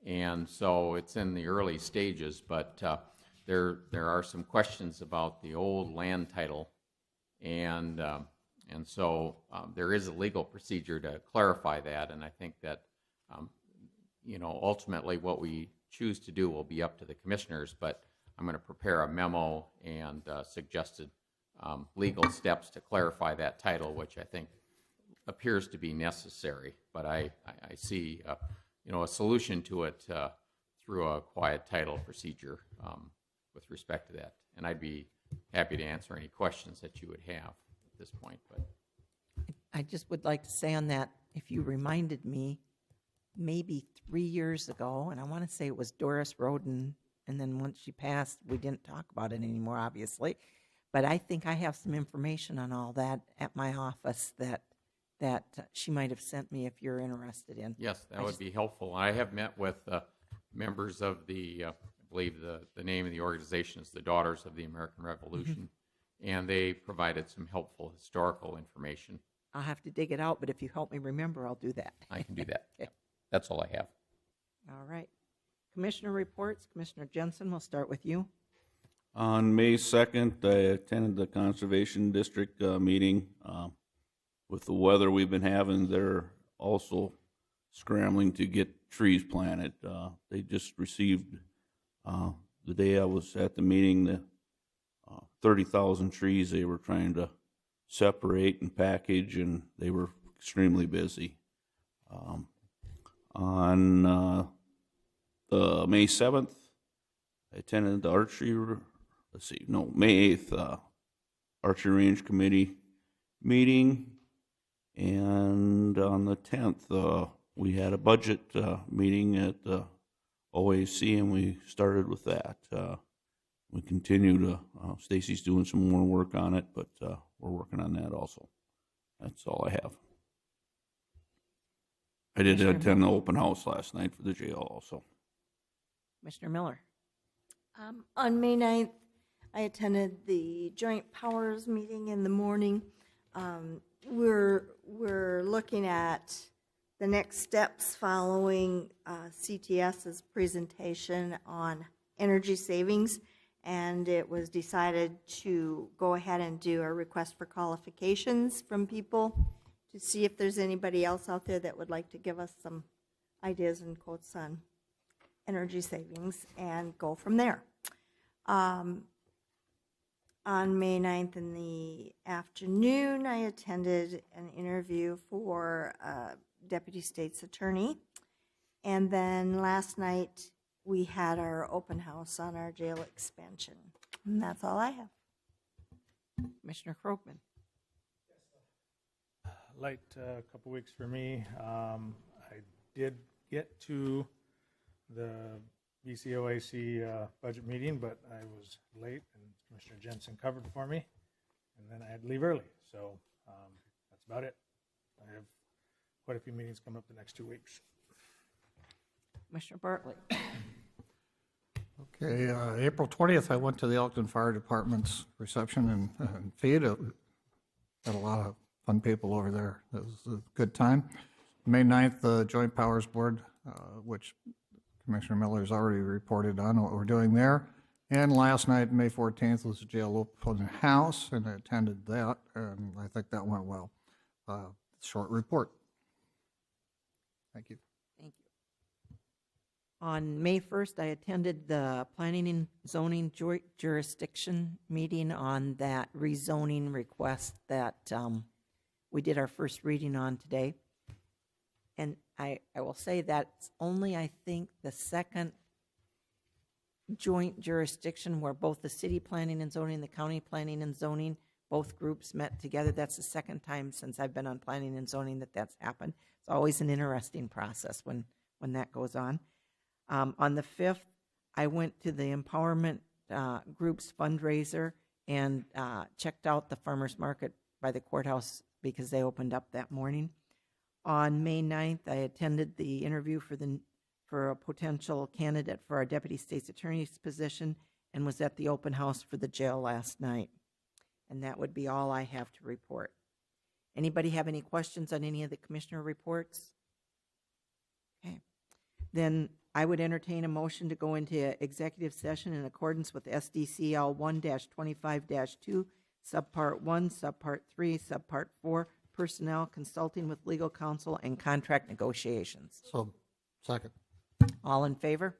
And so it's in the early stages, but there are some questions about the old land title, and so there is a legal procedure to clarify that, and I think that ultimately what we choose to do will be up to the commissioners, but I'm going to prepare a memo and suggested legal steps to clarify that title, which I think appears to be necessary. But I see a solution to it through a quiet title procedure with respect to that. And I'd be happy to answer any questions that you would have at this point. But I just would like to say on that, if you reminded me, maybe 3 years ago, and I want to say it was Doris Roden, and then once she passed, we didn't talk about it anymore, obviously. But I think I have some information on all that at my office that she might have sent me if you're interested in. yes, that would be helpful. I have met with members of the, I believe the name of the organization is the Daughters of the American Revolution, and they provided some helpful historical information. I'll have to dig it out, but if you help me remember, I'll do that. I can do that. Okay. That's all I have. All right. Commissioner reports. Commissioner Jensen, we'll start with you. On May 2nd, I attended the Conservation District meeting. With the weather we've been having, they're also scrambling to get trees planted. They just received, the day I was at the meeting, the 30,000 trees they were trying to separate and package, and they were extremely busy. On May 7th, I attended the May 8th Archery Range Committee meeting, and on the 10th, we had a budget meeting at the OAC, and we started with that. We continue to, Stacy's doing some more work on it, but we're working on that also. That's all I have. I did Commissioner attend the open house last night for the jail also. Commissioner Miller. On May 9th, I attended the Joint Powers meeting in the morning. We're looking at the next steps following CTS's presentation on energy savings, and it was decided to go ahead and do a request for qualifications from people to see if there's anybody else out there that would like to give us some ideas and quotes on energy savings and go from there. On May 9th in the afternoon, I attended an interview for Deputy State's Attorney. And then last night, we had our open house on our jail expansion. And that's all I have. Commissioner Krogman. Light couple weeks for me. I did get to the BCOAC budget meeting, but I was late, and Commissioner Jensen covered for me, and then I had to leave early. So that's about it. I have quite a few meetings coming up the next 2 weeks. Commissioner Bartley. Okay, April 20th, I went to the Elkton Fire Department's reception in Fayette. Had a lot of fun people over there. It was a good time. May 9th, the Joint Powers Board, which Commissioner Miller's already reported on what we're doing there. And last night, May 14th, was the jail open house, and I attended that, and I think that went well. Short report. Thank you. Thank you. On May 1st, I attended the Planning and Zoning Jurisdiction meeting on that rezoning request that we did our first reading on today. And I will say that's only, I think, the second joint jurisdiction where both the city planning and zoning, the county planning and zoning, both groups met together. That's the second time since I've been on planning and zoning that that's happened. It's always an interesting process when that goes on. On the 5th, I went to the Empowerment Group's fundraiser and checked out the farmers market by the courthouse because they opened up that morning. On May 9th, I attended the interview for a potential candidate for our Deputy State's Attorney's position and was at the open house for the jail last night. And that would be all I have to report. Anybody have any questions on any of the commissioner reports? Okay. Then I would entertain a motion to go into executive session in accordance with SDCL 1-25-2, Subpart 1, Subpart 3, Subpart 4, Personnel, Consulting with Legal Counsel, and Contract Negotiations. So, second. All in favor?